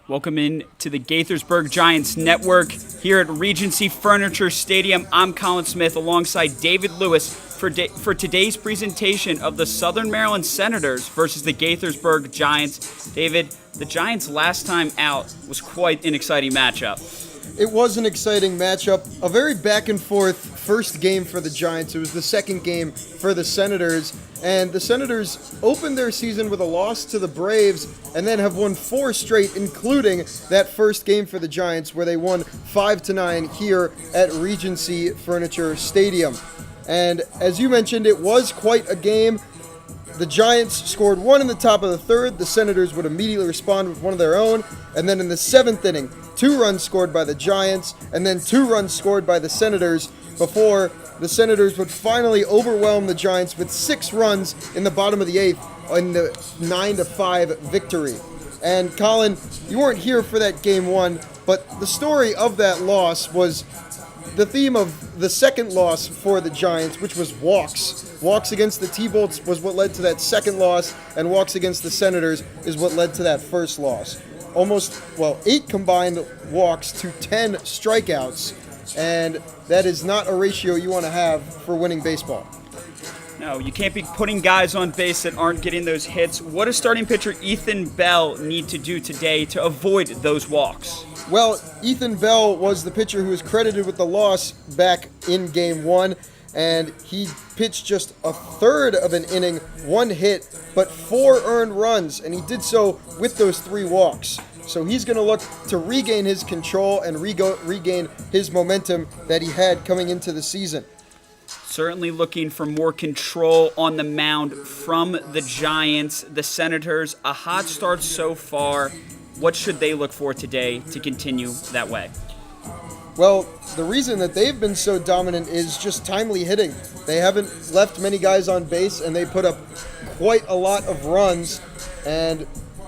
Welcome in to the Gaithersburg Giants Network here at Regency Furniture Stadium. I'm Collin Smith alongside David Lewis for today's presentation of the Southern Maryland Senators versus the Gaithersburg Giants. David, the Giants' last time out was quite an exciting matchup. It was an exciting matchup, a very back and forth first game for the Giants. It was the second game for the Senators, and the Senators opened their season with a loss to the Braves and then have won 4 straight, including that first game for the Giants where they won 5-9 here at Regency Furniture Stadium. And as you mentioned, it was quite a game. The Giants scored 1 in the top of the third. The Senators would immediately respond with one of their own. And then in the 7th inning, 2 runs scored by the Giants, and then 2 runs scored by the Senators before the Senators would finally overwhelm the Giants with 6 runs in the bottom of the 8th in the 9-5 victory. And Collin, you weren't here for that game 1, but the story of that loss was the theme of the second loss for the Giants, which was walks. Walks against the T-Bolts was what led to that second loss, and walks against the Senators is what led to that first loss. 8 combined walks to 10 strikeouts, and that is not a ratio you want to have for winning baseball. No, you can't be putting guys on base that aren't getting those hits. What does starting pitcher Ethan Bell need to do today to avoid those walks? Well, Ethan Bell was the pitcher who was credited with the loss back in Game 1, and he pitched just a third of an inning, 1 hit, but 4 earned runs, and he did so with those 3 walks. So he's going to look to regain his control and regain his momentum that he had coming into the season. Certainly looking for more control on the mound from the Giants. The Senators, a hot start so far. What should they look for today to continue that way? Well, the reason that they've been so dominant is just timely hitting. They haven't left many guys on base, and they put up quite a lot of runs. And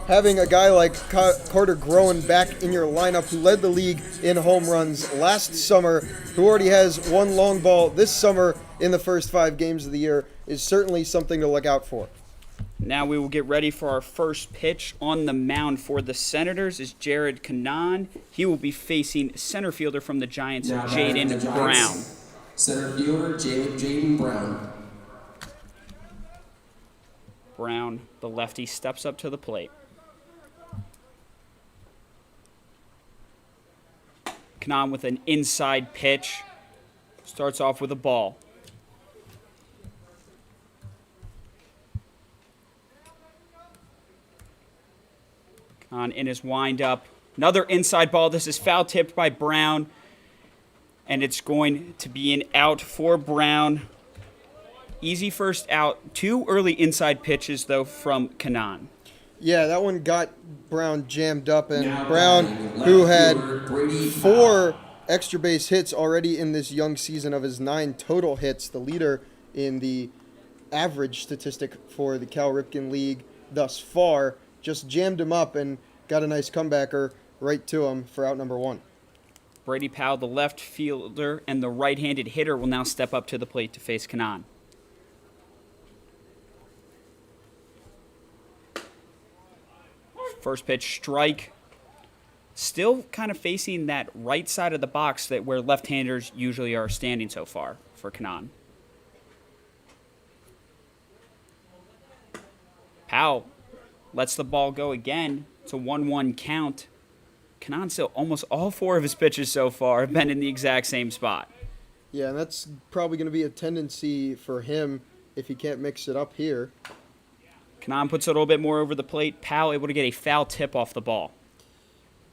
having a guy like Carter Groen back in your lineup, who led the league in home runs last summer, who already has 1 long ball this summer in the first 5 games of the year, is certainly something to look out for. Now we will get ready for our first pitch. On the mound for the Senators is Jared Collin. He will be facing center fielder from the Giants, Jaden Brown. Center fielder, Jaden Brown. Brown, the lefty, steps up to the plate. Collin with an inside pitch. Starts off with a ball. On in his windup. Another inside ball. This is foul tipped by Brown. And it's going to be an out for Brown. Easy first out. 2 early inside pitches, though, from Collin. Yeah, that one got Brown jammed up. And Brown, who had 4 extra base hits already in this young season of his 9 total hits, the leader in the average statistic for the Cal Ripken League thus far, just jammed him up and got a nice comebacker right to him for out number 1. Brady Powell, the left fielder, and the right-handed hitter will now step up to the plate to face Collin. First pitch, strike. Still kind of facing that right side of the box that where left-handers usually are standing so far for Collin. Powell lets the ball go again. It's a 1-1 count. Collin still almost all 4 of his pitches so far have been in the exact same spot. Yeah, and that's probably going to be a tendency for him if he can't mix it up here. Collin puts it a little bit more over the plate. Powell able to get a foul tip off the ball.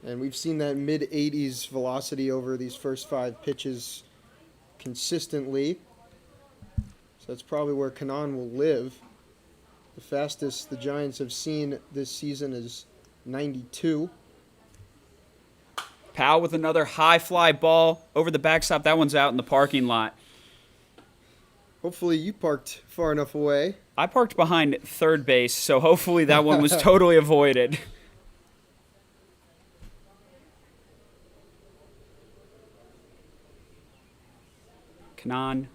And we've seen that mid-80s velocity over these first 5 pitches consistently. So that's probably where Collin will live. The fastest the Giants have seen this season is 92. Powell with another high fly ball over the backstop. That one's out in the parking lot. Hopefully you parked far enough away. I parked behind third base, so hopefully that one was totally avoided. Collin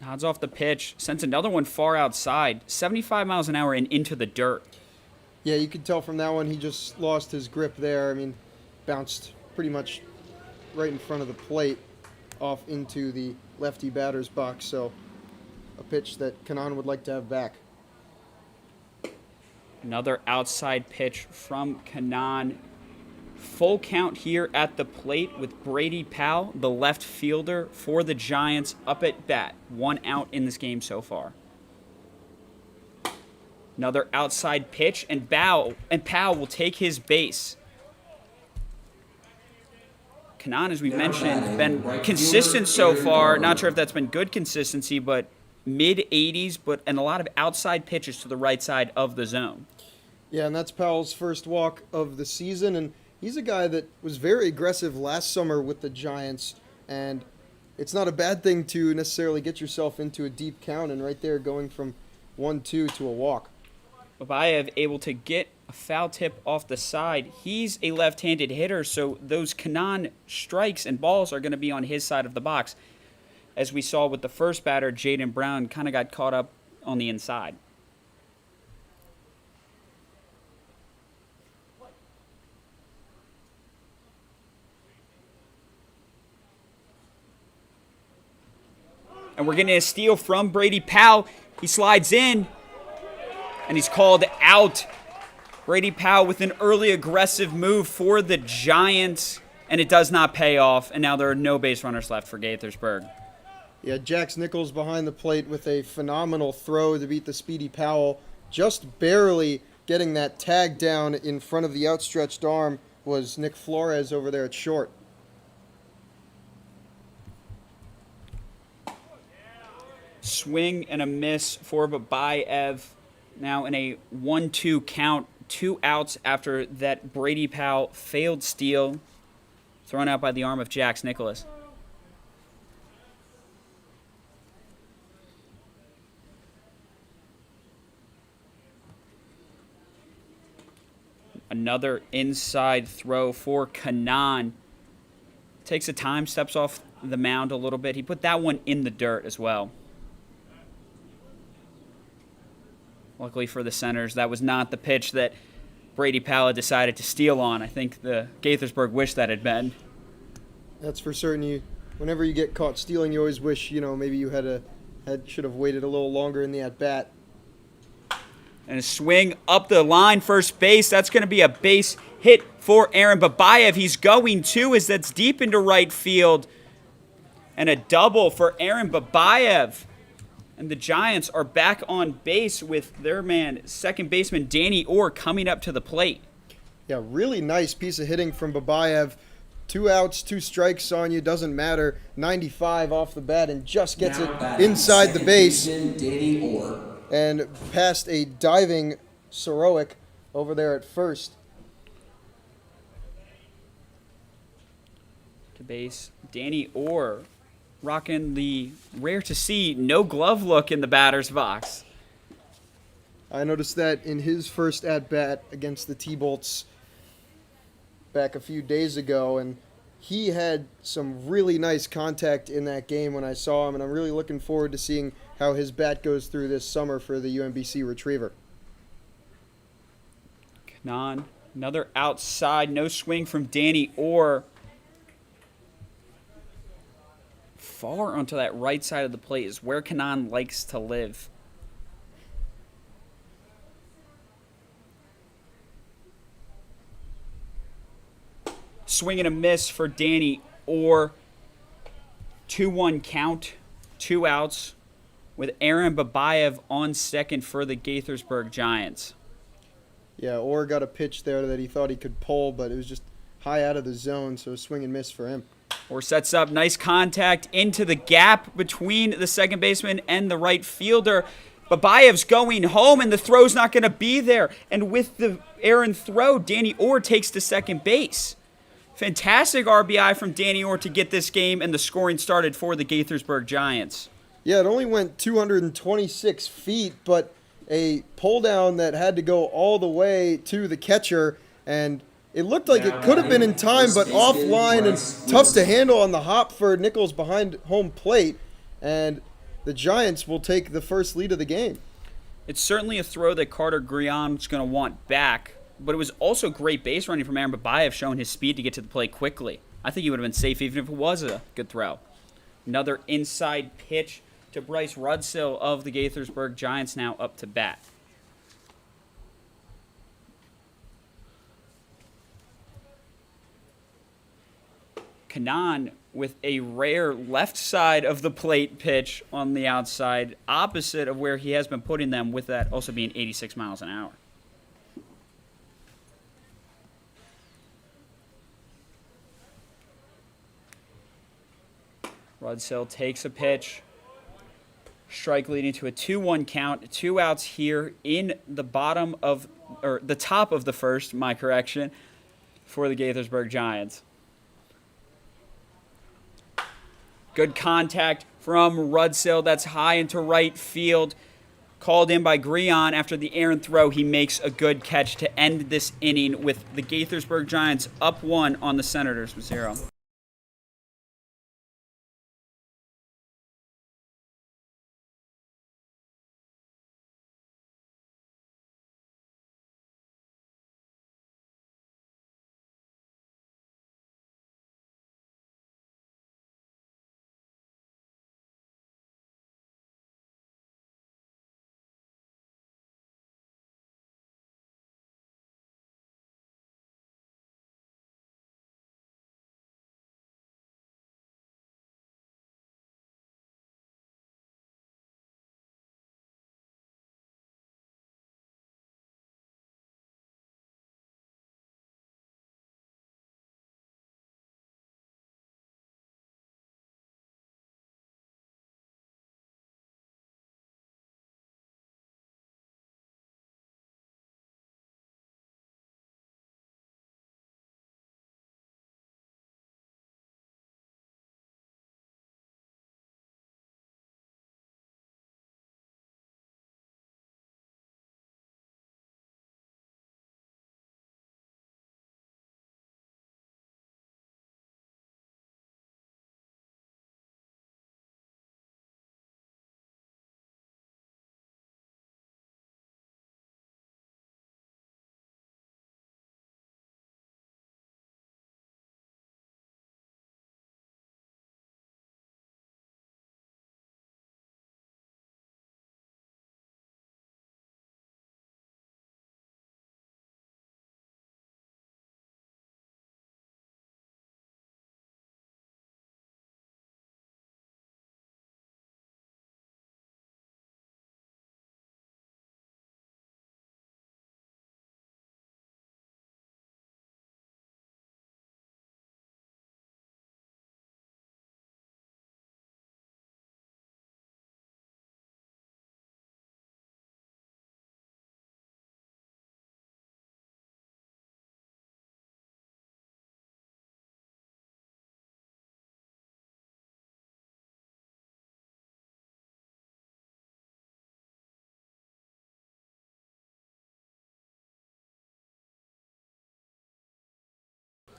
nods off the pitch, sends another one far outside, 75 miles an hour and into the dirt. Yeah, you could tell from that one he just lost his grip there. I mean, bounced pretty much right in front of the plate off into the lefty batter's box. So a pitch that Collin would like to have back. Another outside pitch from Collin. Full count here at the plate with Brady Powell, the left fielder for the Giants, up at bat. 1 out in this game so far. Another outside pitch, and Powell will take his base. Collin, as we mentioned, been consistent so far. Not sure if that's been good consistency, but mid-80s, and a lot of outside pitches to the right side of the zone. Yeah, and that's Powell's first walk of the season, and he's a guy that was very aggressive last summer with the Giants, and it's not a bad thing to necessarily get yourself into a deep count, and right there going from 1-2 to a walk. Babayev able to get a foul tip off the side. He's a left-handed hitter, so those Collin strikes and balls are going to be on his side of the box. As we saw with the first batter, Jaden Brown kind of got caught up on the inside. And we're getting a steal from Brady Powell. He slides in, and he's called out. Brady Powell with an early aggressive move for the Giants, and it does not pay off, and now there are no base runners left for Gaithersburg. Yeah, Jax Nichols behind the plate with a phenomenal throw to beat the speedy Powell. Just barely getting that tag down in front of the outstretched arm was Nick Flores over there at short. Swing and a miss for Babayev. Now in a 1-2 count, 2 outs after that Brady Powell failed steal, thrown out by the arm of Jax Nicholas. Another inside throw for Collin. Takes a time, steps off the mound a little bit. He put that one in the dirt as well. Luckily for the Senators, that was not the pitch that Brady Powell decided to steal on. I think the Gaithersburg wished that had been. That's for certain. Whenever you get caught stealing, you always wish, maybe you should have waited a little longer in the at-bat. And a swing up the line, first base. That's going to be a base hit for Aaron Babayev. He's going too, as that's deep into right field. And a double for Aaron Babayev. And the Giants are back on base with their man, second baseman Danny Orr, coming up to the plate. Yeah, really nice piece of hitting from Babayev. 2 outs, 2 strikes on you, doesn't matter. 95 off the bat and just gets it inside the base. Danny Orr. And past a diving Sorowick over there at first. To base, Danny Orr rocking the rare to see no glove look in the batter's box. I noticed that in his first at-bat against the T-Bolts back a few days ago, and he had some really nice contact in that game when I saw him, and I'm really looking forward to seeing how his bat goes through this summer for the UMBC Retriever. Collin, another outside, no swing from Danny Orr. Far onto that right side of the plate is where Collin likes to live. Swing and a miss for Danny Orr. 2-1 count, 2 outs, with Aaron Babayev on second for the Gaithersburg Giants. Yeah, Orr got a pitch there that he thought he could pull, but it was just high out of the zone, so swing and miss for him. Orr sets up, nice contact into the gap between the second baseman and the right fielder. Babayev's going home, and the throw's not going to be there. And with the errant throw, Danny Orr takes to second base. Fantastic RBI from Danny Orr to get this game, and the scoring started for the Gaithersburg Giants. Yeah, it only went 226 feet, but a pull down that had to go all the way to the catcher, and it looked like it could have been in time, but offline and tough to handle on the hop for Nichols behind home plate, and the Giants will take the first lead of the game. It's certainly a throw that Carter Grion's going to want back, but it was also great base running from Aaron Babayev, showing his speed to get to the plate quickly. I think he would have been safe even if it was a good throw. Another inside pitch to Bryce Rudsill of the Gaithersburg Giants, now up to bat. Kanan with a rare left side of the plate pitch on the outside, opposite of where he has been putting them, with that also being 86 miles an hour. Rudsill takes a pitch. Strike leading to a 2-1 count. 2 outs here in the the top of the first, my correction, for the Gaithersburg Giants. Good contact from Rudsill. That's high into right field. Called in by Grion after the errant throw. He makes a good catch to end this inning with the Gaithersburg Giants up 1 on the Senators with 0.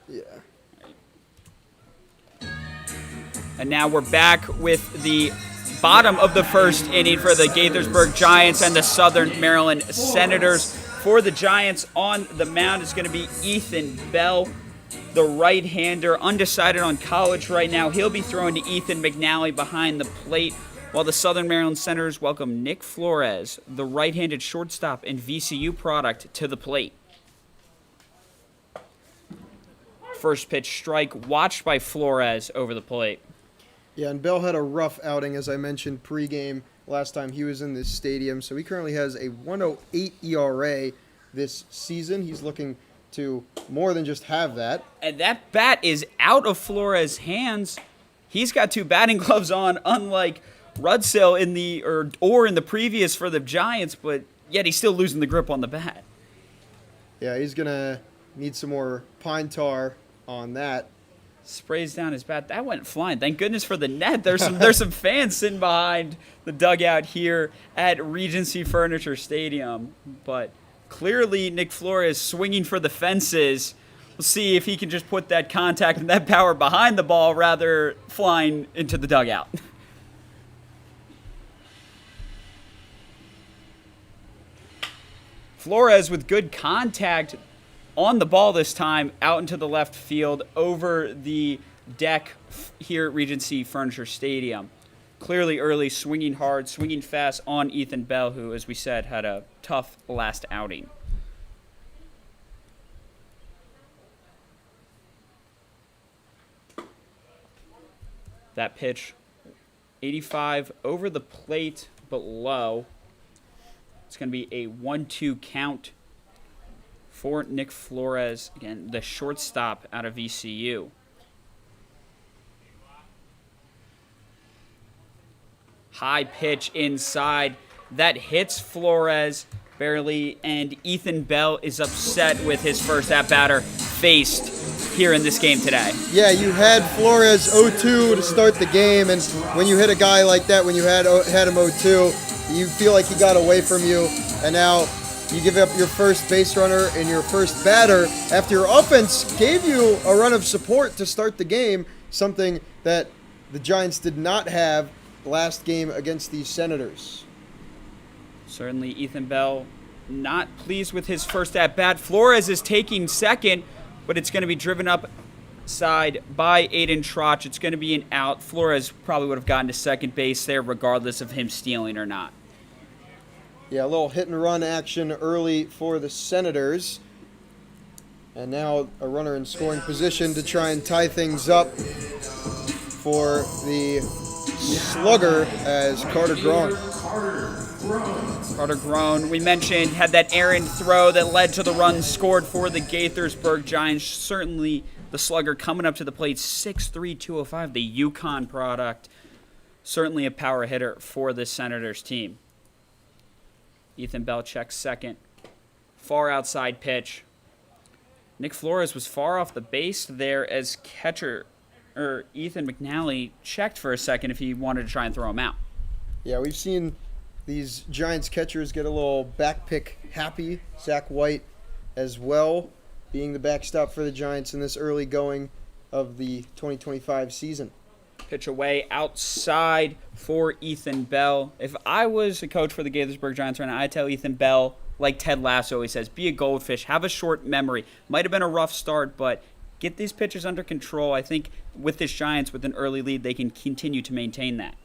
Yeah. And now we're back with the bottom of the first inning for the Gaithersburg Giants and the Southern Maryland Senators. For the Giants, on the mound is going to be Ethan Bell, the right-hander, undecided on college right now. He'll be throwing to Ethan McNally behind the plate, while the Southern Maryland Senators welcome Nick Flores, the right-handed shortstop and VCU product, to the plate. First pitch strike, watched by Flores over the plate. Yeah, and Bell had a rough outing, as I mentioned pregame last time he was in this stadium. So he currently has a 1.08 ERA this season. He's looking to more than just have that. And that bat is out of Flores' hands. He's got 2 batting gloves on, unlike Rudsill in the previous for the Giants, but yet he's still losing the grip on the bat. Yeah, he's gonna need some more pine tar on that. Sprays down his bat. That went flying. Thank goodness for the net. There's some fans sitting behind the dugout here at Regency Furniture Stadium. But clearly Nick Flores swinging for the fences. We'll see if he can just put that contact and that power behind the ball rather flying into the dugout. Flores with good contact on the ball this time, out into the left field over the deck here at Regency Furniture Stadium. Clearly early, swinging hard, swinging fast on Ethan Bell, who, as we said, had a tough last outing. That pitch, 85 over the plate, but low. It's going to be a 1-2 count for Nick Flores. Again, the shortstop out of VCU. High pitch inside. That hits Flores barely, and Ethan Bell is upset with his first at-batter faced here in this game today. Yeah, you had Flores 0-2 to start the game, and when you hit a guy like that, when you had him 0-2, you feel like he got away from you, and now you give up your first base runner and your first batter after your offense gave you a run of support to start the game, something that the Giants did not have last game against these Senators. Certainly Ethan Bell not pleased with his first at-bat. Flores is taking second, but it's going to be driven up side by Aiden Trotch. It's going to be an out. Flores probably would have gotten to second base there regardless of him stealing or not. Yeah, a little hit-and-run action early for the Senators. And now a runner in scoring position to try and tie things up for the slugger as Carter Grown. Carter Grown, we mentioned, had that errant throw that led to the run scored for the Gaithersburg Giants. Certainly the slugger coming up to the plate, 6'3", 205, the Yukon product. Certainly a power hitter for the Senators team. Ethan Bell checks second. Far outside pitch. Nick Flores was far off the base there as catcher Ethan McNally checked for a second if he wanted to try and throw him out. Yeah, we've seen these Giants catchers get a little back pick happy. Zach White as well, being the backstop for the Giants in this early going of the 2025 season. Pitch away outside for Ethan Bell. If I was a coach for the Gaithersburg Giants right now, I'd tell Ethan Bell, like Ted Lasso always says, be a goldfish, have a short memory. Might have been a rough start, but get these pitchers under control. I think with this Giants, with an early lead, they can continue to maintain that.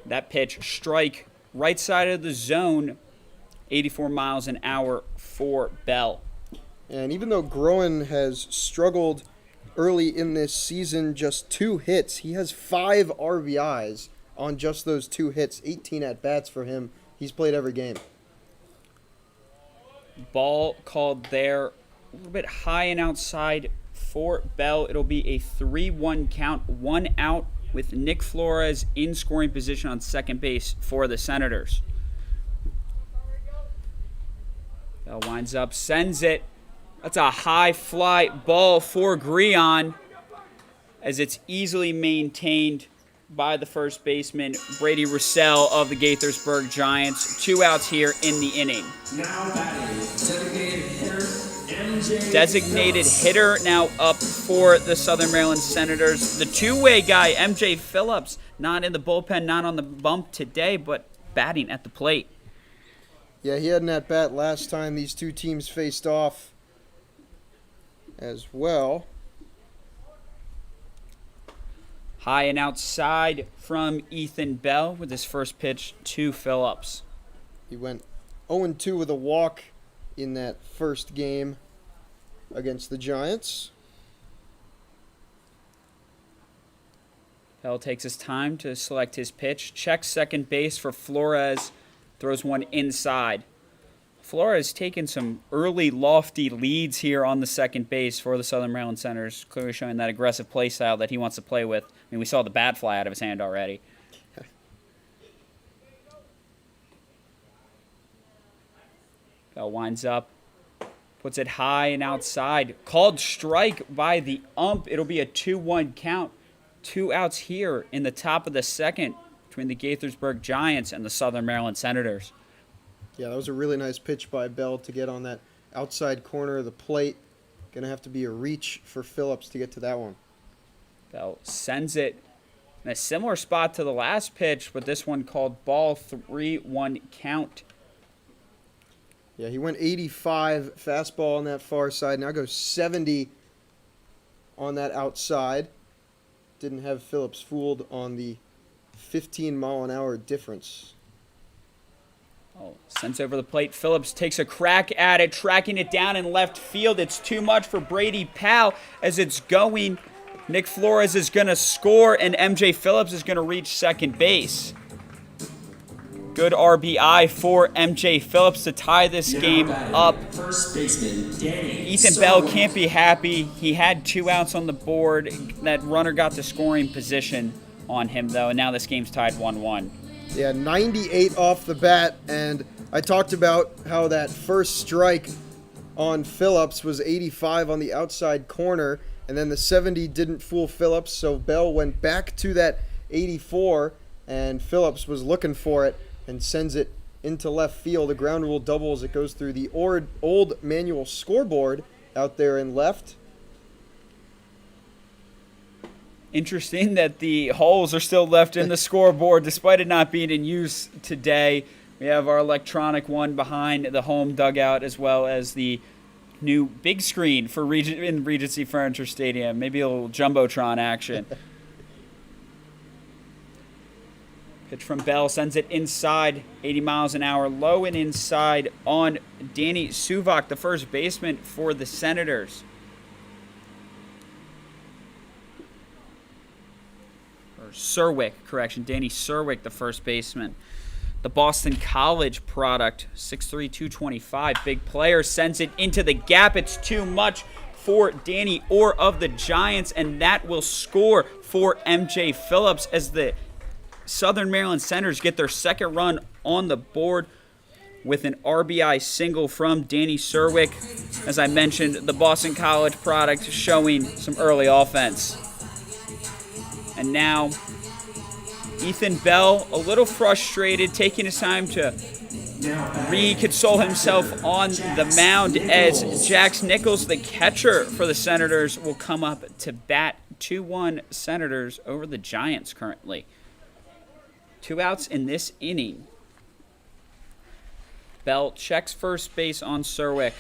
That pitch, strike, right side of the zone, 84 miles an hour for Bell. And even though Groen has struggled early in this season, just 2 hits, he has 5 RBIs on just those 2 hits, 18 at-bats for him. He's played every game. Ball called there, a little bit high and outside for Bell. It'll be a 3-1 count, 1 out with Nick Flores in scoring position on second base for the Senators. Bell winds up, sends it. That's a high fly ball for Grion as it's easily maintained by the first baseman, Brady Russell of the Gaithersburg Giants. 2 outs here in the inning. Now batting, designated hitter, MJ. Designated hitter now up for the Southern Maryland Senators. The two-way guy, MJ Phillips, not in the bullpen, not on the bump today, but batting at the plate. Yeah, he had an at-bat last time these two teams faced off as well. High and outside from Ethan Bell with his first pitch to Phillips. He went 0-2 with a walk in that first game against the Giants. Bell takes his time to select his pitch. Checks second base for Flores. Throws one inside. Flores taking some early lofty leads here on the second base for the Southern Maryland Senators, clearly showing that aggressive play style that he wants to play with. I mean, we saw the bat fly out of his hand already. Bell winds up, puts it high and outside. Called strike by the ump. It'll be a 2-1 count. 2 outs here in the top of the second between the Gaithersburg Giants and the Southern Maryland Senators. Yeah, that was a really nice pitch by Bell to get on that outside corner of the plate. Going to have to be a reach for Phillips to get to that one. Bell sends it In a similar spot to the last pitch, but this one called ball, 3-1 count. Yeah, he went 85 fastball on that far side. Now goes 70 on that outside. Didn't have Phillips fooled on the 15-mile-an-hour difference. Oh, sends over the plate. Phillips takes a crack at it, tracking it down in left field. It's too much for Brady Powell as it's going. Nick Flores is going to score, and MJ Phillips is going to reach second base. Good RBI for MJ Phillips to tie this game up. First baseman, Danny Ethan Bell can't be happy. He had 2 outs on the board. That runner got the scoring position on him, though, and now this game's tied 1-1. Yeah, 98 off the bat, and I talked about how that first strike on Phillips was 85 on the outside corner, and then the 70 didn't fool Phillips, so Bell went back to that 84, and Phillips was looking for it and sends it into left field. A ground rule double as it goes through the old manual scoreboard out there in left. Interesting that the holes are still left in the scoreboard despite it not being in use today. We have our electronic one behind the home dugout as well as the new big screen for in Regency Furniture Stadium. Maybe a little Jumbotron action. Pitch from Bell sends it inside, 80 miles an hour, low and inside on Danny Suvak, the first baseman for the Senators. Danny Serwick, the first baseman. The Boston College product, 6'3", 225, big player, sends it into the gap. It's too much for Danny Orr of the Giants, and that will score for MJ Phillips as the Southern Maryland Senators get their second run on the board with an RBI single from Danny Serwick. As I mentioned, the Boston College product showing some early offense. And now, Ethan Bell, a little frustrated, taking his time to reconsole himself on the mound as Jax Nichols, the catcher for the Senators, will come up to bat. 2-1 Senators over the Giants currently. 2 outs in this inning. Bell checks first base on Serwick.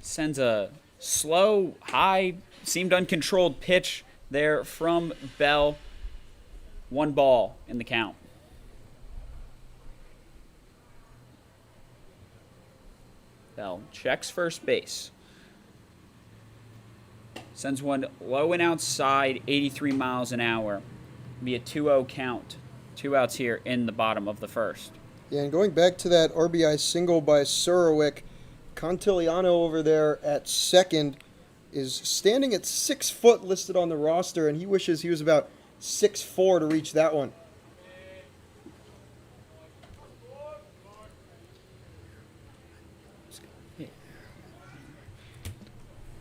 Sends a slow, high, seemed uncontrolled pitch there from Bell. 1 ball in the count. Bell checks first base. Sends one low and outside, 83 miles an hour. Be a 2-0 count. 2 outs here in the bottom of the first. Yeah, and going back to that RBI single by Serwick, Contigliano over there at second is standing at 6 foot listed on the roster, and he wishes he was about 6'4" to reach that one.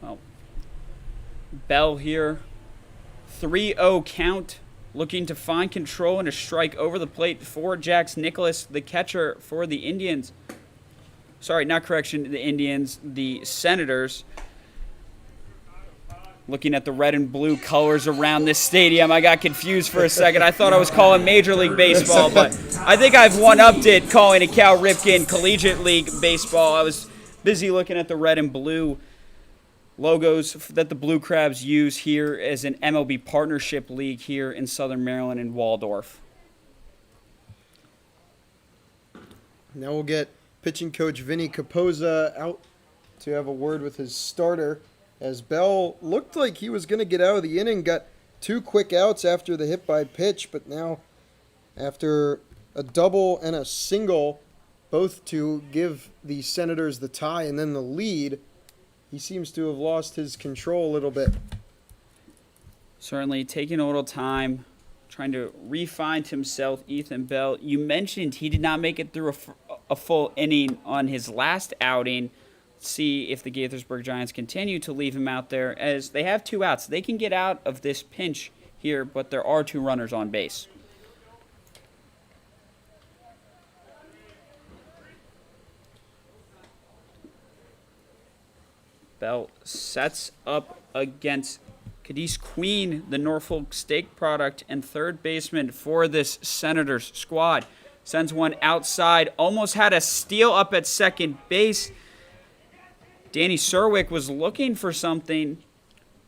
Oh. Bell here, 3-0 count, looking to find control and a strike over the plate for Jax Nicholas, the catcher for the Indians. Sorry, not correction, the Indians, the Senators. Looking at the red and blue colors around this stadium, I got confused for a second. I thought I was calling Major League Baseball, but I think I've one-upped it calling it Cal Ripken Collegiate League Baseball. I was busy looking at the red and blue logos that the Blue Crabs use here as an MLB partnership league here in Southern Maryland in Waldorf. Now we'll get pitching coach Vinny Capozza out to have a word with his starter, as Bell looked like he was going to get out of the inning, got 2 quick outs after the hit by pitch, but now after a double and a single, both to give the Senators the tie and then the lead, he seems to have lost his control a little bit. Certainly taking a little time, trying to re-find himself, Ethan Bell. You mentioned he did not make it through a full inning on his last outing. Let's see if the Gaithersburg Giants continue to leave him out there, as they have 2 outs. They can get out of this pinch here, but there are 2 runners on base. Bell sets up against Cadiz Queen, the Norfolk State product and third baseman for this Senators squad. Sends one outside, almost had a steal up at second base. Danny Serwick was looking for something.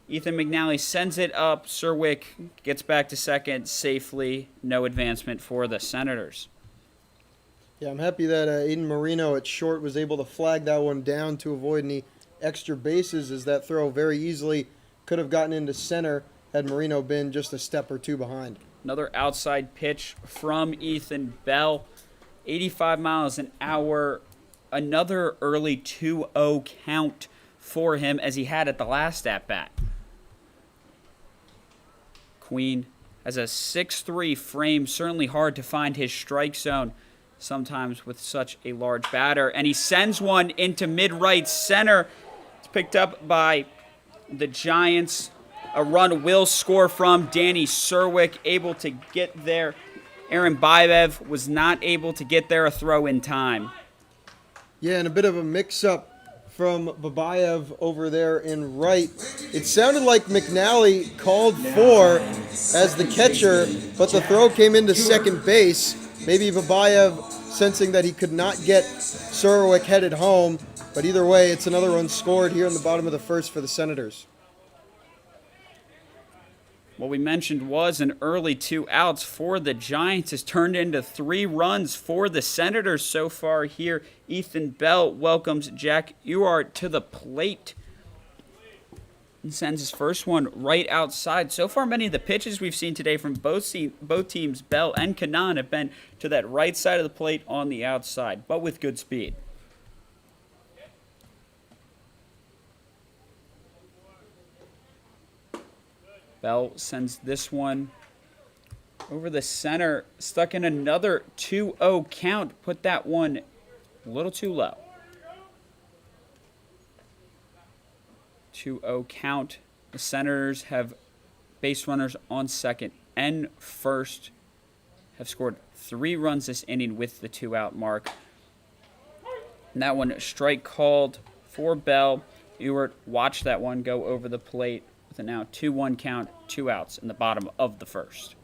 Ethan McNally sends it up. Serwick gets back to second safely. No advancement for the Senators. Yeah, I'm happy that Aiden Marino at short was able to flag that one down to avoid any extra bases, as that throw very easily could have gotten into center had Marino been just a step or two behind. Another outside pitch from Ethan Bell. 85 miles an hour. Another early 2-0 count for him as he had at the last at-bat. Queen has a 6'3" frame. Certainly hard to find his strike zone sometimes with such a large batter. And he sends one into mid-right center. It's picked up by the Giants. A run will score from Danny Serwick, able to get there. Aaron Bayev was not able to get there a throw in time. Yeah, and a bit of a mix-up from Babayev over there in right. It sounded like McNally called for as the catcher, but the throw came into second base. Maybe Babayev sensing that he could not get Serwick headed home, but either way, it's another run scored here in the bottom of the first for the Senators. What we mentioned was an early 2 outs for the Giants has turned into 3 runs for the Senators so far here. Ethan Bell welcomes Jack Ewart to the plate and sends his first one right outside. So far, many of the pitches we've seen today from both teams, Bell and Kanan, have been to that right side of the plate on the outside, but with good speed. Bell sends this one over the center, stuck in another 2-0 count. Put that one a little too low. 2-0 count. The Senators have base runners on second and first. Have scored 3 runs this inning with the 2-out mark. And that one, strike called for Bell. Ewart watched that one go over the plate. With a now 2-1 count, 2 outs in the bottom of the first.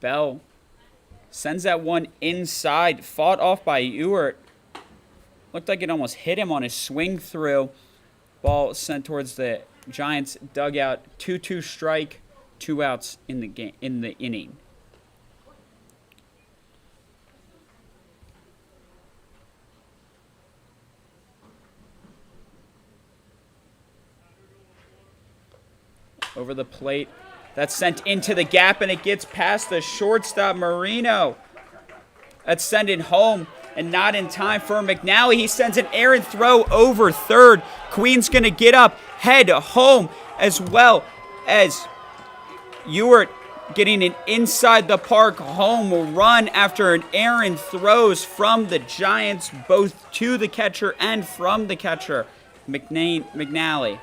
Bell sends that one inside, fought off by Ewart. Looked like it almost hit him on his swing through. Ball sent towards the Giants dugout. 2-2 strike, 2 outs in the game, in the inning. Over the plate. That's sent into the gap, and it gets past the shortstop, Marino. That's sent it home, and not in time for McNally. He sends an errant throw over third. Queen's going to get up, head home, as well as Ewart getting an inside-the-park home run after an errant throws from the Giants, both to the catcher and from the catcher, McNally.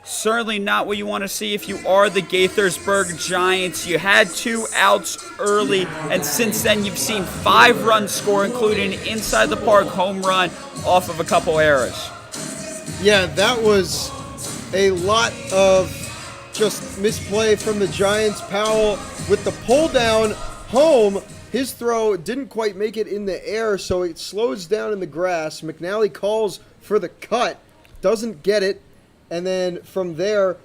Certainly not what you want to see if you are the Gaithersburg Giants. You had 2 outs early, and since then you've seen 5 runs score, including an inside-the-park home run off of a couple errors. Yeah, that was a lot of just misplay from the Giants. Powell with the pull down home. His throw didn't quite make it in the air, so it slows down in the grass. McNally calls for the cut, doesn't get it. And then from there,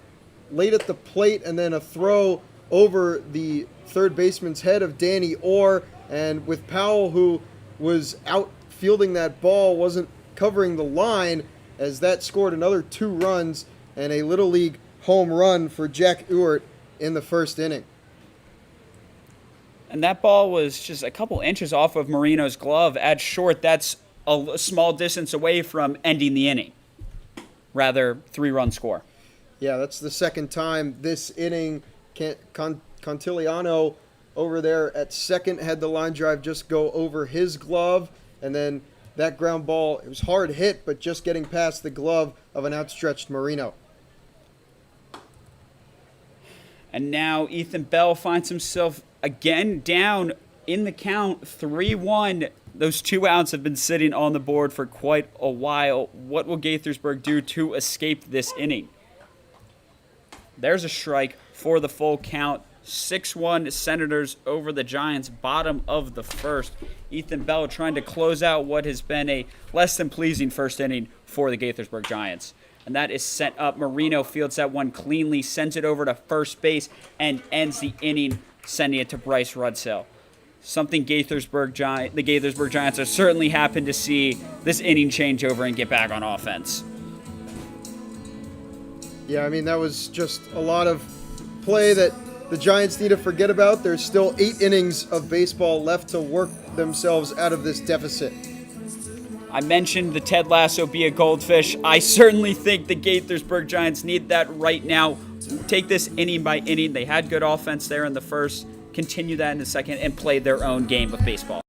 late at the plate, and then a throw over the third baseman's head of Danny Orr. And with Powell, who was out fielding that ball, wasn't covering the line, as that scored another 2 runs and a Little League home run for Jack Ewart in the first inning. And that ball was just a couple inches off of Marino's glove at short. That's a small distance away from ending the inning. Rather, 3-run score. Yeah, that's the second time this inning. Contigliano over there at second had the line drive just go over his glove. And then that ground ball, it was hard hit, but just getting past the glove of an outstretched Marino. And now Ethan Bell finds himself again down in the count, 3-1. Those 2 outs have been sitting on the board for quite a while. What will Gaithersburg do to escape this inning? There's a strike for the full count. 6-1 Senators over the Giants, bottom of the first. Ethan Bell trying to close out what has been a less than pleasing first inning for the Gaithersburg Giants. And that is set up. Marino fields that one cleanly, sends it over to first base, and ends the inning, sending it to Bryce Rudsell. Something the Gaithersburg Giants are certainly happy to see this inning change over and get back on offense. Yeah, I mean, that was just a lot of play that the Giants need to forget about. There's still 8 innings of baseball left to work themselves out of this deficit. I mentioned the Ted Lasso be a goldfish. I certainly think the Gaithersburg Giants need that right now. Take this inning by inning. They had good offense there in the first. Continue that in the second and play their own game of baseball.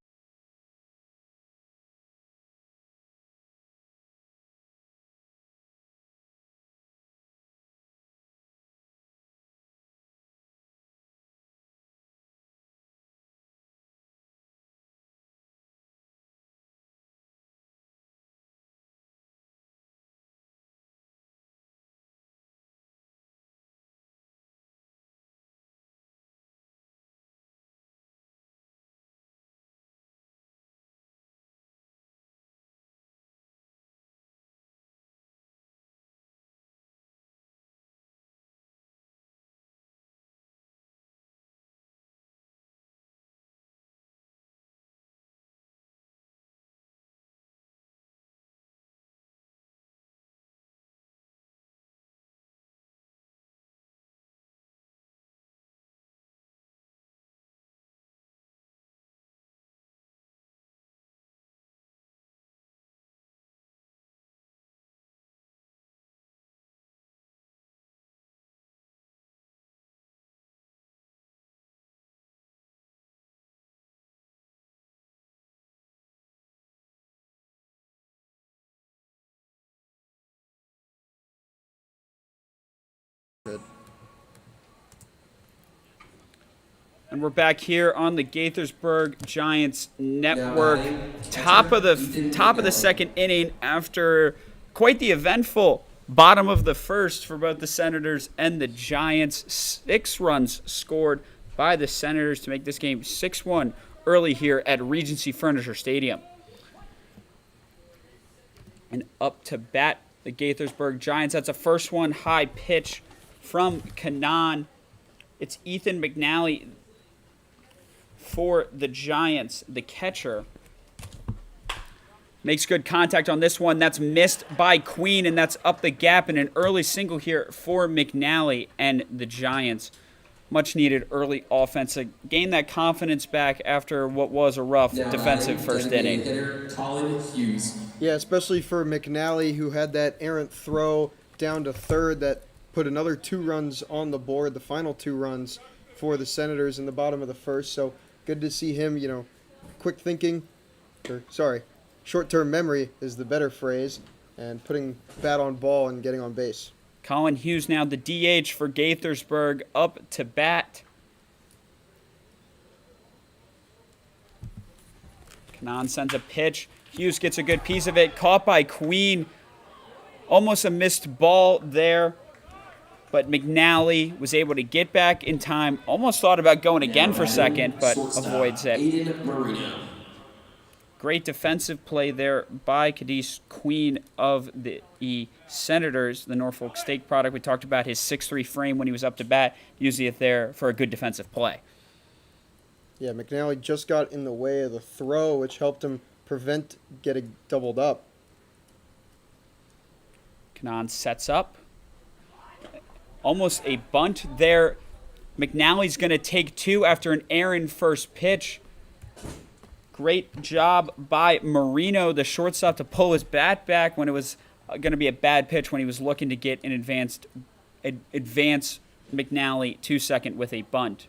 Good. And we're back here on the Gaithersburg Giants network. Top of the second inning after quite the eventful bottom of the first for both the Senators and the Giants. 6 runs scored by the Senators to make this game 6-1 early here at Regency Furniture Stadium. And up to bat, the Gaithersburg Giants. That's a first one, high pitch from Collin. It's Ethan McNally for the Giants, the catcher. Makes good contact on this one. That's missed by Queen, and that's up the gap in an early single here for McNally and the Giants. Much needed early offense to gain that confidence back after what was a rough defensive first inning. Collin Hughes. Yeah, especially for McNally, who had that errant throw down to third that put another 2 runs on the board, the final 2 runs for the Senators in the bottom of the first. So good to see him, quick thinking, short-term memory is the better phrase, and putting bat on ball and getting on base. Collin Hughes now the DH for Gaithersburg, up to bat. Collin sends a pitch. Hughes gets a good piece of it. Caught by Queen. Almost a missed ball there. But McNally was able to get back in time. Almost thought about going again for second, but avoids it. Great defensive play there by Cadiz Queen of the Senators, the Norfolk State product. We talked about his 6'3" frame when he was up to bat, using it there for a good defensive play. Yeah, McNally just got in the way of the throw, which helped him prevent getting doubled up. Collin sets up. Almost a bunt there. McNally's going to take 2 after an errant first pitch. Great job by Marino, the shortstop, to pull his bat back when it was going to be a bad pitch when he was looking to get an advance McNally to second with a bunt.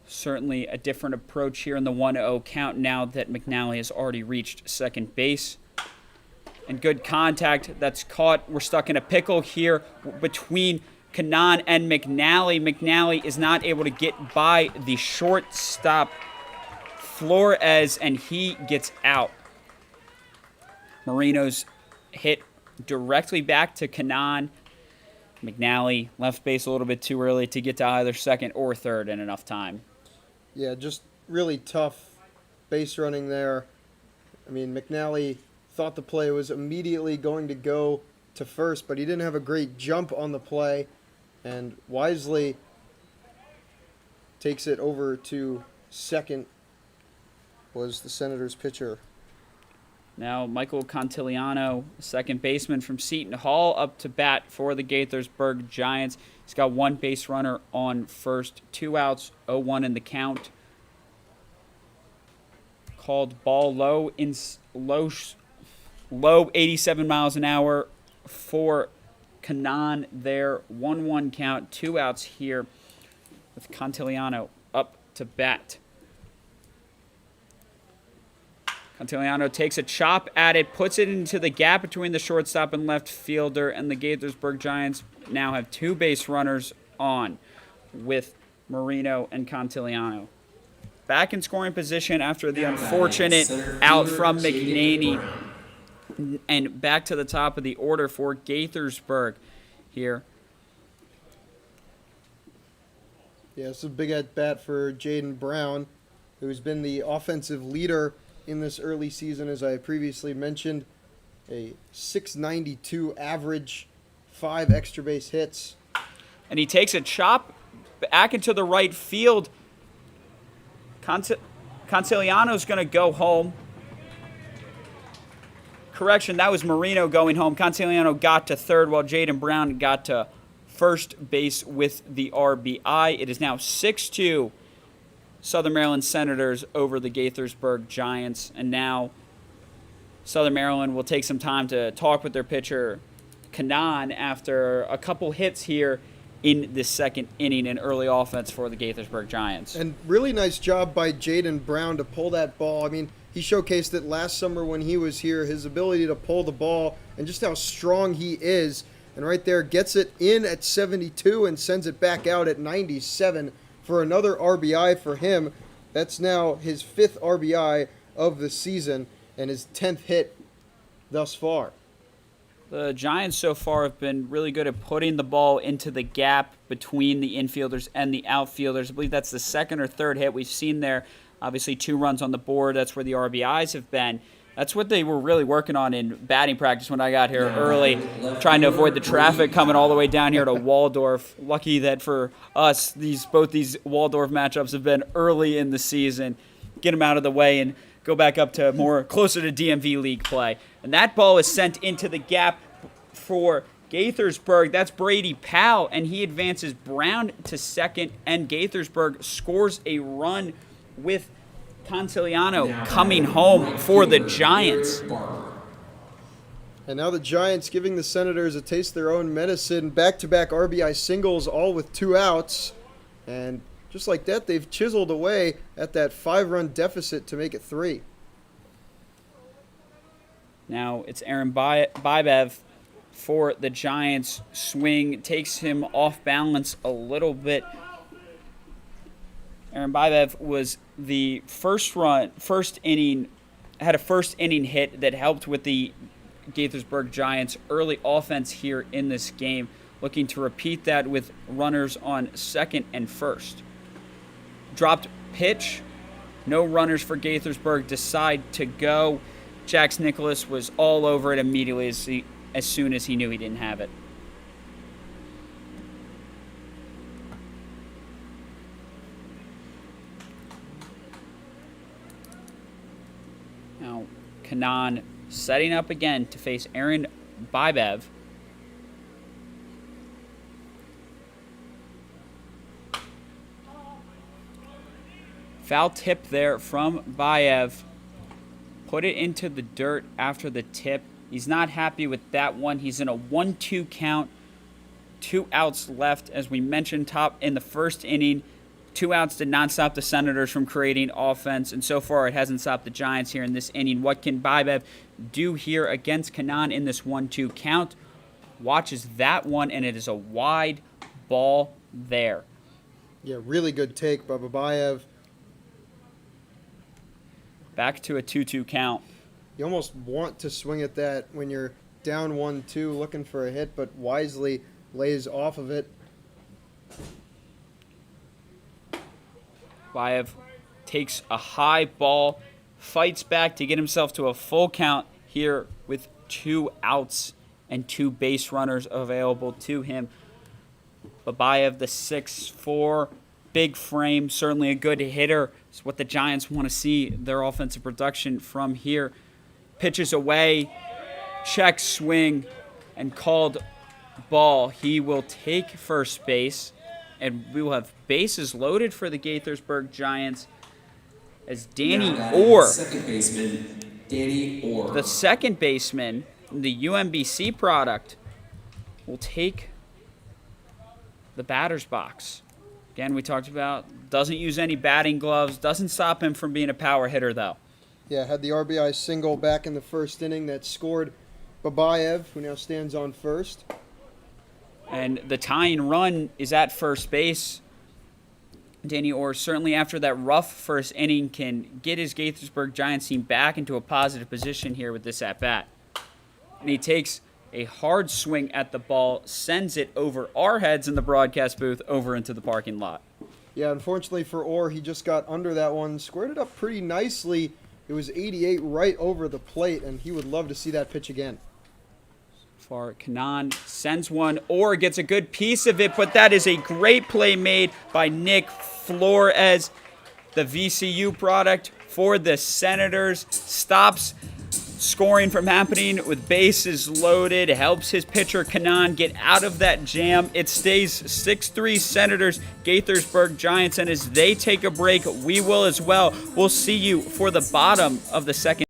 Certainly a different approach here in the 1-0 count now that McNally has already reached second base. And good contact that's caught. We're stuck in a pickle here between Canaan and McNally. McNally is not able to get by the shortstop Flores, and he gets out. Marino's hit directly back to Canaan. McNally left base a little bit too early to get to either second or third in enough time. Yeah, just really tough base running there. I mean, McNally thought the play was immediately going to go to first, but he didn't have a great jump on the play, and wisely takes it over to second, was the Senators pitcher. Now Michael Contigliano, second baseman from Seton Hall, up to bat for the Gaithersburg Giants. He's got one base runner on first, 2 outs, 0-1 in the count. Called ball low 87 miles an hour for Canaan there. 1-1 count, 2 outs here with Contigliano up to bat. Contigliano takes a chop at it, puts it into the gap between the shortstop and left fielder, and the Gaithersburg Giants now have 2 base runners on with Marino and Contigliano. Back in scoring position after the unfortunate out from McNaney, and back to the top of the order for Gaithersburg here. Yeah, it's a big at-bat for Jaden Brown, who's been the offensive leader in this early season, as I previously mentioned. A .692 average, 5 extra base hits. And he takes a chop back into the right field. Contigliano's going to go home. Correction, that was Marino going home. Contigliano got to third while Jaden Brown got to first base with the RBI. It is now 6-2 Southern Maryland Senators over the Gaithersburg Giants. And now Southern Maryland will take some time to talk with their pitcher, Canaan, after a couple hits here in this second inning in early offense for the Gaithersburg Giants. And really nice job by Jaden Brown to pull that ball. I mean, he showcased it last summer when he was here, his ability to pull the ball and just how strong he is. And right there, gets it in at 72 and sends it back out at 97 for another RBI for him. That's now his 5th RBI of the season and his 10th hit thus far. The Giants so far have been really good at putting the ball into the gap between the infielders and the outfielders. I believe that's the 2nd or 3rd hit we've seen there. Obviously 2 runs on the board. That's where the RBIs have been. That's what they were really working on in batting practice when I got here early, trying to avoid the traffic coming all the way down here to Waldorf. Lucky that for us, both these Waldorf matchups have been early in the season. Get them out of the way and go back up to more closer to DMV League play. And that ball is sent into the gap for Gaithersburg. That's Brady Powell, and he advances Brown to second, and Gaithersburg scores a run with Contigliano coming home for the Giants. And now the Giants giving the Senators a taste of their own medicine. Back-to-back RBI singles, all with 2 outs. And just like that, they've chiseled away at that 5-run deficit to make it 3. Now it's Aaron Bibev for the Giants. Swing takes him off balance a little bit. Aaron Bibev was the first inning hit that helped with the Gaithersburg Giants' early offense here in this game. Looking to repeat that with runners on second and first. Dropped pitch. No runners for Gaithersburg. Decide to go. Jax Nicholas was all over it immediately as soon as he knew he didn't have it. Now, Canaan setting up again to face Aaron Bibev. Foul tip there from Baev. Put it into the dirt after the tip. He's not happy with that one. He's in a 1-2 count. 2 outs left. As we mentioned, top in the first inning. 2 outs did not stop the Senators from creating offense, and so far it hasn't stopped the Giants here in this inning. What can Bibev do here against Canaan in this 1-2 count? watches that one, and it is a wide ball there. Yeah, really good take by Babayev. Back to a 2-2 count. You almost want to swing at that when you're down 1-2 looking for a hit, but wisely lays off of it. Babayev takes a high ball, fights back to get himself to a full count here with 2 outs and 2 base runners available to him. Babayev, the 6'4", big frame, certainly a good hitter. It's what the Giants want to see their offensive production from here. Pitches away, check swing, and called ball. He will take first base, and we will have bases loaded for the Gaithersburg Giants as Danny Orr, Second baseman, Danny Orr. the second baseman, the UMBC product, will take the batter's box. Again, we talked about doesn't use any batting gloves, doesn't stop him from being a power hitter, though. Yeah, had the RBI single back in the first inning that scored Babayev, who now stands on first. And the tying run is at first base. Danny Orr, certainly after that rough first inning, can get his Gaithersburg Giants team back into a positive position here with this at-bat. And he takes a hard swing at the ball, sends it over our heads in the broadcast booth over into the parking lot. Yeah, unfortunately for Orr, he just got under that one, squared it up pretty nicely. It was 88 right over the plate, and he would love to see that pitch again. For Collin sends one, Orr gets a good piece of it, but that is a great play made by Nick Flores, the VCU product for the Senators. Stops scoring from happening with bases loaded, helps his pitcher Collin get out of that jam. It stays 6-3 Senators, Gaithersburg Giants, and as they take a break, we will as well. We'll see you for the bottom of the second.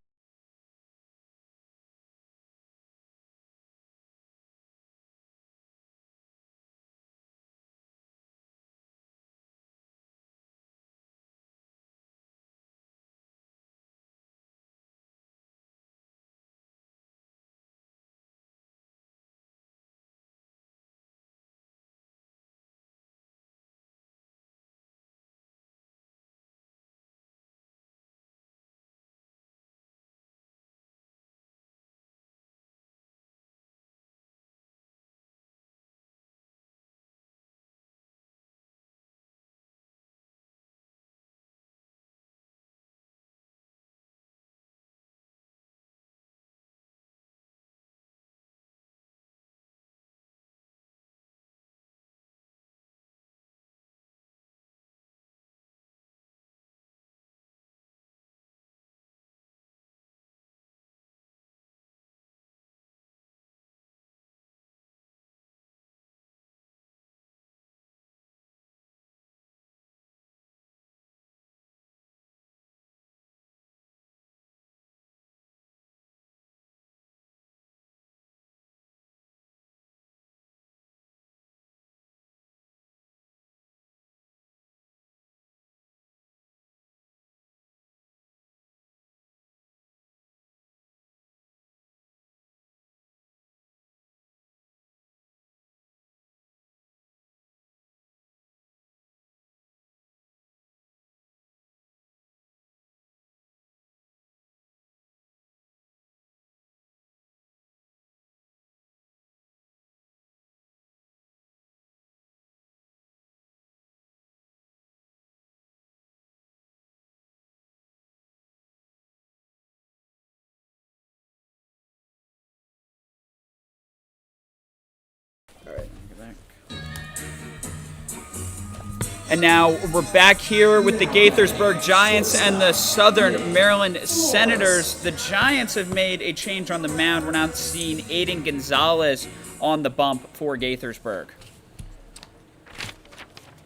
And now we're back here with the Gaithersburg Giants and the Southern Maryland Senators. The Giants have made a change on the mound. We're now seeing Aiden Gonzalez on the bump for Gaithersburg.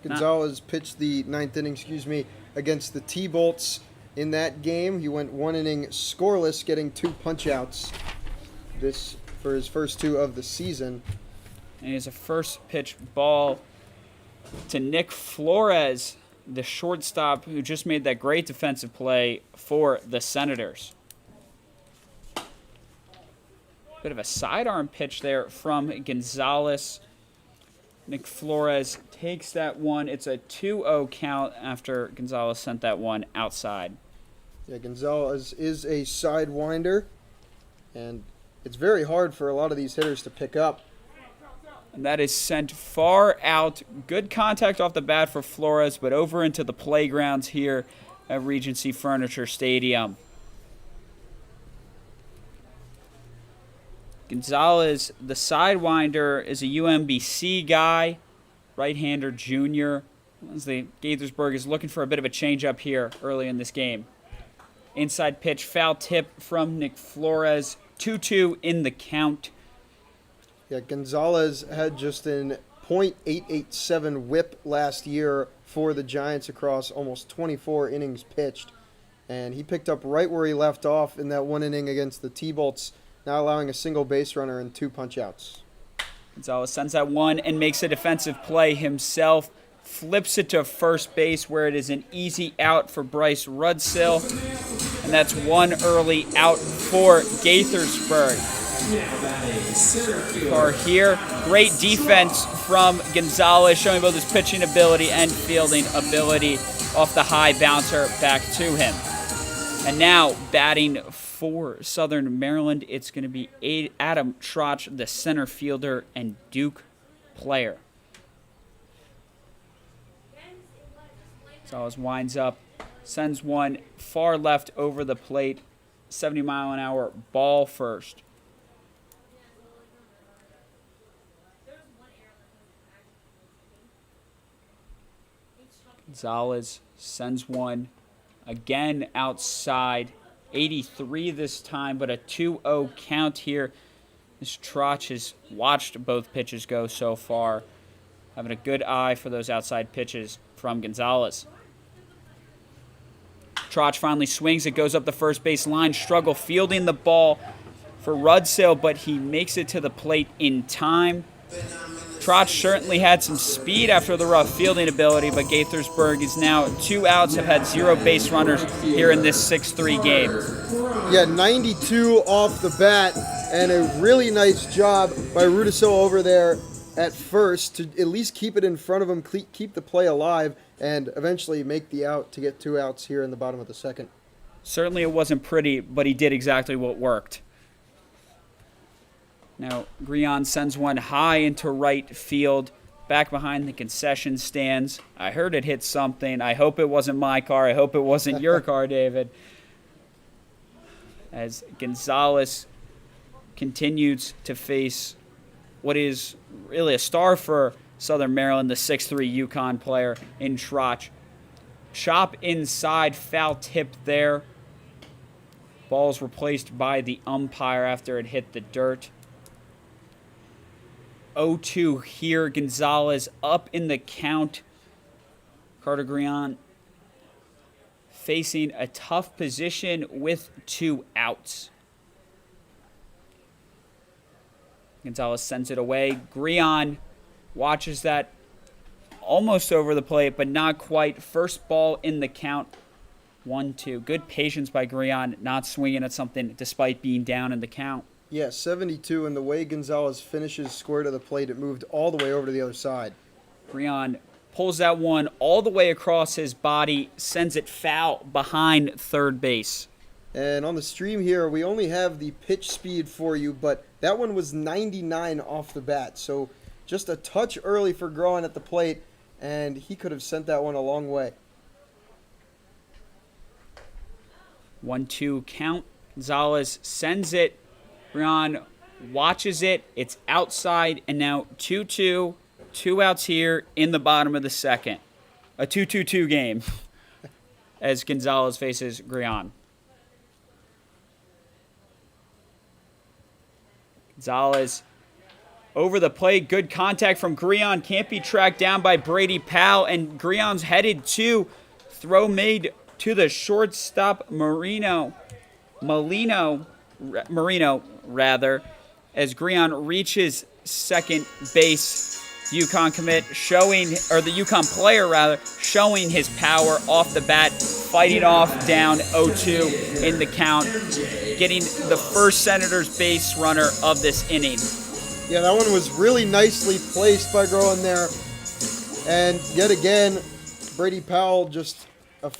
Gonzalez pitched the ninth inning, against the T-Bolts in that game. He went 1 inning scoreless, getting 2 punch-outs this for his first 2 of the season. And it's a first pitch ball to Nick Flores, the shortstop who just made that great defensive play for the Senators. Bit of a sidearm pitch there from Gonzalez. Nick Flores takes that one. It's a 2-0 count after Gonzalez sent that one outside. Yeah, Gonzalez is a sidewinder, and it's very hard for a lot of these hitters to pick up. And that is sent far out. Good contact off the bat for Flores, but over into the playgrounds here at Regency Furniture Stadium. Gonzalez, the sidewinder, is a UMBC guy, right-hander junior. As the Gaithersburg is looking for a bit of a change-up here early in this game. Inside pitch, foul tip from Nick Flores. 2-2 in the count. Yeah, Gonzalez had just an .887 whip last year for the Giants across almost 24 innings pitched. And he picked up right where he left off in that one inning against the T-Bolts, now allowing a single base runner and 2 punch-outs. Gonzalez sends that one and makes a defensive play himself. Flips it to first base where it is an easy out for Bryce Rudsill. And that's one early out for Gaithersburg. Or here, great defense from Gonzalez, showing both his pitching ability and fielding ability off the high bouncer back to him. And now batting for Southern Maryland, it's going to be Adam Trotch, the center fielder and Duke player. Gonzalez winds up, sends one far left over the plate, 70-mile-an-hour ball first. Gonzalez sends one again outside. 83 this time, but a 2-0 count here. This Trotch has watched both pitches go so far, having a good eye for those outside pitches from Gonzalez. Trotch finally swings. It goes up the first base line. Struggle fielding the ball for Rudsill, but he makes it to the plate in time. Trotch certainly had some speed after the rough fielding ability, but Gaithersburg is now 2 outs, have had 0 base runners here in this 6-3 game. Yeah, 92 off the bat, and a really nice job by Rudisill over there at first to at least keep it in front of him, keep the play alive, and eventually make the out to get 2 outs here in the bottom of the second. Certainly it wasn't pretty, but he did exactly what worked. Now, Grion sends one high into right field, back behind the concession stands. I heard it hit something. I hope it wasn't my car. I hope it wasn't your car, David. As Gonzalez continues to face what is really a star for Southern Maryland, the 6'3" UConn player in Trotch. Chop inside, foul tip there. Ball's replaced by the umpire after it hit the dirt. 0-2 here. Gonzalez up in the count. Carter Grion facing a tough position with 2 outs. Gonzalez sends it away. Grion watches that almost over the plate, but not quite. First ball in the count. 1-2. Good patience by Grion, not swinging at something despite being down in the count. Yeah, 72, and the way Gonzalez finishes square to the plate, it moved all the way over to the other side. Grion pulls that one all the way across his body, sends it foul behind third base. And on the stream here, we only have the pitch speed for you, but that one was 99 off the bat. So just a touch early for Grion at the plate, and he could have sent that one a long way. 1-2 count. Gonzalez sends it. Grion watches it. It's outside, and now 2-2. 2 outs here in the bottom of the second. A 2-2-2 game as Gonzalez faces Grion. Gonzalez over the plate. Good contact from Grion. Can't be tracked down by Brady Powell, and Grion's headed to throw made to the shortstop Marino, as Grion reaches second base. UConn commit showing, or the UConn player rather, showing his power off the bat, fighting off down 0-2 in the count, getting the first Senators base runner of this inning. Yeah, that one was really nicely placed by Groen there. And yet again, Brady Powell just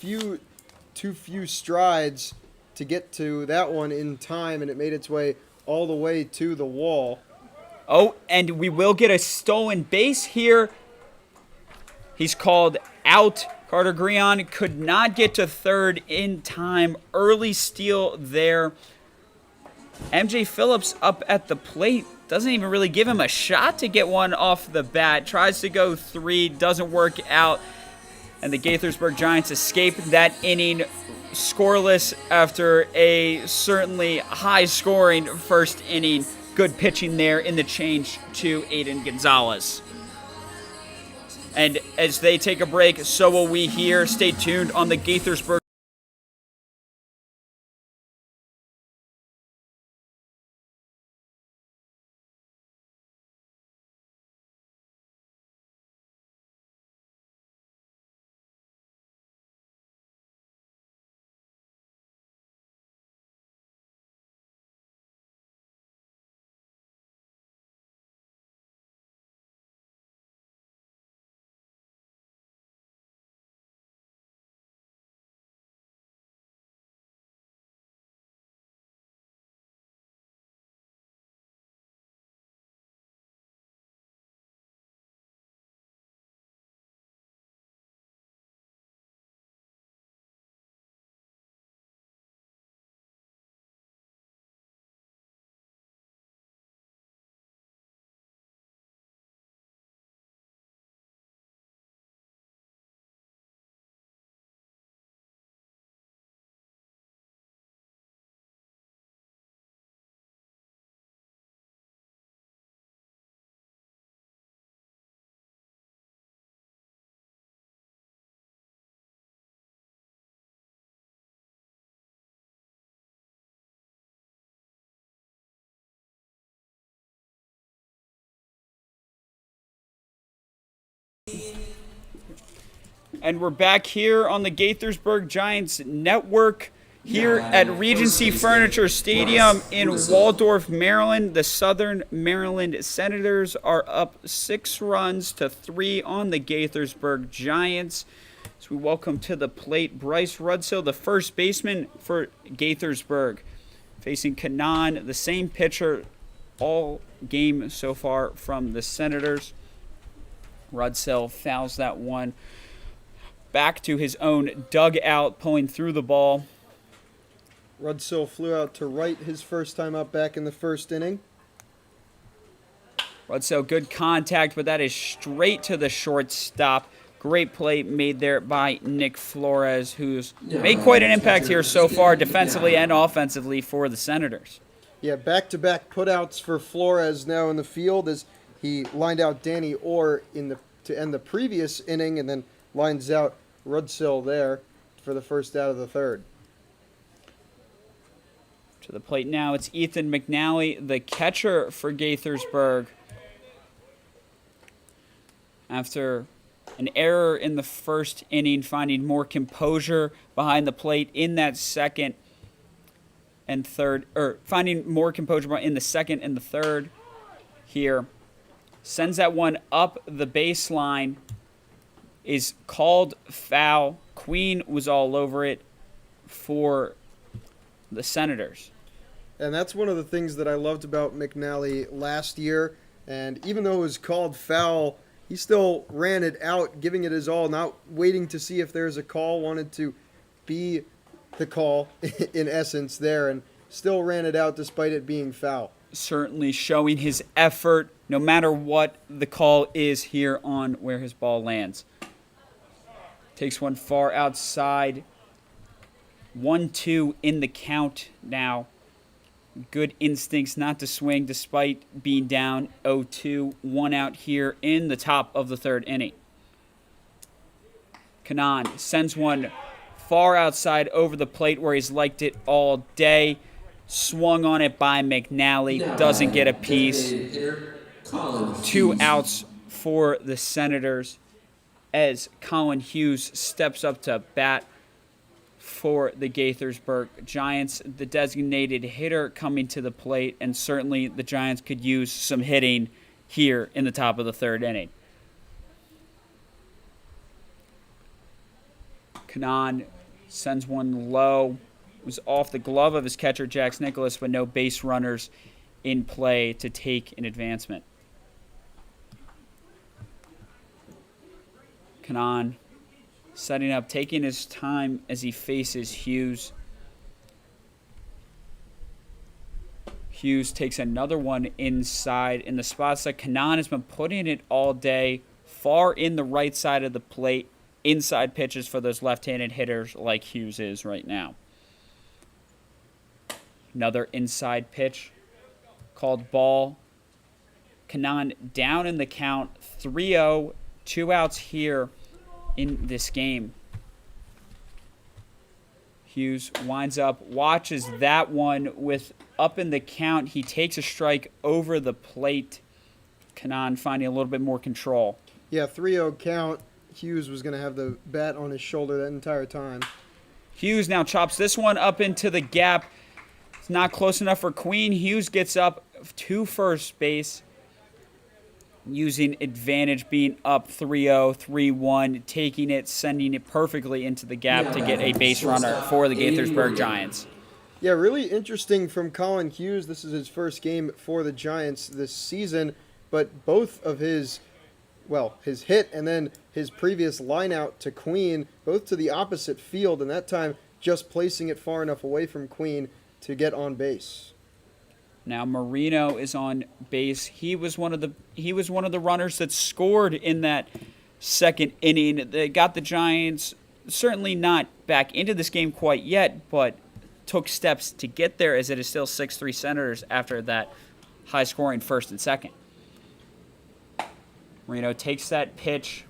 too few strides to get to that one in time, and it made its way all the way to the wall. Oh, and we will get a stolen base here. He's called out. Carter Greon could not get to third in time. Early steal there. MJ Phillips up at the plate. Doesn't even really give him a shot to get one off the bat. Tries to go three. Doesn't work out. And the Gaithersburg Giants escape that inning scoreless after a certainly high-scoring first inning. Good pitching there in the change to Aiden Gonzalez. And as they take a break, so will we here. Stay tuned on the Gaithersburg. And we're back here on the Gaithersburg Giants Network here at Regency Furniture Stadium in Waldorf, Maryland. The Southern Maryland Senators are up 6-3 on the Gaithersburg Giants. So we welcome to the plate Bryce Rudsill, the first baseman for Gaithersburg, facing Kanan, the same pitcher all game so far from the Senators. Rudsill fouls that one back to his own dugout, pulling through the ball. Rudsill flew out to right his first time up back in the first inning. Rudsill, good contact, but that is straight to the shortstop. Great play made there by Nick Flores, who's made quite an impact here so far, defensively and offensively for the Senators. Yeah, back-to-back putouts for Flores now in the field as he lined out Danny Orr to end the previous inning, and then lines out Rudsill there for the first out of the third. To the plate now, it's Ethan McNally, the catcher for Gaithersburg. After an error in the first inning, finding more composure behind the plate in that second and third, or finding more composure in the second and the third here. Sends that one up the baseline. Is called foul. Queen was all over it for the Senators. And that's one of the things that I loved about McNally last year. And even though it was called foul, he still ran it out, giving it his all, not waiting to see if there's a call, wanted to be the call in essence there, and still ran it out despite it being foul. Certainly showing his effort no matter what the call is here on where his ball lands. Takes one far outside. 1-2 in the count now. Good instincts not to swing despite being down 0-2. 1 out here in the top of the third inning. Kanan sends one far outside over the plate where he's liked it all day. Swung on it by McNally. Doesn't get a piece. 2 outs for the Senators as Collin Hughes steps up to bat for the Gaithersburg Giants. The designated hitter coming to the plate, and certainly the Giants could use some hitting here in the top of the third inning. Collin sends one low. It was off the glove of his catcher, Jax Nicholas, but no base runners in play to take an advancement. Collin setting up, taking his time as he faces Hughes. Hughes takes another one inside in the spots that Collin has been putting it all day, far in the right side of the plate, inside pitches for those left-handed hitters like Hughes is right now. Another inside pitch called ball. Collin down in the count, 3-0, 2 outs here in this game. Hughes winds up, watches that one with up in the count. He takes a strike over the plate. Collin finding a little bit more control. Yeah, 3-0 count. Hughes was going to have the bat on his shoulder that entire time. Hughes now chops this one up into the gap. It's not close enough for Queen. Hughes gets up to first base, using advantage, being up 3-0, 3-1, taking it, sending it perfectly into the gap to get a base runner for the Gaithersburg Giants. Yeah, really interesting from Collin Hughes. This is his first game for the Giants this season, but both of his hit and then his previous line out to Queen, both to the opposite field, and that time just placing it far enough away from Queen to get on base. Now Marino is on base. He was one of the runners that scored in that second inning. They got the Giants certainly not back into this game quite yet, but took steps to get there, as it is still 6-3 Senators after that high-scoring first and second. Marino takes that pitch.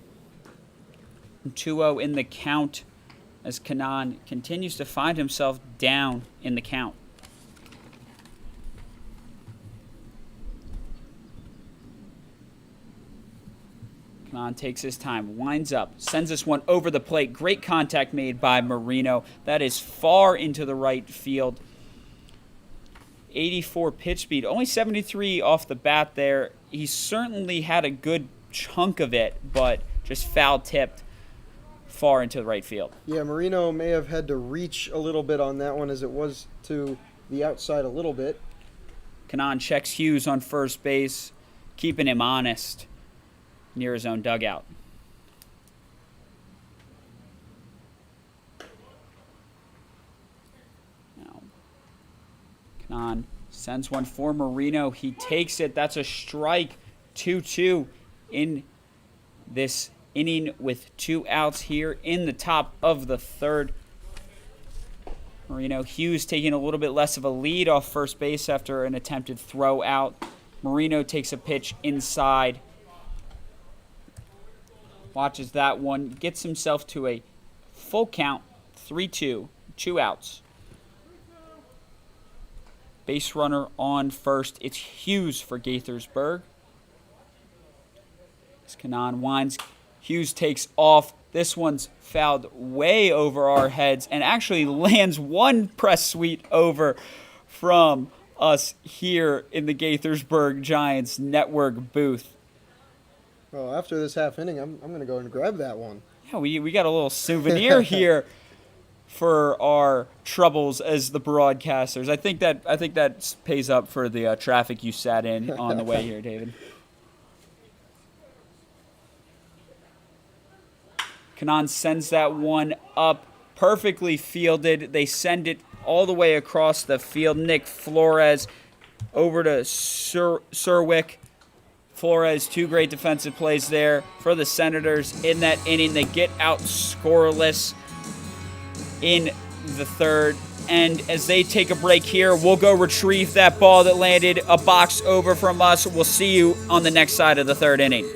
2-0 in the count as Collin continues to find himself down in the count. Collin takes his time, winds up, sends this one over the plate. Great contact made by Marino. That is far into the right field. 84 pitch speed, only 73 off the bat there. He certainly had a good chunk of it, but just foul-tipped far into the right field. Yeah, Marino may have had to reach a little bit on that one, as it was to the outside a little bit. Collin checks Hughes on first base, keeping him honest near his own dugout. Now, Collin sends one for Marino. He takes it. That's a strike. 2-2 in this inning with 2 outs here in the top of the third. Marino, Hughes taking a little bit less of a lead off first base after an attempted throw out. Marino takes a pitch inside. Watches that one, gets himself to a full count, 3-2, 2 outs. Base runner on first. It's Hughes for Gaithersburg. As Collin winds, Hughes takes off. This one's fouled way over our heads and actually lands one press suite over from us here in the Gaithersburg Giants network booth. Well, after this half inning, I'm going to go and grab that one. Yeah, we got a little souvenir here for our troubles as the broadcasters. I think that pays up for the traffic you sat in on the way here, David. Collin sends that one up, perfectly fielded. They send it all the way across the field. Nick Flores over to Serwick. Flores, 2 great defensive plays there for the Senators in that inning. They get out scoreless in the third. And as they take a break here, we'll go retrieve that ball that landed a box over from us. We'll see you on the next side of the third inning.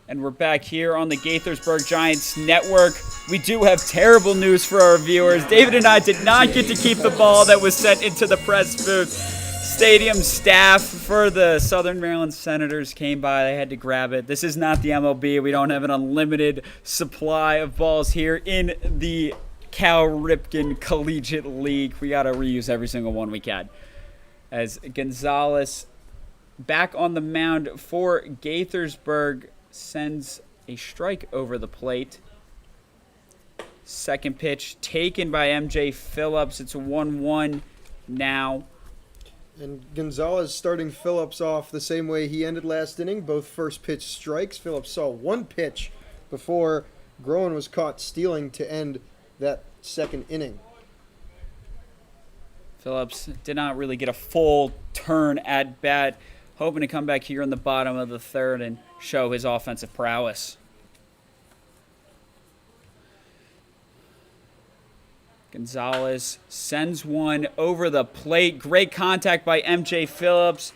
And we're back here on the Gaithersburg Giants Network. We do have terrible news for our viewers. David and I did not get to keep the ball that was sent into the press booth. Stadium staff for the Southern Maryland Senators came by. They had to grab it. This is not the MLB. We don't have an unlimited supply of balls here in the Cal Ripken Collegiate League. We got to reuse every single one we can. As Gonzalez back on the mound for Gaithersburg sends a strike over the plate. Second pitch taken by MJ Phillips. It's a 1-1 now. And Gonzalez starting Phillips off the same way he ended last inning, both first pitch strikes. Phillips saw one pitch before Groen was caught stealing to end that second inning. Phillips did not really get a full turn at bat, hoping to come back here in the bottom of the third and show his offensive prowess. Gonzalez sends one over the plate. Great contact by MJ Phillips,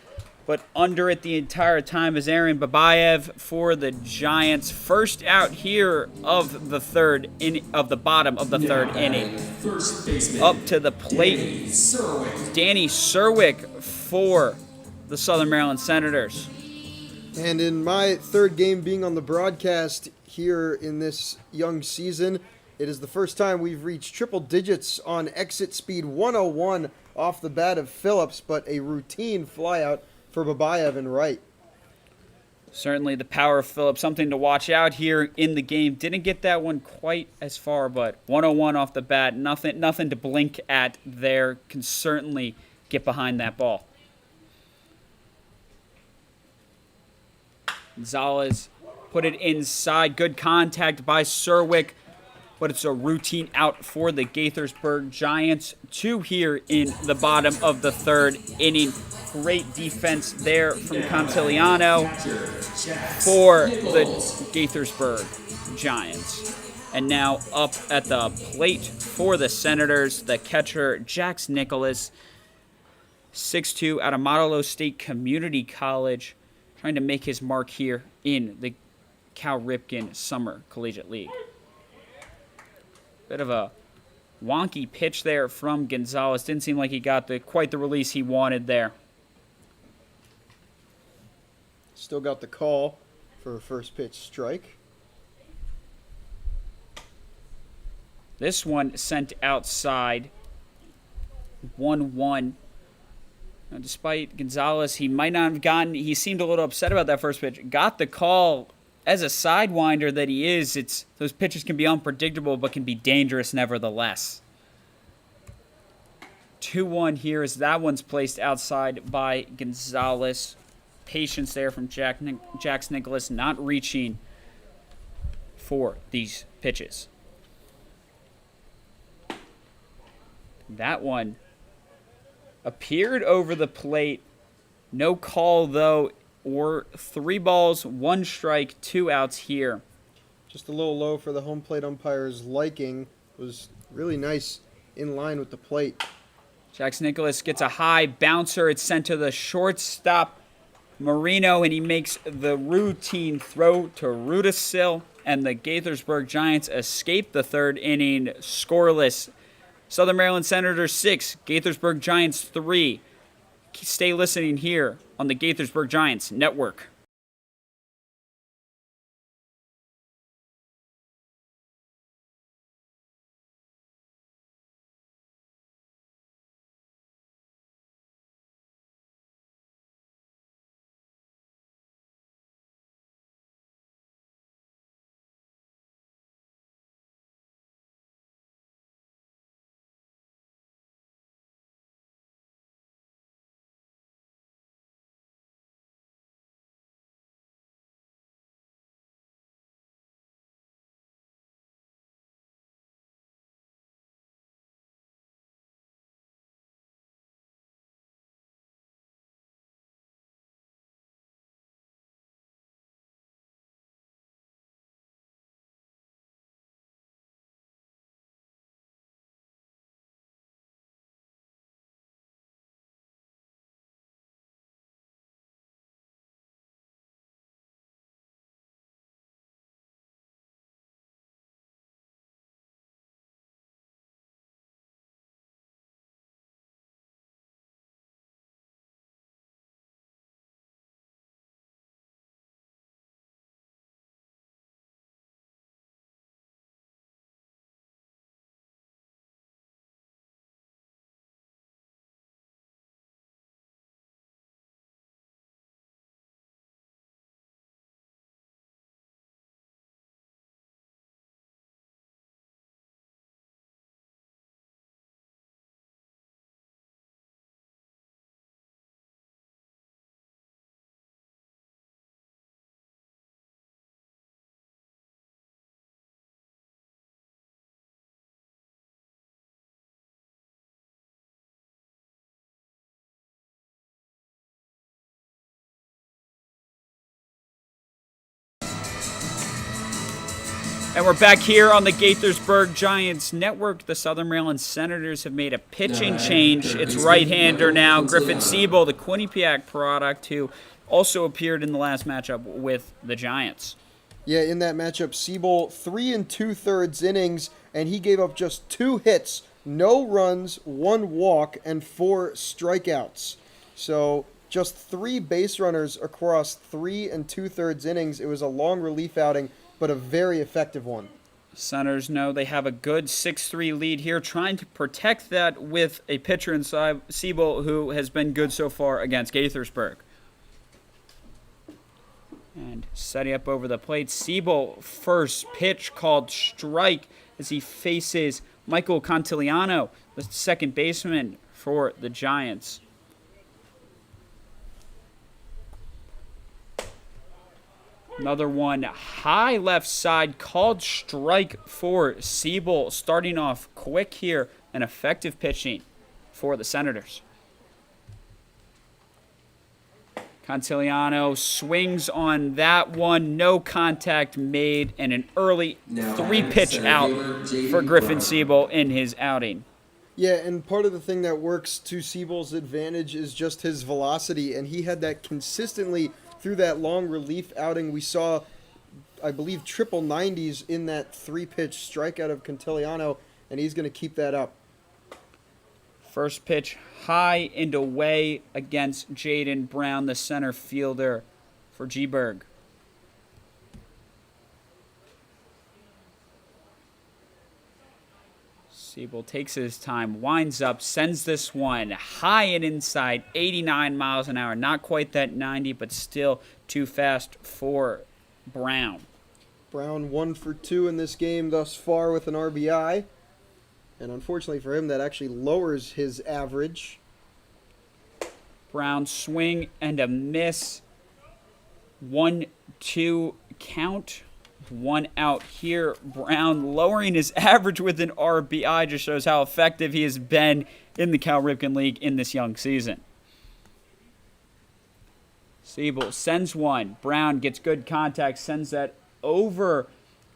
but under it the entire time is Aaron Babayev for the Giants. First out here of the third of the bottom of the third inning. First baseman. Up to the plate, Danny Serwick for the Southern Maryland Senators. And in my third game being on the broadcast here in this young season, it is the first time we've reached triple digits on exit speed 101 off the bat of Phillips, but a routine flyout for Babayev in right. Certainly the power of Phillips, something to watch out here in the game. Didn't get that one quite as far, but 101 off the bat, nothing to blink at there. Can certainly get behind that ball. Gonzalez put it inside. Good contact by Serwick, but it's a routine out for the Gaithersburg Giants. 2 here in the bottom of the third inning. Great defense there from Cantiliano for the Gaithersburg Giants. And now up at the plate for the Senators, the catcher, Jax Nicholas, 6'2", out of Modelo State Community College, trying to make his mark here in the Cal Ripken Summer Collegiate League. Bit of a wonky pitch there from Gonzalez. Didn't seem like he got quite the release he wanted there. Still got the call for a first pitch strike. This one sent outside. 1-1. Now, despite Gonzalez, he might not have gotten, he seemed a little upset about that first pitch. Got the call. As a sidewinder that he is, those pitches can be unpredictable but can be dangerous nevertheless. 2-1 here as that one's placed outside by Gonzalez. Patience there from Jax Nicholas, not reaching for these pitches. That one appeared over the plate. No call, though, or 3 balls, 1 strike, 2 outs here. Just a little low for the home plate umpire's liking. Was really nice in line with the plate. Jax Nicholas gets a high bouncer. It's sent to the shortstop, Marino, and he makes the routine throw to Rudisil, and the Gaithersburg Giants escape the third inning scoreless. Southern Maryland Senators 6, Gaithersburg Giants 3. Stay listening here on the Gaithersburg Giants Network. And we're back here on the Gaithersburg Giants Network. The Southern Maryland Senators have made a pitching change. It's right-hander now, Griffin Siebel, the Quinnipiac product, who also appeared in the last matchup with the Giants. Yeah, in that matchup, Siebel 3 2/3 innings, and he gave up just 2 hits, no runs, 1 walk, and 4 strikeouts. So just 3 base runners across 3 2/3 innings. It was a long relief outing, but a very effective one. Senators know they have a good 6-3 lead here, trying to protect that with a pitcher in Siebel who has been good so far against Gaithersburg. And setting up over the plate, Siebel, first pitch called strike as he faces Michael Cantiliano, the second baseman for the Giants. Another one high left side called strike for Siebel, starting off quick here and effective pitching for the Senators. Cantiliano swings on that one, no contact made, and an early 3-pitch out for Griffin Siebel in his outing. Yeah, and part of the thing that works to Siebel's advantage is just his velocity, and he had that consistently through that long relief outing. We saw, I believe, triple 90s in that 3-pitch strikeout of Cantiliano, and he's going to keep that up. First pitch high and away against Jaden Brown, the center fielder for G-Berg. Siebel takes his time, winds up, sends this one high and inside, 89 miles an hour. Not quite that 90, but still too fast for Brown. Brown 1 for 2 in this game thus far with an RBI. And unfortunately for him, that actually lowers his average. Brown swing and a miss. 1-2 count. 1 out here. Brown lowering his average with an RBI just shows how effective he has been in the Cal Ripken League in this young season. Siebel sends one. Brown gets good contact, sends that over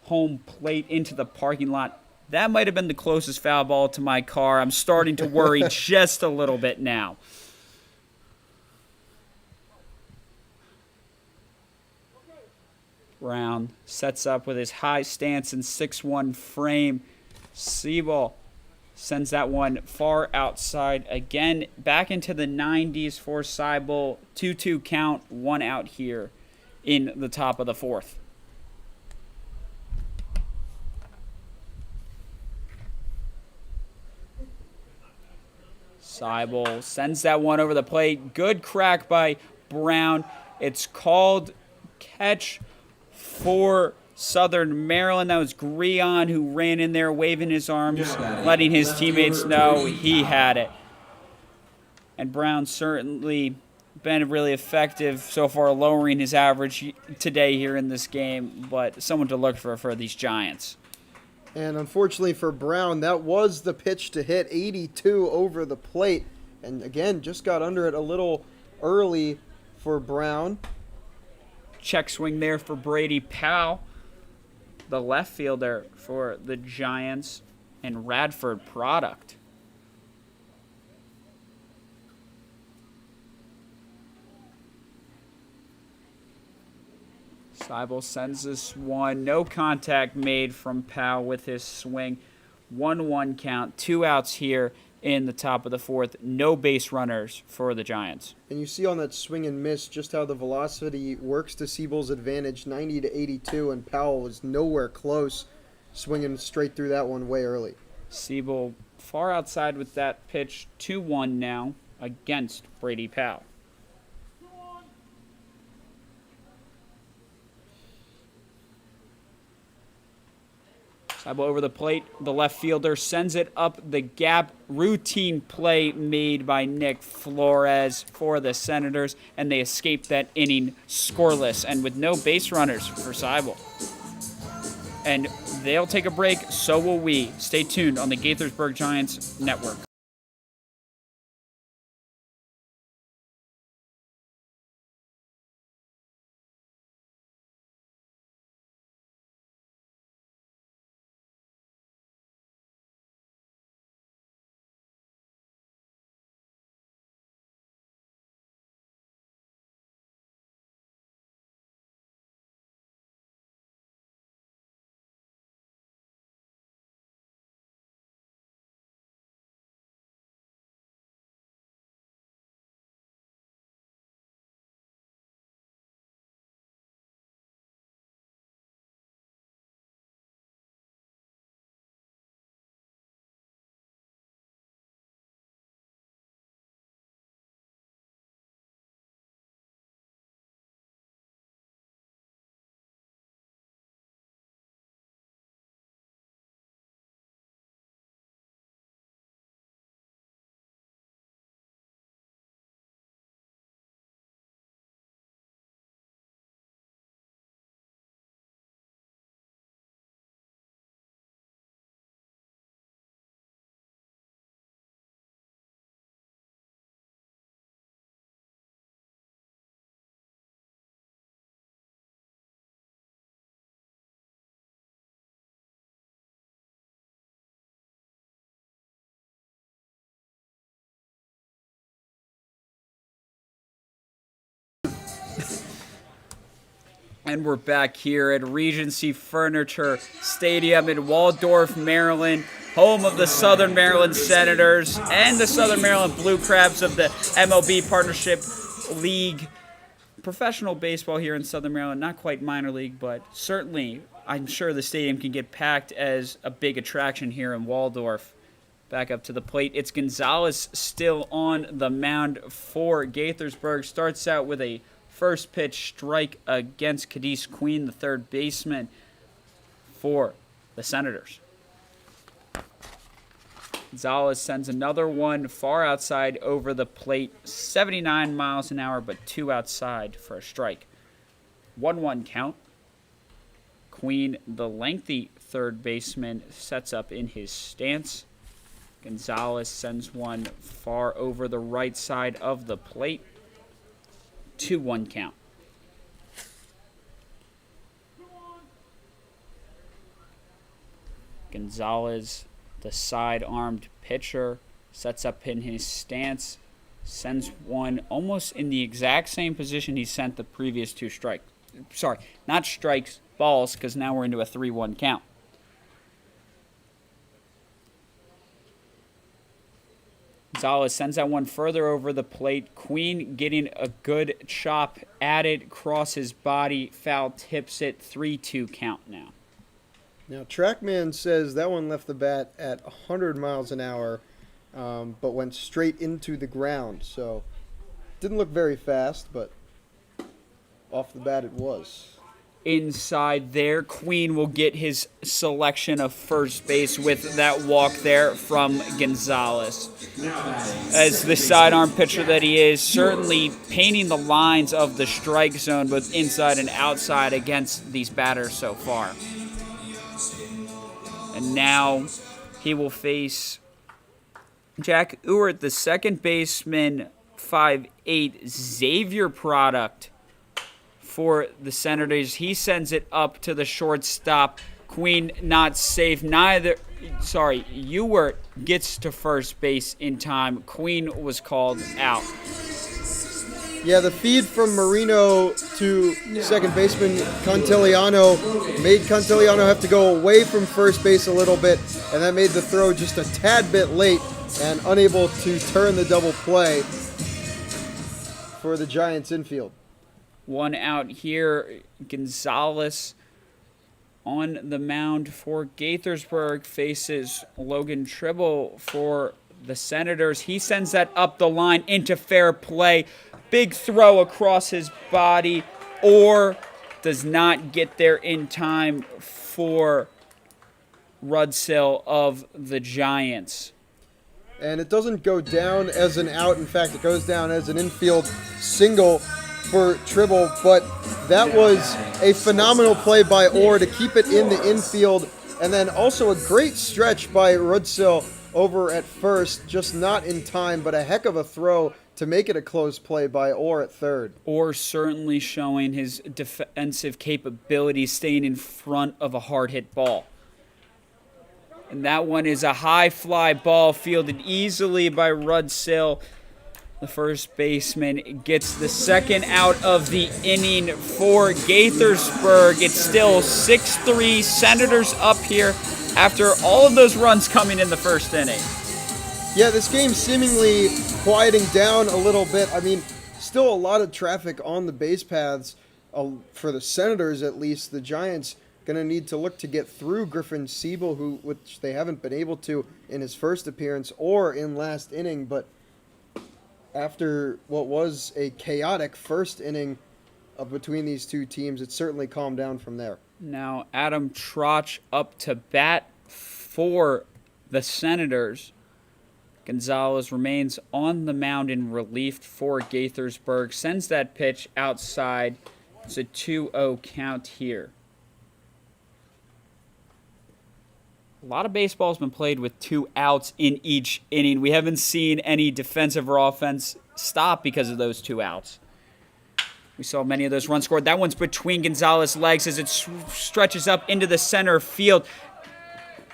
home plate into the parking lot. That might have been the closest foul ball to my car. I'm starting to worry just a little bit now. Brown sets up with his high stance and 6-1 frame. Siebel sends that one far outside. Again, back into the 90s for Siebel. 2-2 count, 1 out here in the top of the 4th. Siebel sends that one over the plate. Good crack by Brown. It's called catch for Southern Maryland. That was Grion who ran in there waving his arms, letting his teammates know he had it. And Brown certainly been really effective so far, lowering his average today here in this game, but someone to look for these Giants. And unfortunately for Brown, that was the pitch to hit, 82 over the plate. And again, just got under it a little early for Brown. Check swing there for Brady Powell, the left fielder for the Giants, and Radford product. Siebel sends this one. No contact made from Powell with his swing. 1-1 count. 2 outs here in the top of the 4th. No base runners for the Giants. And you see on that swing and miss just how the velocity works to Siebel's advantage, 90 to 82, and Powell was nowhere close, swinging straight through that one way early. Siebel far outside with that pitch. 2-1 now against Brady Powell. Siebel over the plate. The left fielder sends it up the gap. Routine play made by Nick Flores for the Senators, and they escape that inning scoreless and with no base runners for Siebel. And they'll take a break. So will we. Stay tuned on the Gaithersburg Giants Network. And we're back here at Regency Furniture Stadium in Waldorf, Maryland, home of the Southern Maryland Senators and the Southern Maryland Blue Crabs of the MLB Partnership League. Professional baseball here in Southern Maryland, not quite minor league, but certainly I'm sure the stadium can get packed as a big attraction here in Waldorf. Back up to the plate, it's Gonzalez still on the mound for Gaithersburg. Starts out with a first pitch strike against Cadiz Queen, the third baseman for the Senators. Gonzalez sends another one far outside over the plate, 79 miles an hour, but 2 outside for a strike. 1-1 count. Queen, the lengthy third baseman, sets up in his stance. Gonzalez sends one far over the right side of the plate. 2-1 count. Gonzalez, the side-armed pitcher, sets up in his stance, sends one almost in the exact same position he sent the previous 2 strikes. Sorry, not strikes, balls, because now we're into a 3-1 count. Gonzalez sends that one further over the plate. Queen getting a good chop at it, across his body, foul tips it, 3-2 count now. Now, TrackMan says that one left the bat at 100 miles an hour, but went straight into the ground. So, didn't look very fast, but off the bat it was. Inside there, Queen will get his selection of first base with that walk there from Gonzalez. As the sidearm pitcher that he is, certainly painting the lines of the strike zone both inside and outside against these batters so far. And now he will face Jack Ewert, the second baseman, 5'8", Xavier product for the Senators. He sends it up to the shortstop. Queen not safe. Ewert gets to first base in time. Queen was called out. Yeah, the feed from Marino to second baseman Cantillano made Cantillano have to go away from first base a little bit, and that made the throw just a tad bit late and unable to turn the double play for the Giants infield. 1 out here. Gonzalez on the mound for Gaithersburg faces Logan Tribble for the Senators. He sends that up the line into fair play. Big throw across his body, or does not get there in time for Rudsill of the Giants. And it doesn't go down as an out. In fact, it goes down as an infield single for Tribble, but that was a phenomenal play by Orr to keep it in the infield, and then also a great stretch by Rudsill over at first, just not in time, but a heck of a throw to make it a close play by Orr at third. Orr certainly showing his defensive capabilities, staying in front of a hard-hit ball. And that one is a high fly ball fielded easily by Rudsill. The first baseman gets the second out of the inning for Gaithersburg. It's still 6-3, Senators up here after all of those runs coming in the first inning. Yeah, this game seemingly quieting down a little bit. I mean, still a lot of traffic on the base paths for the Senators at least. The Giants going to need to look to get through Griffin Siebel, which they haven't been able to in his first appearance or in last inning, but after what was a chaotic first inning between these two teams, it certainly calmed down from there. Now Adam Trotch up to bat for the Senators. Gonzalez remains on the mound in relief for Gaithersburg. Sends that pitch outside. It's a 2-0 count here. A lot of baseball has been played with 2 outs in each inning. We haven't seen any defensive or offense stop because of those 2 outs. We saw many of those runs scored. That one's between Gonzalez's legs as it stretches up into the center field.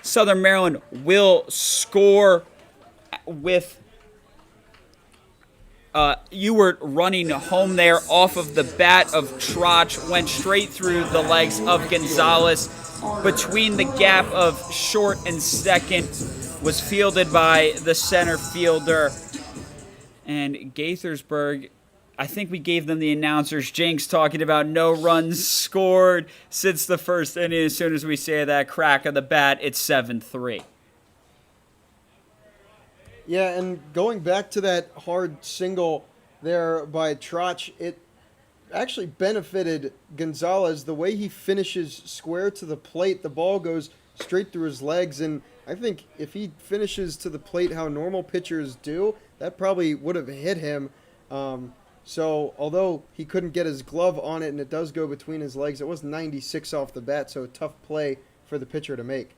Southern Maryland will score with You were running home there off of the bat of Trotch, went straight through the legs of Gonzalez. Between the gap of short and second was fielded by the center fielder. And Gaithersburg, I think we gave them the announcer's jinx talking about no runs scored since the first inning. As soon as we say that crack of the bat, it's 7-3. Yeah, and going back to that hard single there by Trotch, it actually benefited Gonzalez. The way he finishes square to the plate, the ball goes straight through his legs, and I think if he finishes to the plate how normal pitchers do, that probably would have hit him. So although he couldn't get his glove on it and it does go between his legs, it was 96 off the bat, so a tough play for the pitcher to make.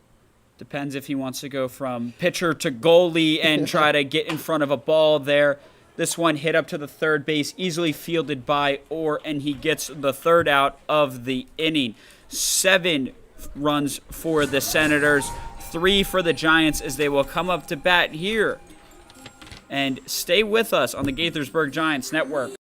Depends if he wants to go from pitcher to goalie and try to get in front of a ball there. This one hit up to the third base, easily fielded by Orr, and he gets the third out of the inning. 7 runs for the Senators, 3 for the Giants as they will come up to bat here. And stay with us on the Gaithersburg Giants Network.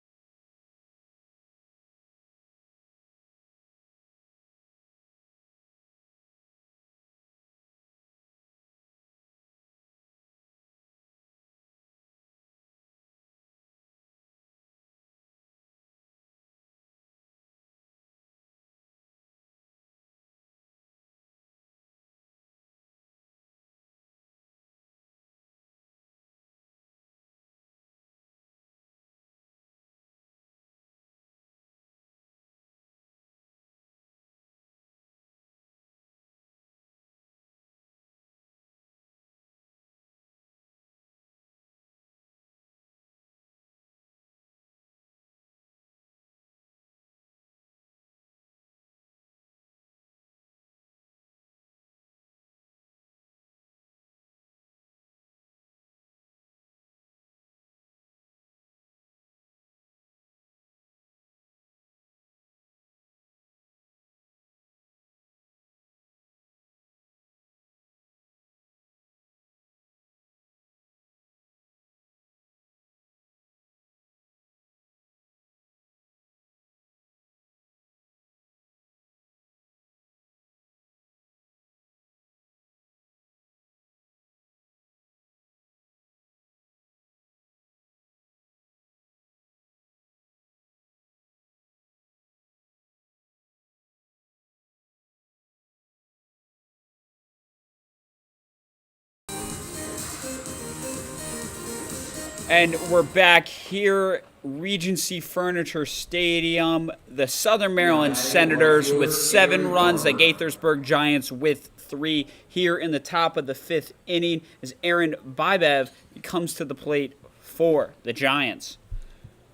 And we're back here, Regency Furniture Stadium. The Southern Maryland Senators with 7 runs, the Gaithersburg Giants with 3 here in the top of the 5th inning as Aaron Babayev comes to the plate for the Giants.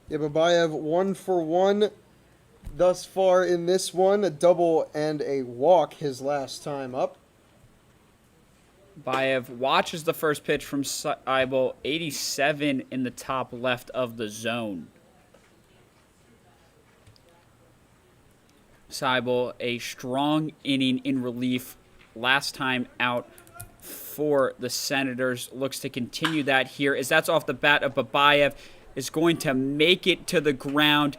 Yeah, Babayev 1 for 1 thus far in this one, a double and a walk his last time up. Babayev watches the first pitch from Seibel, 87 in the top left of the zone. Seibel, a strong inning in relief last time out for the Senators. Looks to continue that here as that's off the bat of Babayev. Is going to make it to the ground.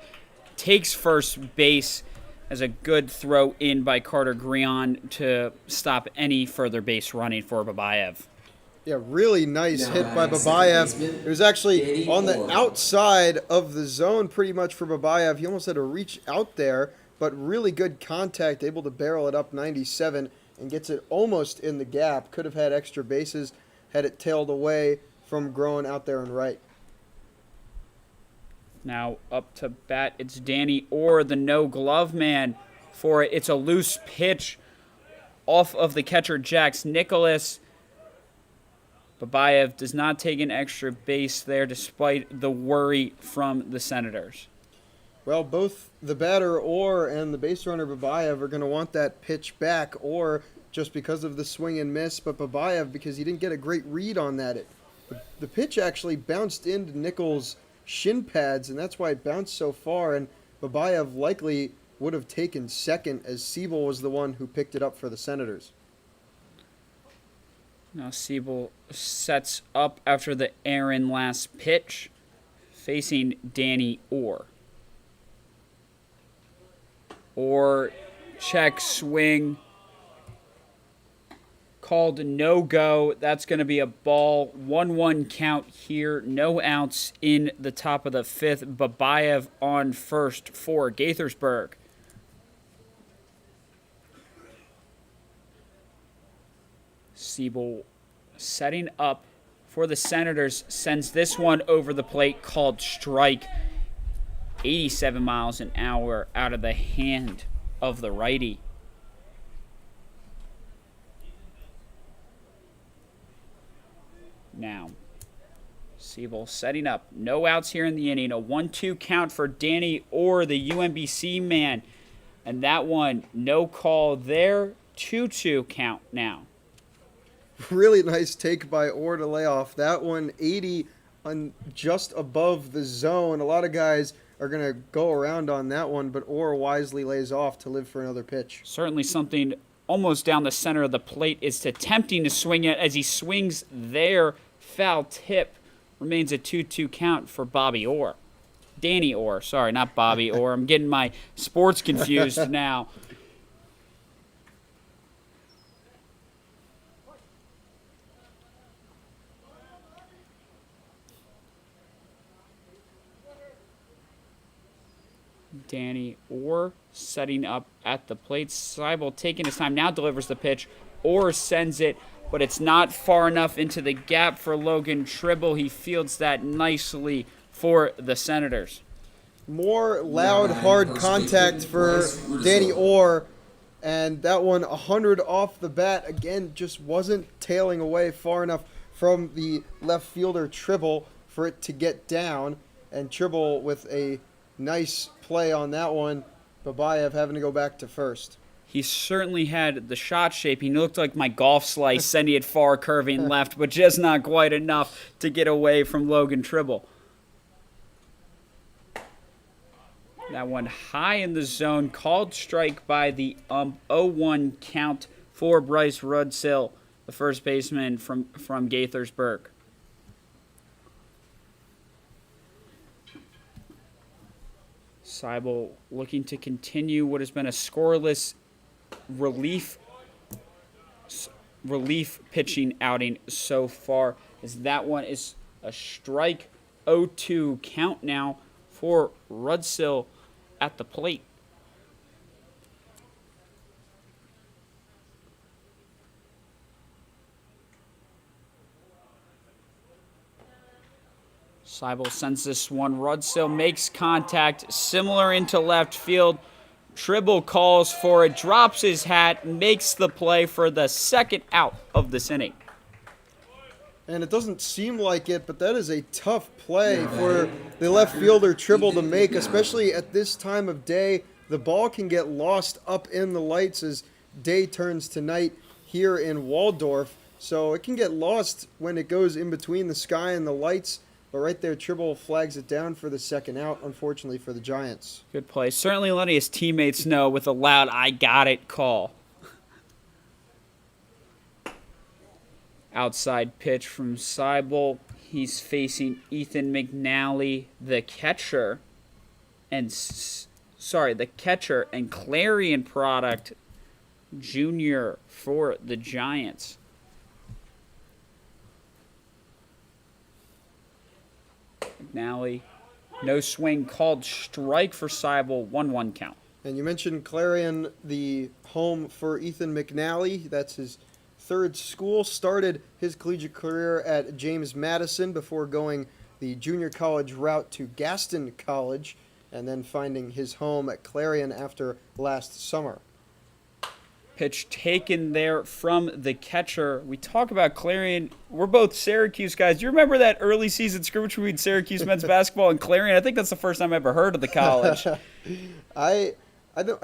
Takes first base as a good throw in by Carter Grion to stop any further base running for Babayev. Yeah, really nice hit by Babayev. It was actually on the outside of the zone pretty much for Babayev. He almost had to reach out there, but really good contact, able to barrel it up 97 and gets it almost in the gap. Could have had extra bases had it tailed away from Groen out there and right. Now up to bat, it's Danny Orr, the no-glove man for it. It's a loose pitch off of the catcher, Jax Nicholas. Babayev does not take an extra base there despite the worry from the Senators. Well, both the batter Orr and the base runner Babayev are going to want that pitch back, or just because of the swing and miss, but Babayev because he didn't get a great read on that. The pitch actually bounced into Nichols' shin pads, and that's why it bounced so far, and Babayev likely would have taken second as Seibel was the one who picked it up for the Senators. Now Seibel sets up after the Aaron last pitch. facing Danny Orr. Orr, check, swing. Called no-go. That's going to be a ball. 1-1 count here. No outs in the top of the fifth. Babayev on first for Gaithersburg. Siebel setting up for the Senators. Sends this one over the plate. Called strike. 87 miles an hour out of the hand of the righty. Now, Siebel setting up. No outs here in the inning. A 1-2 count for Danny Orr, the UMBC man. And that one, no call there. 2-2 count now. Really nice take by Orr to lay off. That one, 80 on just above the zone. A lot of guys are going to go around on that one, but Orr wisely lays off to live for another pitch. Certainly something almost down the center of the plate is attempting to swing it as he swings there. Foul tip. Remains a 2-2 count for Bobby Orr. Danny Orr. Sorry, not Bobby Orr. I'm getting my sports confused now. Danny Orr setting up at the plate. Siebel taking his time. Now delivers the pitch. Orr sends it, but it's not far enough into the gap for Logan Tribble. He fields that nicely for the Senators. More loud, hard contact for Danny Orr, and that one 100 off the bat. Again, just wasn't tailing away far enough from the left fielder Tribble for it to get down, and Tribble with a nice play on that one. Babayev having to go back to first. He certainly had the shot shaping. He looked like my golf slice, sending it far, curving left, but just not quite enough to get away from Logan Tribble. That one high in the zone, called strike by the 0-1 count for Bryce Rudsill, the first baseman from Gaithersburg. Siebel looking to continue what has been a scoreless relief pitching outing so far, as that one is a strike. 0-2 count now for Rudsill at the plate. Siebel sends this one. Rudsill makes contact, similar into left field. Tribble calls for it, drops his hat, makes the play for the second out of this inning. And it doesn't seem like it, but that is a tough play for the left fielder Tribble to make, especially at this time of day. The ball can get lost up in the lights as day turns to night here in Waldorf. So it can get lost when it goes in between the sky and the lights. But right there, Tribble flags it down for the second out, unfortunately for the Giants. Good play. Certainly letting his teammates know with a loud "I got it" call. Outside pitch from Siebel. He's facing Ethan McNally, the catcher, and Clarion product junior for the Giants. McNally, no swing, called strike for Siebel, 1-1 count. And you mentioned Clarion, the home for Ethan McNally. That's his third school. Started his collegiate career at James Madison before going the junior college route to Gaston College and then finding his home at Clarion after last summer. Pitch taken there from the catcher. We talk about Clarion. We're both Syracuse guys. Do you remember that early season scrimmage between Syracuse men's basketball and Clarion? I think that's the first time I ever heard of the college. I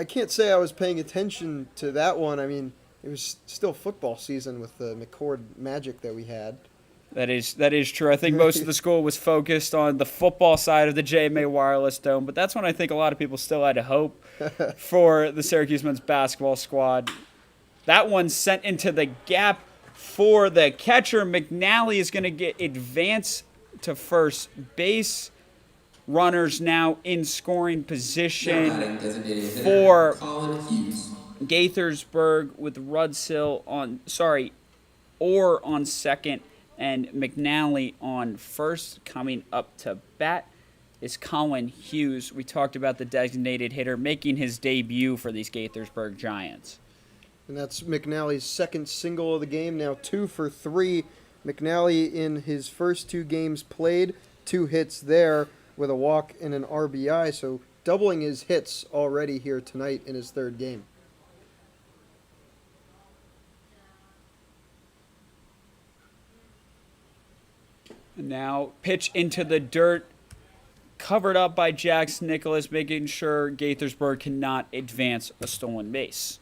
can't say I was paying attention to that one. I mean, it was still football season with the McCord Magic that we had. That is true. I think most of the school was focused on the football side of the JMA Wireless Dome, but that's when I think a lot of people still had hope for the Syracuse men's basketball squad. That one sent into the gap for the catcher. McNally is going to get advance to first base. Runners now in scoring Now position batting designated hitter, for Collin Hughes. Gaithersburg with Orr on second, and McNally on first. Coming up to bat is Collin Hughes. We talked about the designated hitter making his debut for these Gaithersburg Giants. And that's McNally's second single of the game, now 2 for 3. McNally in his first 2 games played, 2 hits there with a walk and an RBI, so doubling his hits already here tonight in his third game. And now pitch into the dirt, covered up by Jax Nicholas, making sure Gaithersburg cannot advance a stolen base.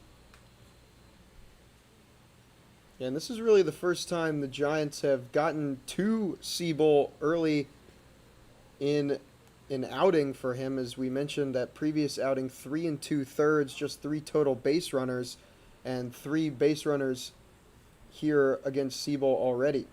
And this is really the first time the Giants have gotten to Siebel early in an outing for him. As we mentioned, that previous outing, 3 2/3, just 3 total base runners, and 3 base runners here against Siebel already.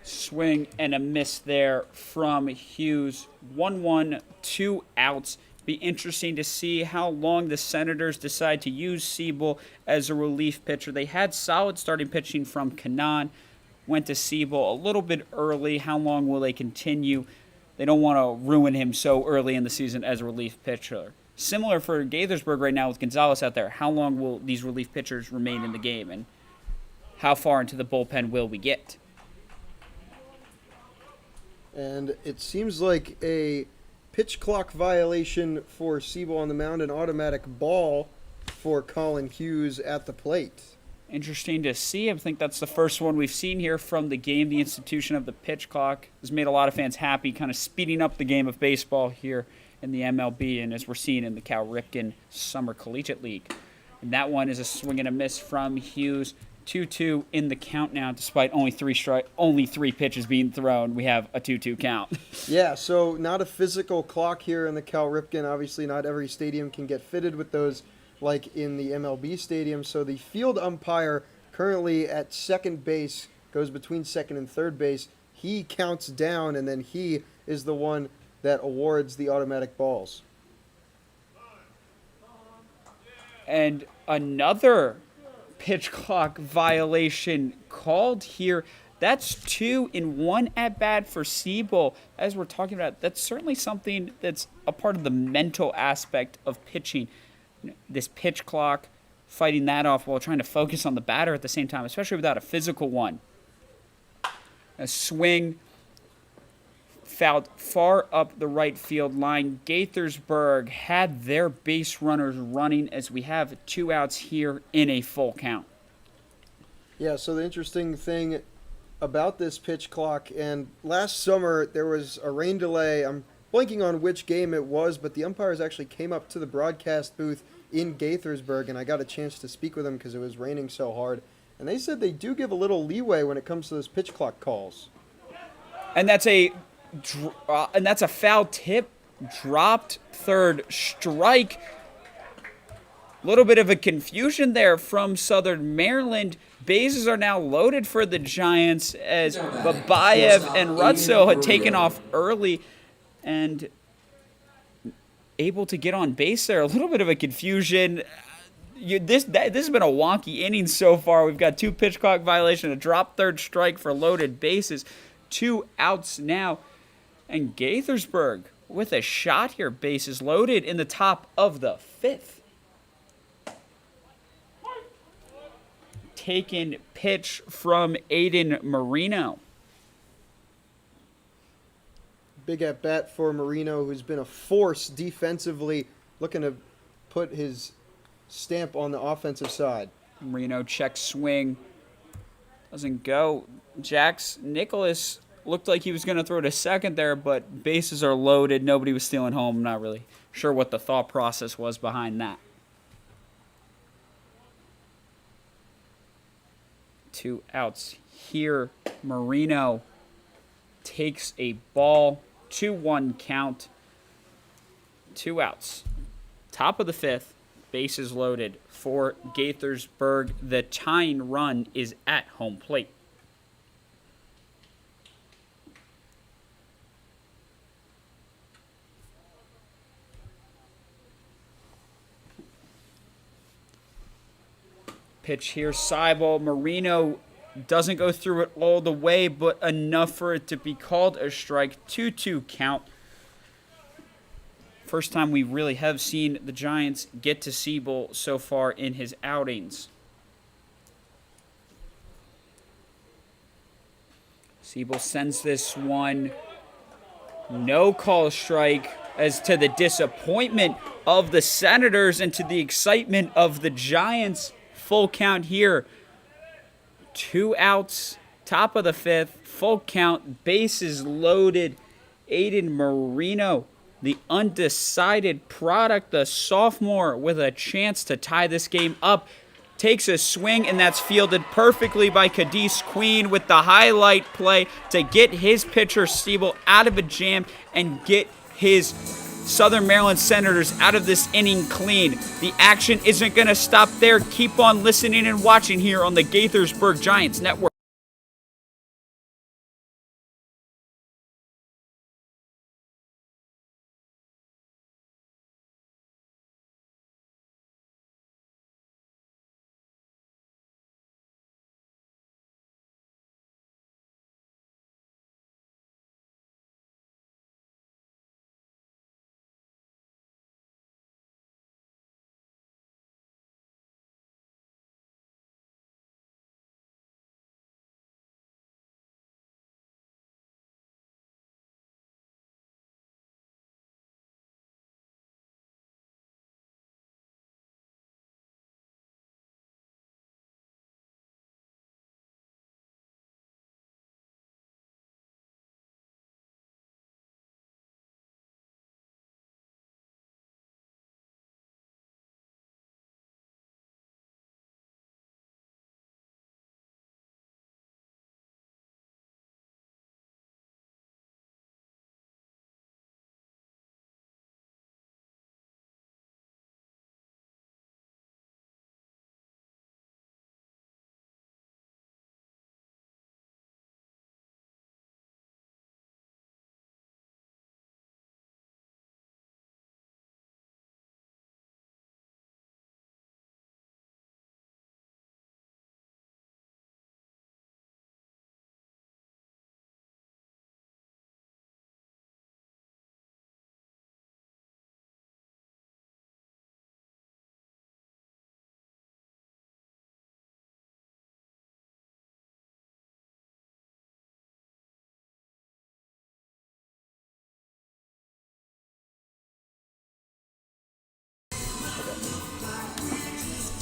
Swing and a miss there from Hughes. 1-1, 2 outs. Be interesting to see how long the Senators decide to use Siebel as a relief pitcher. They had solid starting pitching from Canaan, went to Siebel a little bit early. How long will they continue? They don't want to ruin him so early in the season as a relief pitcher. Similar for Gaithersburg right now with Gonzalez out there. How long will these relief pitchers remain in the game, and how far into the bullpen will we get? And it seems like a pitch clock violation for Siebel on the mound, an automatic ball for Collin Hughes at the plate. Interesting to see. I think that's the first one we've seen here from the game. The institution of the pitch clock has made a lot of fans happy, kind of speeding up the game of baseball here in the MLB, and as we're seeing in the Cal Ripken Summer Collegiate League. And that one is a swing and a miss from Hughes. 2-2 in the count now, despite only three pitches being thrown. We have a 2-2 count. Yeah, so not a physical clock here in the Cal Ripken. Obviously, not every stadium can get fitted with those like in the MLB stadium. So the field umpire currently at second base, goes between second and third base. He counts down, and then he is the one that awards the automatic balls. And another pitch clock violation called here. That's 2 in 1 at bat for Siebel. As we're talking about, that's certainly something that's a part of the mental aspect of pitching. This pitch clock, fighting that off while trying to focus on the batter at the same time, especially without a physical one. A swing fouled far up the right field line. Gaithersburg had their base runners running as we have 2 outs here in a full count. Yeah, so the interesting thing about this pitch clock, and last summer there was a rain delay. I'm blanking on which game it was, but the umpires actually came up to the broadcast booth in Gaithersburg, and I got a chance to speak with them because it was raining so hard. And they said they do give a little leeway when it comes to those pitch clock calls. And that's a foul tip, dropped third strike. A little bit of a confusion there from Southern Maryland. Bases are now loaded for the Giants as Babayev and Rutzel had taken off early and able to get on base there. A little bit of a confusion. This has been a wonky inning so far. We've got 2 pitch clock violations, a drop third strike for loaded bases, 2 outs now. And Gaithersburg with a shot here, bases loaded in the top of the 5th. Taken pitch from Aiden Marino. Big at bat for Marino, who's been a force defensively, looking to put his stamp on the offensive side. Marino check swing. Doesn't go. Jax Nicholas looked like he was going to throw to second there, but bases are loaded. Nobody was stealing home. I'm not really sure what the thought process was behind that. 2 outs here. Marino takes a ball. 2-1 count. 2 outs. Top of the 5th. Bases loaded for Gaithersburg. The tying run is at home plate. pitch here. Seibel. Marino doesn't go through it all the way, but enough for it to be called a strike. 2-2 count. First time we really have seen the Giants get to Seibel so far in his outings. Seibel sends this one. No call strike, as to the disappointment of the Senators and to the excitement of the Giants. Full count here. 2 outs, top of the 5th, full count, bases loaded. Aiden Marino, the undecided product, the sophomore, with a chance to tie this game up, takes a swing, and that's fielded perfectly by Cadiz Queen with the highlight play to get his pitcher Seibel out of a jam and get his Southern Maryland Senators out of this inning clean. The action isn't going to stop there. Keep on listening and watching here on the Gaithersburg Giants Network.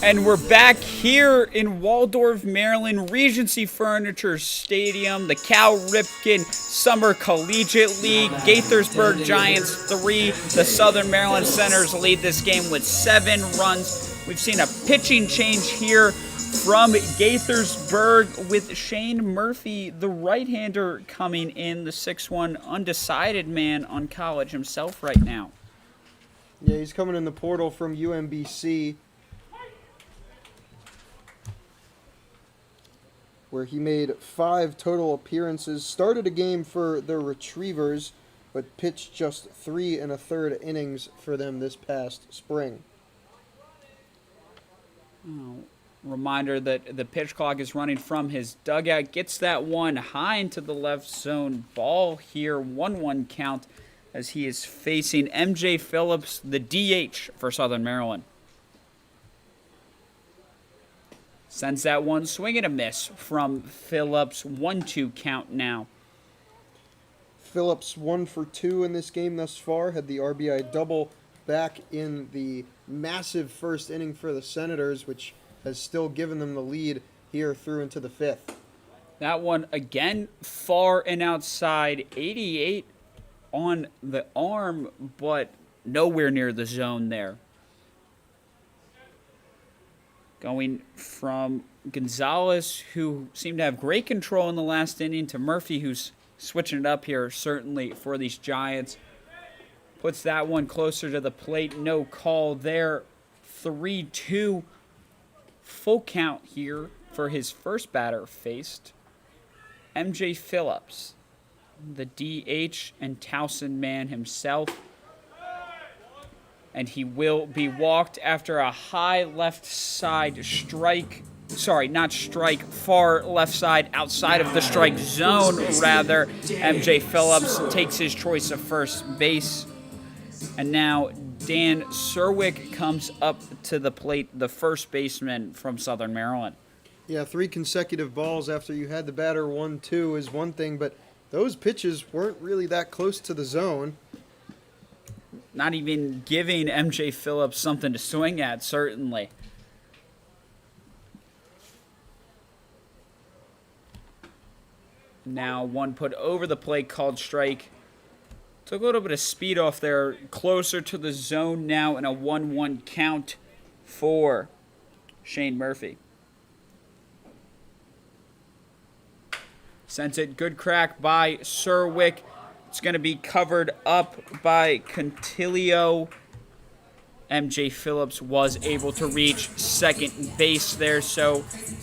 And we're back here in Waldorf, Maryland, Regency Furniture Stadium, the Cal Ripken Summer Collegiate League. Gaithersburg Giants 3, the Southern Maryland Senators lead this game with 7 runs. We've seen a pitching change here from Gaithersburg with Shane Murphy, the right-hander, coming in, the 6'1", undecided man on college himself right now. Yeah, he's coming in the portal from UMBC, where he made 5 total appearances, started a game for the Retrievers, but pitched just 3 1/3 innings for them this past spring. Reminder that the pitch clock is running from his dugout. Gets that one high into the left zone. Ball here, 1-1 count, as he is facing MJ Phillips, the DH for Southern Maryland. Sends that one, swing and a miss from Phillips. 1-2 count now. Phillips 1 for 2 in this game thus far. Had the RBI double back in the massive first inning for the Senators, which has still given them the lead here through into the 5th. That one, again, far and outside. 88 on the arm, but nowhere near the zone there. Going from Gonzalez, who seemed to have great control in the last inning, to Murphy, who's switching it up here, certainly, for these Giants. Puts that one closer to the plate. No call there. 3-2. Full count here for his first batter faced. MJ Phillips, the DH and Towson man himself. And he will be walked after a high left side strike sorry, not strike, far left side, outside of the strike zone, rather. MJ Phillips takes his choice of first base. And now Dan Serwick comes up to the plate, the first baseman from Southern Maryland. Yeah, 3 consecutive balls after you had the batter 1-2 is one thing, but those pitches weren't really that close to the zone. Not even giving MJ Phillips something to swing at, certainly. Now one put over the plate, called strike. Took a little bit of speed off there, closer to the zone now, and a 1-1 count for Shane Murphy. Sends it, good crack by Serwick. It's going to be covered up by Contilio. MJ Phillips was able to reach second base there, so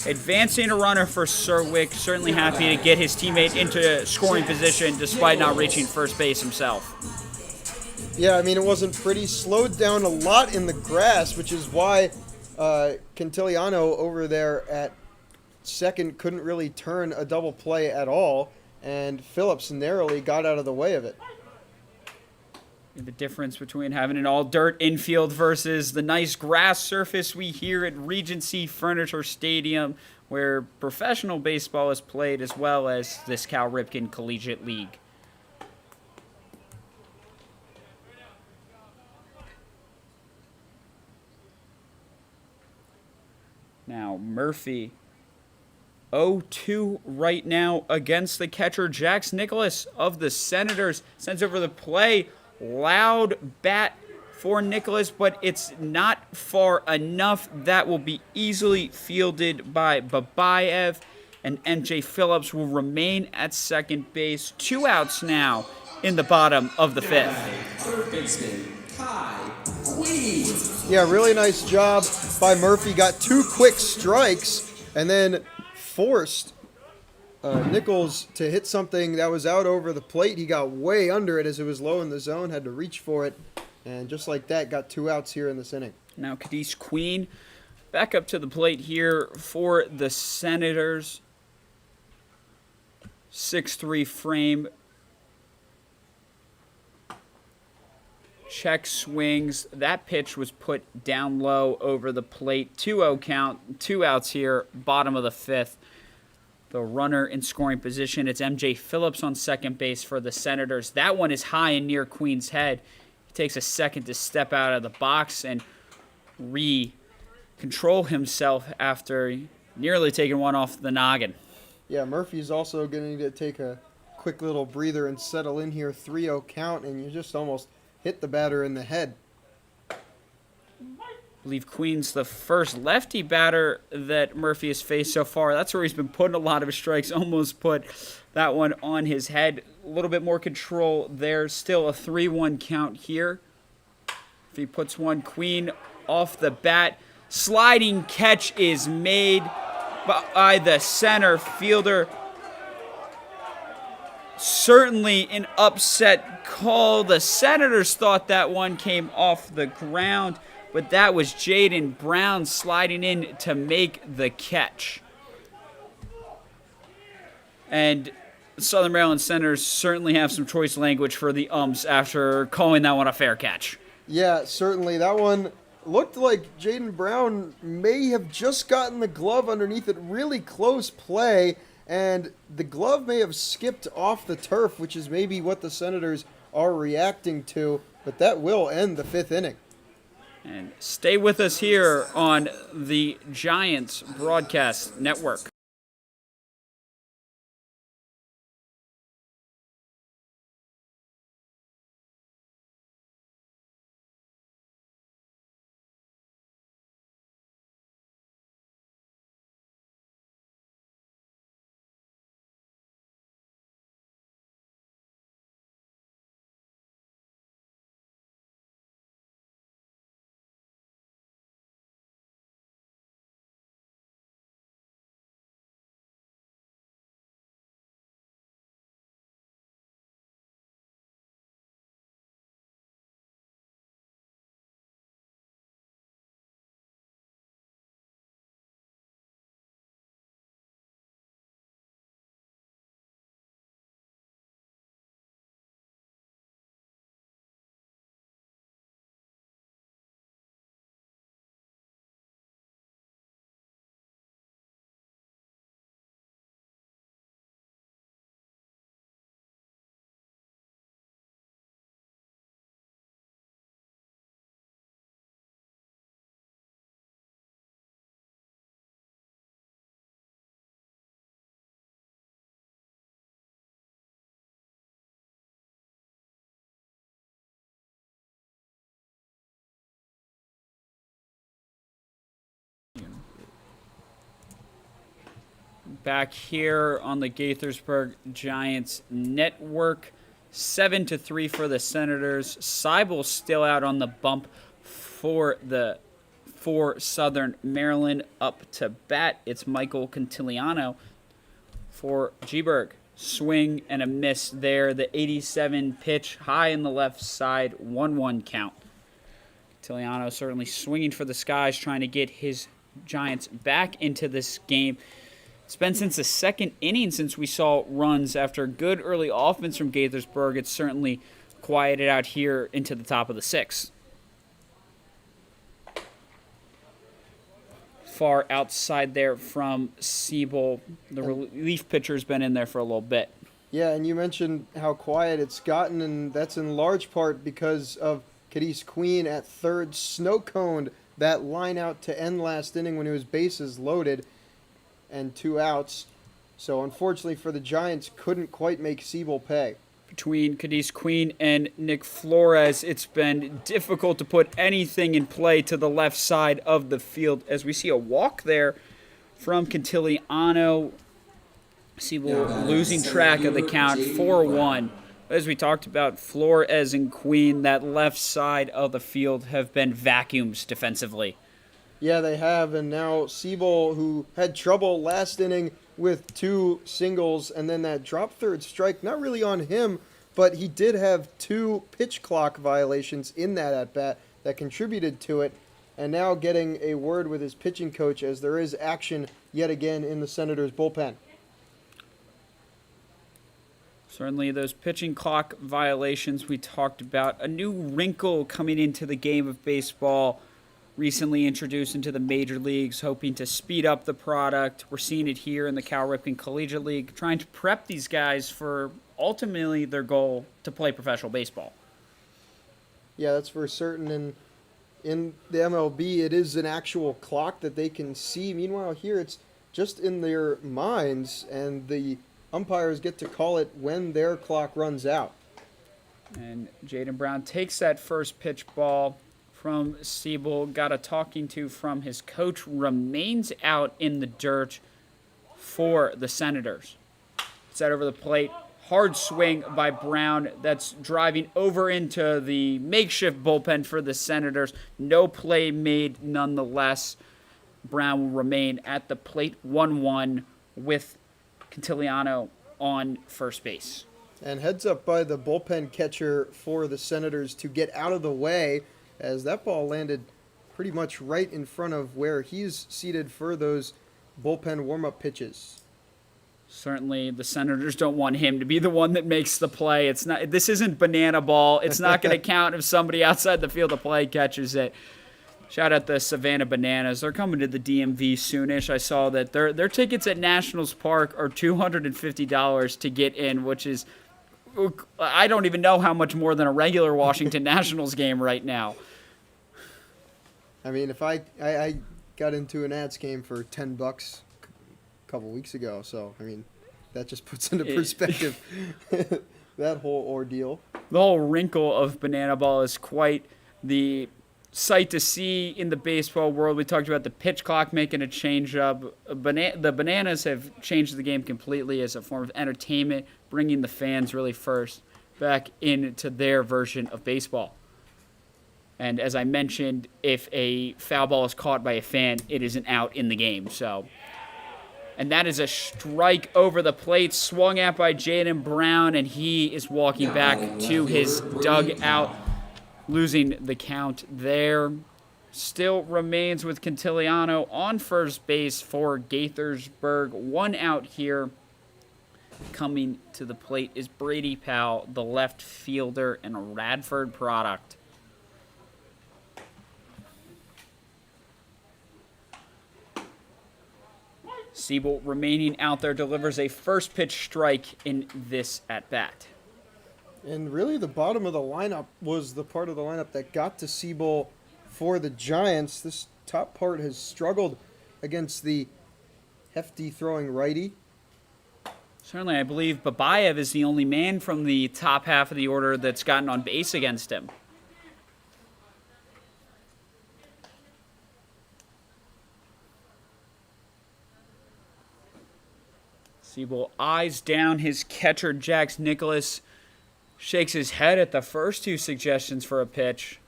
advancing a runner for Serwick. Certainly happy to get his teammate into scoring position despite not reaching first base himself. Yeah, I mean, it wasn't pretty. Slowed down a lot in the grass, which is why Cantiliano over there at second couldn't really turn a double play at all, and Phillips narrowly got out of the way of it. The difference between having an all-dirt infield versus the nice grass surface we hear at Regency Furniture Stadium, where professional baseball is played, as well as this Cal Ripken Collegiate League. Now, Murphy 0-2 right now against the catcher, Jax Nicholas of the Senators. Sends over the play. Loud bat for Nicholas, but it's not far enough. That will be easily fielded by Babayev, and MJ Phillips will remain at second base. 2 outs now in the bottom of the 5th. Third baseman, Kai Queen. Yeah, really nice job by Murphy. Got 2 quick strikes and then forced Nichols to hit something that was out over the plate. He got way under it as it was low in the zone, had to reach for it, and just like that, got 2 outs here in this inning. Now Cadiz Queen back up to the plate here for the Senators. 6'3" frame. Check swings. That pitch was put down low over the plate. 2-0 count. 2 outs here, bottom of the 5th. The runner in scoring position. It's MJ Phillips on second base for the Senators. That one is high and near Queen's head. He takes a second to step out of the box and control himself after nearly taking one off the noggin. Yeah, Murphy's also going to take a quick little breather and settle in here. 3-0 count, and you just almost hit the batter in the head. I believe Queen's the first lefty batter that Murphy has faced so far. That's where he's been putting a lot of his strikes. Almost put that one on his head. A little bit more control there. Still a 3-1 count here. If he puts one, Queen off the bat. Sliding catch is made by the center fielder. Certainly an upset call. The Senators thought that one came off the ground, but that was Jaden Brown sliding in to make the catch. And Southern Maryland Senators certainly have some choice language for the umps after calling that one a fair catch. Yeah, certainly. That one looked like Jaden Brown may have just gotten the glove underneath it. Really close play, and the glove may have skipped off the turf, which is maybe what the Senators are reacting to, but that will end the 5th inning. And stay with us here on the Giants Broadcast Network. back here on the Gaithersburg Giants network. 7-3 for the Senators. Seibel still out on the bump for Southern Maryland. Up to bat, it's Michael Cantiliano for Gaithersburg. Swing and a miss there. The 87 pitch high in the left side, 1-1 count. Cantiliano certainly swinging for the skies, trying to get his Giants back into this game. It's been since the second inning since we saw runs after good early offense from Gaithersburg. It's certainly quieted out here into the top of the sixth. Far outside there from Seibel. The relief pitcher's been in there for a little bit. Yeah, and you mentioned how quiet it's gotten, and that's in large part because of Cadiz Queen at third snow-coned that line out to end last inning when it was bases loaded and 2 outs. So unfortunately for the Giants, couldn't quite make Seibel pay. Between Cadiz Queen and Nick Flores, it's been difficult to put anything in play to the left side of the field as we see a walk there from Cantiliano. Seibel losing track of the count, 4-1. As we talked about, Flores and Queen, that left side of the field, have been vacuums defensively. Yeah, they have, and now Seibel, who had trouble last inning with 2 singles and then that drop third strike, not really on him, but he did have 2 pitch clock violations in that at-bat that contributed to it, and now getting a word with his pitching coach as there is action yet again in the Senators' bullpen. Certainly those pitching clock violations we talked about. A new wrinkle coming into the game of baseball, recently introduced into the major leagues, hoping to speed up the product. We're seeing it here in the Cal Ripken Collegiate League, trying to prep these guys for ultimately their goal to play professional baseball. Yeah, that's for certain. And in the MLB, it is an actual clock that they can see. Meanwhile, here it's just in their minds, and the umpires get to call it when their clock runs out. And Jaden Brown takes that first pitch ball from Seibel, got a talking to from his coach, remains out in the dirt for the Senators. Set over the plate, hard swing by Brown that's driving over into the makeshift bullpen for the Senators. No play made nonetheless. Brown will remain at the plate, 1-1 with Cantiliano on first base. And heads up by the bullpen catcher for the Senators to get out of the way, as that ball landed pretty much right in front of where he's seated for those bullpen warm-up pitches. Certainly, the Senators don't want him to be the one that makes the play. It's not. This isn't banana ball. It's not going to count if somebody outside the field of play catches it. Shout out the Savannah Bananas. They're coming to the DMV soonish. I saw that their tickets at Nationals Park are $250 to get in, which is, I don't even know how much more than a regular Washington Nationals game right now. I mean, if I got into an Nats game for $10 a couple weeks ago, so I mean, that just puts into perspective that whole ordeal. The whole wrinkle of banana ball is quite the sight to see in the baseball world. We talked about the pitch clock making a change up. The Bananas have changed the game completely as a form of entertainment, bringing the fans really first back into their version of baseball. And as I mentioned, if a foul ball is caught by a fan, it is an out in the game. So, and that is a strike over the plate, swung at by Jaden Brown, and he is walking back to his dugout, losing the count there. Still remains with Cantiliano on first base for Gaithersburg. 1 out here. Coming to the plate is Brady Powell, the left fielder and a Radford product. Seibel remaining out there, delivers a first pitch strike in this at-bat. And really the bottom of the lineup was the part of the lineup that got to Seibel for the Giants. This top part has struggled against the hefty throwing righty. Certainly, I believe Babayev is the only man from the top half of the order that's gotten on base against him. Siebel eyes down his catcher, Jax Nicholas. Shakes his head at the first two suggestions for a pitch.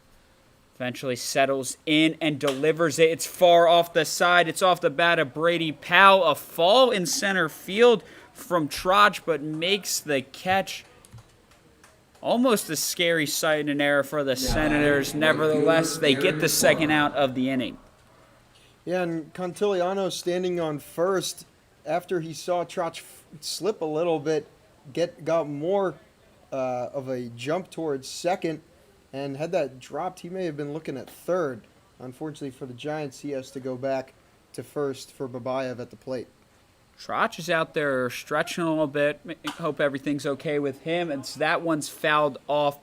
Eventually settles in and delivers it. It's far off the side. It's off the bat of Brady Powell. A fall in center field from Trotch, but makes the catch. Almost a scary sight and an error for the Senators. Nevertheless, they get the second out of the inning. Yeah, and Contigliano standing on first after he saw Trotch slip a little bit, got more of a jump towards second, and had that dropped, he may have been looking at third. Unfortunately for the Giants, he has to go back to first for Babayev at the plate. Trotch is out there stretching a little bit. Hope everything's okay with him. And so that one's fouled off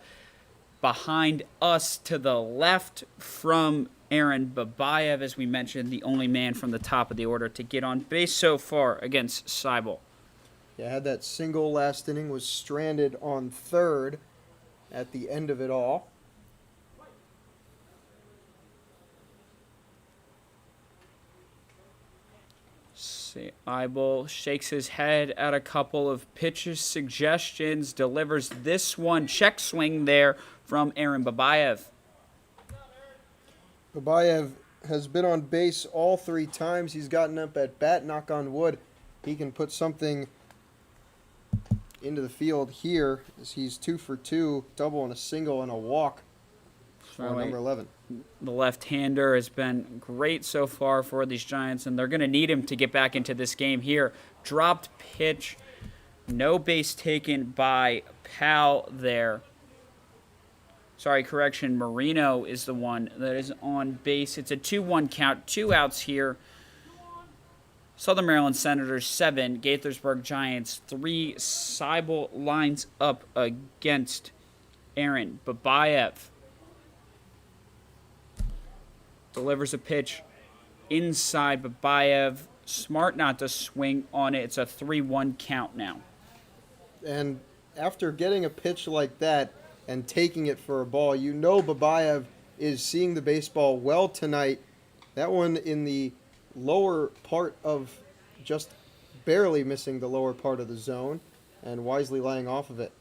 behind us to the left from Aaron Babayev, as we mentioned, the only man from the top of the order to get on base so far against Seibel. Yeah, had that single last inning, was stranded on third at the end of it all. Seibel shakes his head at a couple of pitches, suggestions, delivers this one. Check swing there from Aaron Babayev. Babayev has been on base all three times he's gotten up at bat, knock on wood. He can put something into the field here as he's 2 for 2, double and a single and a walk for number 11. The left-hander has been great so far for these Giants, and they're going to need him to get back into this game here. Dropped pitch, no base taken by Powell there. Sorry, correction, Marino is the one that is on base. It's a 2-1 count, 2 outs here. Southern Maryland Senators 7, Gaithersburg Giants 3. Seibel lines up against Aaron Babayev. Delivers a pitch inside Babayev. Smart not to swing on it. It's a 3-1 count now. And after getting a pitch like that and taking it for a ball, you know Babayev is seeing the baseball well tonight. That one in the lower part of, just barely missing the lower part of the zone and wisely laying off of it.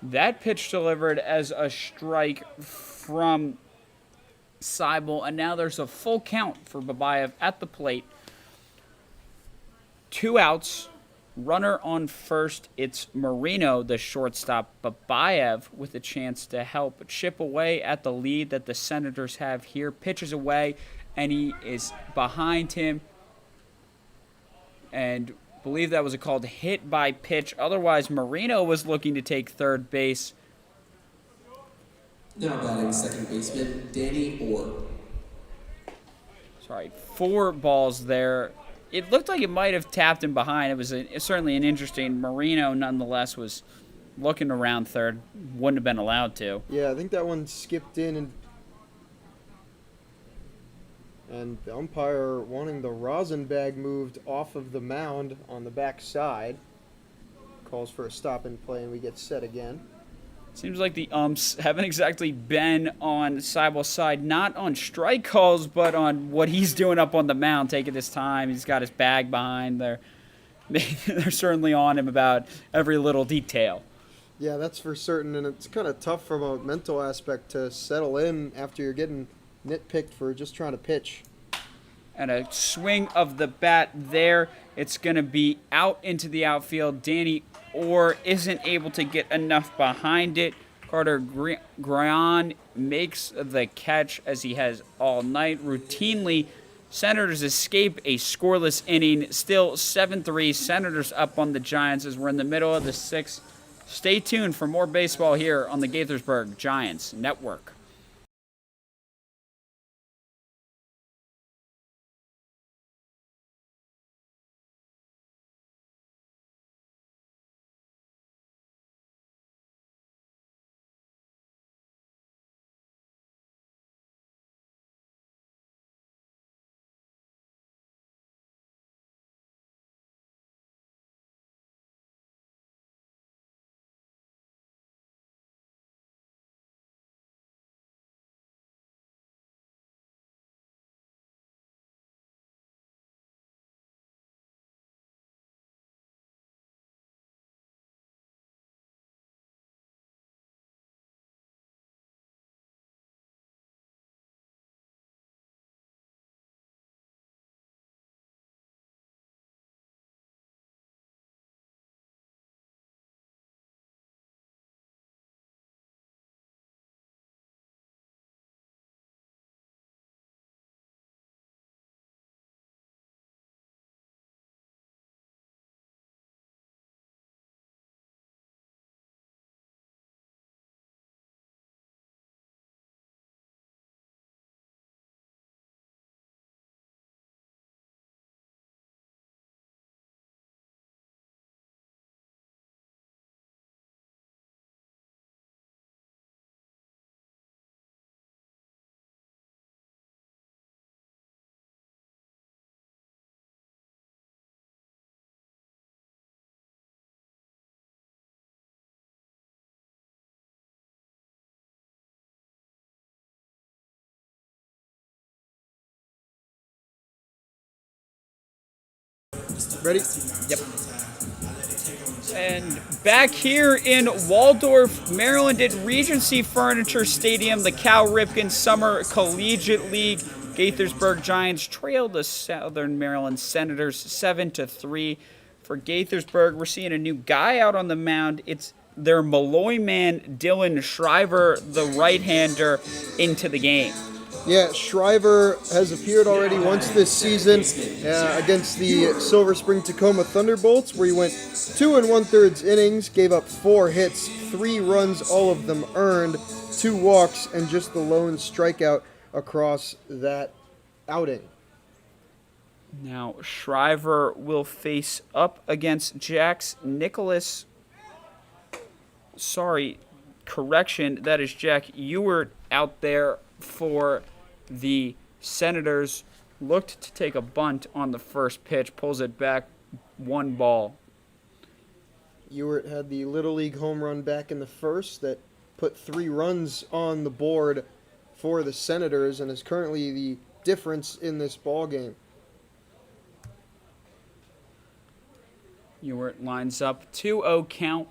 That pitch delivered as a strike from Seibel, and now there's a full count for Babayev at the plate. 2 outs, runner on first. It's Marino, the shortstop. Babayev with a chance to help chip away at the lead that the Senators have here. Pitches away, and he is behind him. And believe that was a called hit by pitch. Otherwise, Marino was looking to take third base. Now batting second baseman, Danny Orr. Sorry, 4 balls there. It looked like it might have tapped him behind. It was certainly an interesting. Marino, nonetheless, was looking around third. Wouldn't have been allowed to. Yeah, I think that one skipped in, and the umpire wanting the rosin bag moved off of the mound on the back side. Calls for a stop and play, and we get set again. Seems like the umps haven't exactly been on Seibel's side, not on strike calls, but on what he's doing up on the mound, taking his time. He's got his bag behind there. They're certainly on him about every little detail. Yeah, that's for certain, and it's kind of tough from a mental aspect to settle in after you're getting nitpicked for just trying to pitch. And a swing of the bat there. It's going to be out into the outfield. Danny Orr isn't able to get enough behind it. Carter Grion makes the catch as he has all night. Routinely, Senators escape a scoreless inning. Still 7-3. Senators up on the Giants as we're in the middle of the 6th. Stay tuned for more baseball here on the Gaithersburg Giants Network. Ready? Yep. And back here in Waldorf, Maryland at Regency Furniture Stadium, the Cal Ripken Summer Collegiate League. Gaithersburg Giants trail the Southern Maryland Senators 7-3. For Gaithersburg, we're seeing a new guy out on the mound. It's their Malloy man, Dylan Shriver, the right-hander, into the game. Yeah, Shriver has appeared already once this season against the Silver Spring Tacoma Thunderbolts, where he went 2 1/3 innings, gave up 4 hits, 3 runs, all of them earned, 2 walks, and just the lone strikeout across that outing. Now, Shriver will face up against Jax Nicholas. Sorry, correction, that is Jack Ewert out there for the Senators. Looked to take a bunt on the first pitch, pulls it back, 1 ball. Ewert had the Little League home run back in the first that put 3 runs on the board for the Senators and is currently the difference in this ball game. Ewert lines up, 2-0 count.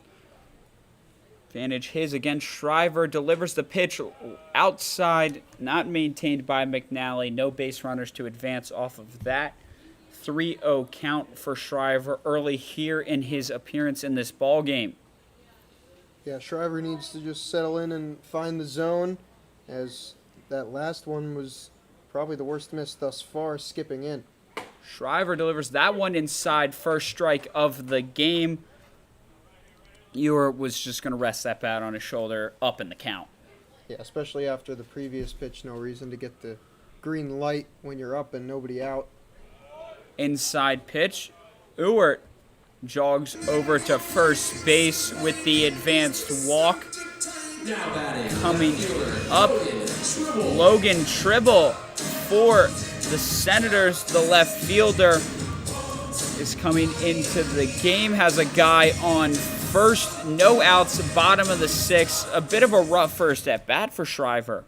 Advantage his against Shriver, delivers the pitch outside, not maintained by McNally. No base runners to advance off of that. 3-0 count for Shriver early here in his appearance in this ball game. Yeah, Shriver needs to just settle in and find the zone, as that last one was probably the worst miss thus far, skipping in. Shriver delivers that one inside, first strike of the game. Ewert was just going to rest that bat on his shoulder, up in the count. Yeah, especially after the previous pitch, no reason to get the green light when you're up and nobody out. Inside pitch, Ewert jogs over to first base with the advanced walk. Coming up, Logan Tribble for the Senators, the left fielder, is coming into the game, has a guy on first, no outs, bottom of the 6th. A bit of a rough first at bat for Shriver.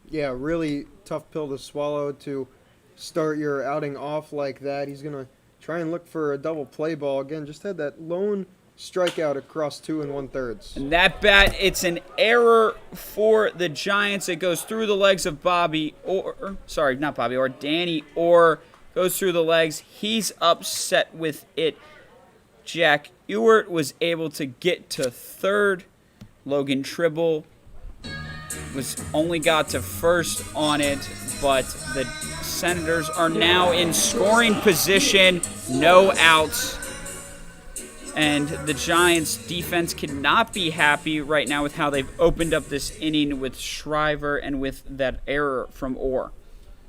Yeah, really tough pill to swallow to start your outing off like that. He's going to try and look for a double play ball. Again, just had that lone strikeout across 2 1/3. And that bat, it's an error for the Giants. It goes through the legs of Danny Orr goes through the legs. He's upset with it. Jack Ewert was able to get to third. Logan Tribble was only got to first on it, but the Senators are now in scoring position, no outs. And the Giants' defense cannot be happy right now with how they've opened up this inning with Shriver and with that error from Orr.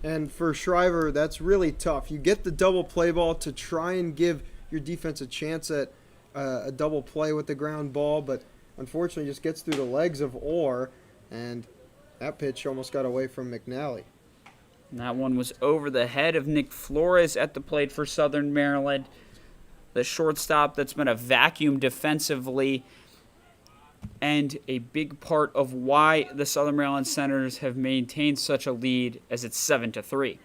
And for Shriver, that's really tough. You get the double play ball to try and give your defense a chance at a double play with the ground ball, but unfortunately just gets through the legs of Orr, and that pitch almost got away from McNally. And that one was over the head of Nick Flores at the plate for Southern Maryland. The shortstop that's been a vacuum defensively, and a big part of why the Southern Maryland Senators have maintained such a lead, as it's 7-3.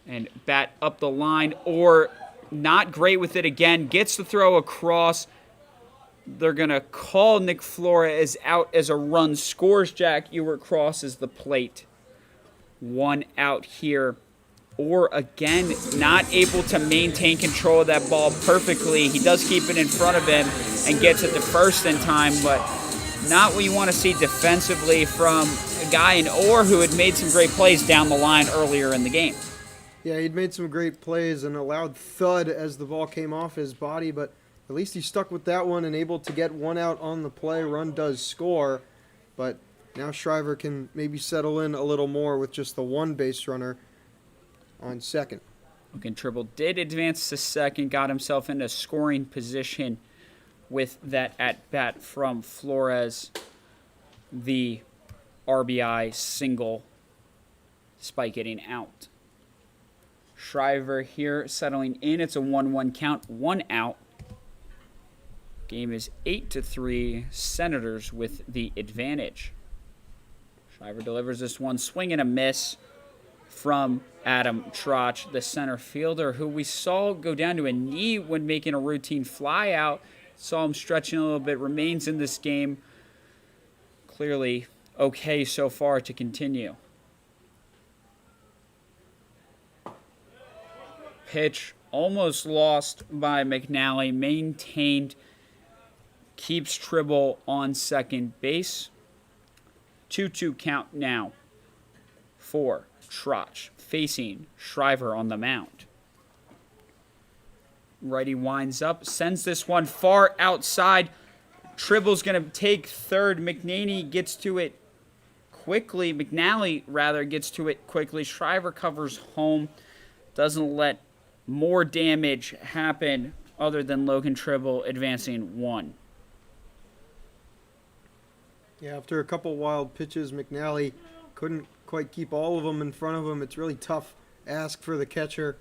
And bat up the line, or not great with it again, gets the throw across. They're going to call Nick Flores out as a run scores. Jack Ewert crosses the plate. 1 out here. Or again, not able to maintain control of that ball perfectly. He does keep it in front of him and gets it to first in time, but not what you want to see defensively from a guy in Orr who had made some great plays down the line earlier in the game. Yeah, he'd made some great plays and a loud thud as the ball came off his body, but at least he stuck with that one and able to get 1 out on the play. Run does score, but now Shriver can maybe settle in a little more with just the 1 base runner on second. Logan Tribble did advance to second, got himself into scoring position with that at-bat from Flores. The RBI single, despite getting out. Shriver here settling in. It's a 1-1 count, 1 out. Game is 8-3. Senators with the advantage. Shriver delivers this one, swing and a miss. from Adam Trotch, the center fielder, who we saw go down to a knee when making a routine flyout. Saw him stretching a little bit, remains in this game. Clearly okay so far to continue. Pitch almost lost by McNally, maintained, keeps Tribble on second base. 2-2 count now for Trotch, facing Shriver on the mound. Righty winds up, sends this one far outside. Tribble's going to take third. McNally gets to it quickly. McNally, rather, gets to it quickly. Shriver covers home. Doesn't let more damage happen other than Logan Tribble advancing one. Yeah, after a couple wild pitches, McNally couldn't quite keep all of them in front of him. It's really tough ask for the catcher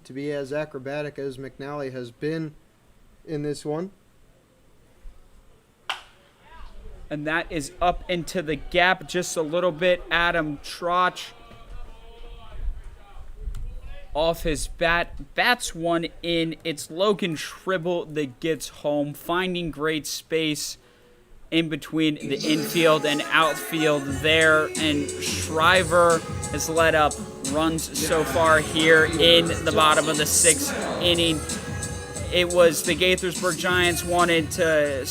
to be as acrobatic as McNally has been in this one. And that is up into the gap just a little bit. Adam Trotch off his bats one in. It's Logan Tribble that gets home, finding great space in between the infield and outfield there, and Shriver has let up runs so far here in the bottom of the 6th inning. It was the Gaithersburg Giants wanted to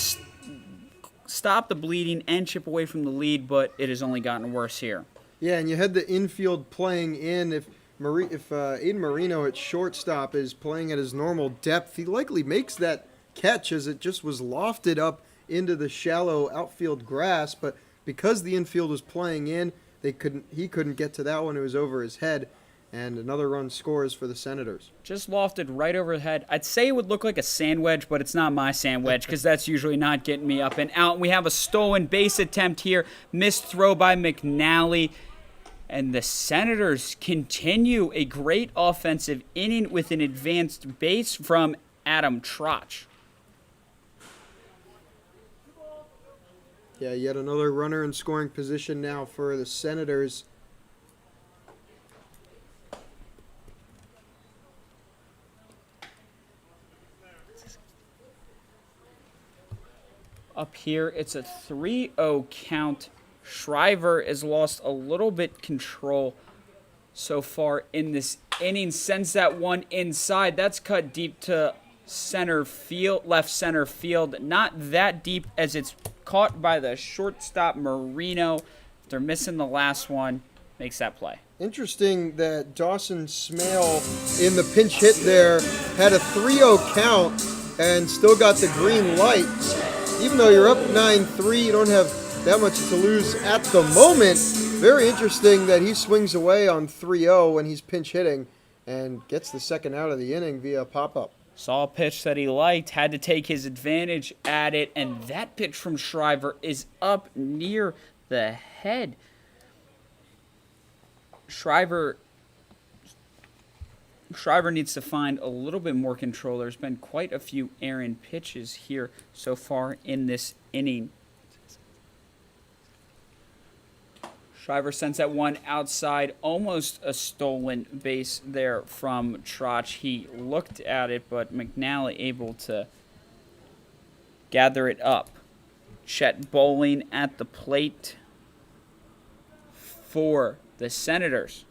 stop the bleeding and chip away from the lead, but it has only gotten worse here. Yeah, and you had the infield playing in. If Aiden Marino at shortstop is playing at his normal depth, he likely makes that catch as it just was lofted up into the shallow outfield grass, but because the infield was playing in, he couldn't get to that one. It was over his head, and another run scores for the Senators. Just lofted right over the head. I'd say it would look like a sand wedge, but it's not my sand wedge because that's usually not getting me up and out. We have a stolen base attempt here, missed throw by McNally, and the Senators continue a great offensive inning with an advanced base from Adam Trotch. Yeah, yet another runner in scoring position now for the Senators. Up here, it's a 3-0 count. Shriver has lost a little bit control so far in this inning. Sends that one inside. That's cut deep to center field, left center field. Not that deep as it's caught by the shortstop Marino. They're missing the last one. Makes that play. Interesting that Dawson Smale in the pinch hit there had a 3-0 count and still got the green light. Even though you're up 9-3, you don't have that much to lose at the moment. Very interesting that he swings away on 3-0 when he's pinch hitting and gets the second out of the inning via a pop-up. Saw a pitch that he liked, had to take his advantage at it, and that pitch from Shriver is up near the head. Shriver needs to find a little bit more control. There's been quite a few errant pitches here so far in this inning. Shriver sends that one outside, almost a stolen base there from Trotch. He looked at it, but McNally able to gather it up. Chet Bowling at the plate for the Senators.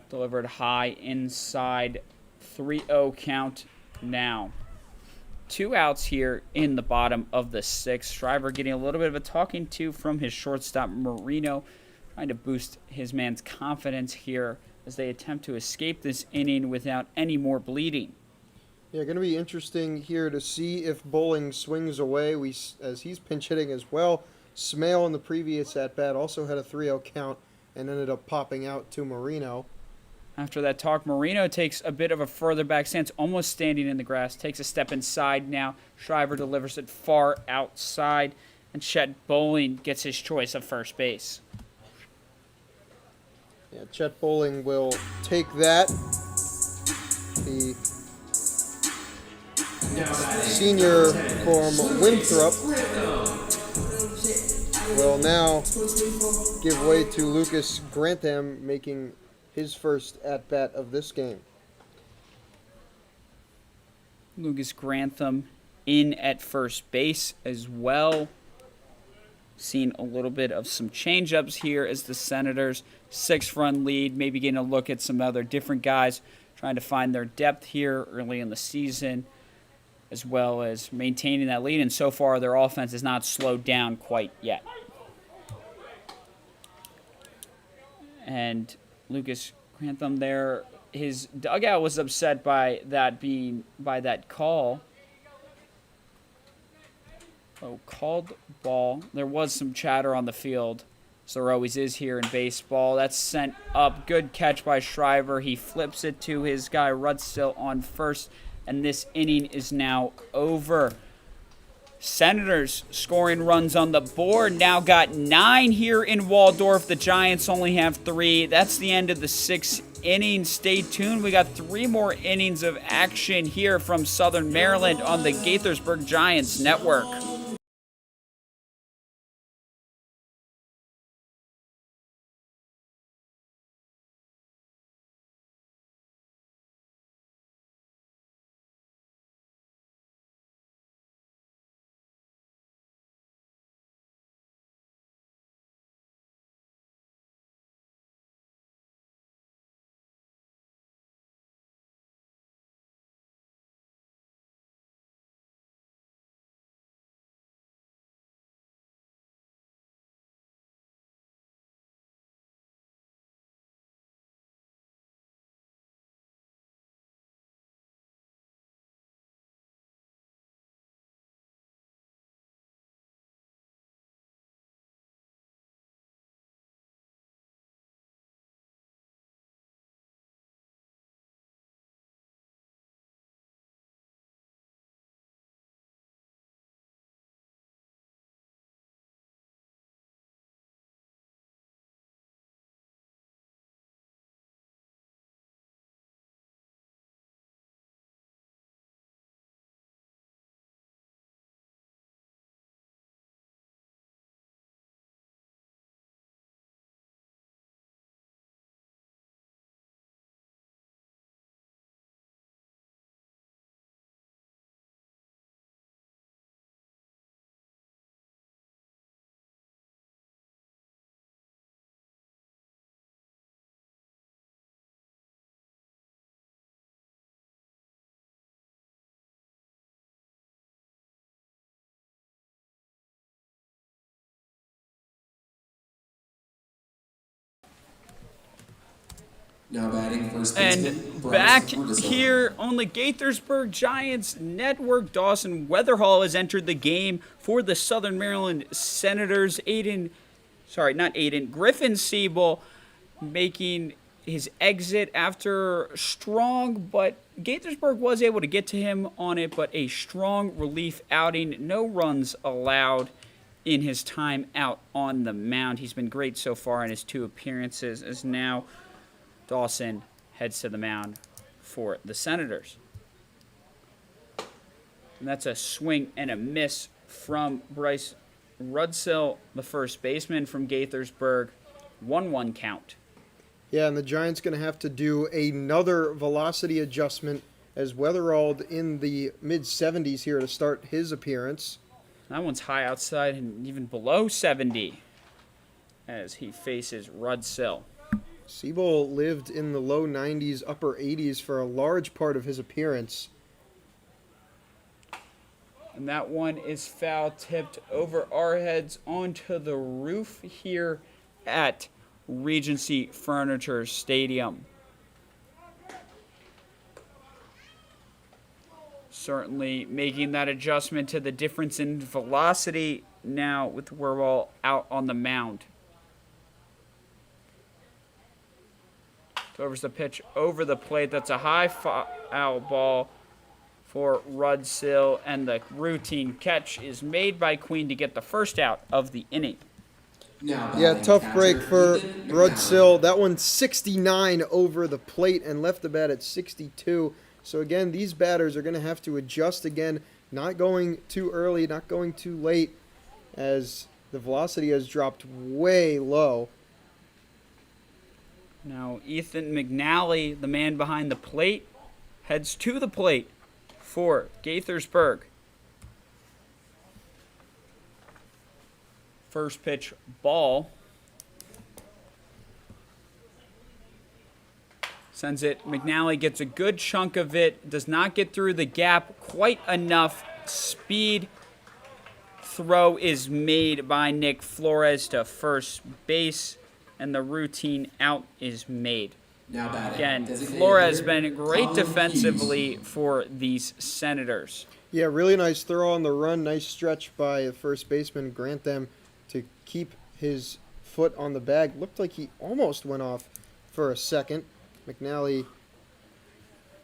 Delivered high inside, 3-0 count now. 2 outs here in the bottom of the 6th. Shriver getting a little bit of a talking to from his shortstop Marino, trying to boost his man's confidence here as they attempt to escape this inning without any more bleeding. Yeah, going to be interesting here to see if Bowling swings away as he's pinch hitting as well. Smale in the previous at-bat also had a 3-0 count and ended up popping out to Marino. After that talk, Marino takes a bit of a further back stance, almost standing in the grass, takes a step inside now. Shriver delivers it far outside, and Chet Bowling gets his choice of first base. Yeah, Chet Bowling will take that. The senior from Winthrop will now give way to Lucas Grantham making his first at-bat of this game. Lucas Grantham in at first base as well. Seen a little bit of some change-ups here as the Senators 6-run lead, maybe getting a look at some other different guys trying to find their depth here early in the season, as well as maintaining that lead. And so far, their offense has not slowed down quite yet. And Lucas Grantham there, his dugout was upset by that call. Oh, called ball. There was some chatter on the field, so there always is here in baseball. That's sent up. Good catch by Shriver. He flips it to his guy Rudstill on first, and this inning is now over. Senators scoring runs on the board. Now got 9 here in Waldorf. The Giants only have 3. That's the end of the 6th inning. Stay tuned. We got 3 more innings of action here from Southern Maryland on the Gaithersburg Giants Network. Now batting first And baseman, Bryce back Ferguson. here on the Gaithersburg Giants Network, Dawson Weatherhall has entered the game for the Southern Maryland Senators. Griffin Siebel making his exit after strong, but Gaithersburg was able to get to him on it, but a strong relief outing. No runs allowed in his time out on the mound. He's been great so far in his 2 appearances, as now Dawson heads to the mound for the Senators. And that's a swing and a miss from Bryce Rudsill, the first baseman from Gaithersburg. 1-1 count. Yeah, and the Giants going to have to do another velocity adjustment as Weatherald in the mid-70s here to start his appearance. That one's high outside and even below 70 as he faces Rudsill. Siebel lived in the low 90s, upper 80s for a large part of his appearance. And that one is foul tipped over our heads onto the roof here at Regency Furniture Stadium. Certainly making that adjustment to the difference in velocity now with Werwall out on the mound. Delivers the pitch over the plate. That's a high foul ball for Rudsill, and the routine catch is made by Queen to get the first out of the inning. Yeah, tough break for Rudsill. That one 69 over the plate and left the bat at 62. So again, these batters are going to have to adjust again, not going too early, not going too late, as The velocity has dropped way low. Now Ethan McNally, the man behind the plate, heads to the plate for Gaithersburg. First pitch, ball. Sends it. McNally gets a good chunk of it. Does not get through the gap quite enough. Speed. Throw is made by Nick Flores to first base, and the routine out is made. Now batting. Again, Designated Flores hitter, been great Collin defensively for these Senators. Yeah, really nice throw on the run. Nice stretch by the first baseman, Grantham, to keep his foot on the bag. Looked like he almost went off for a second. McNally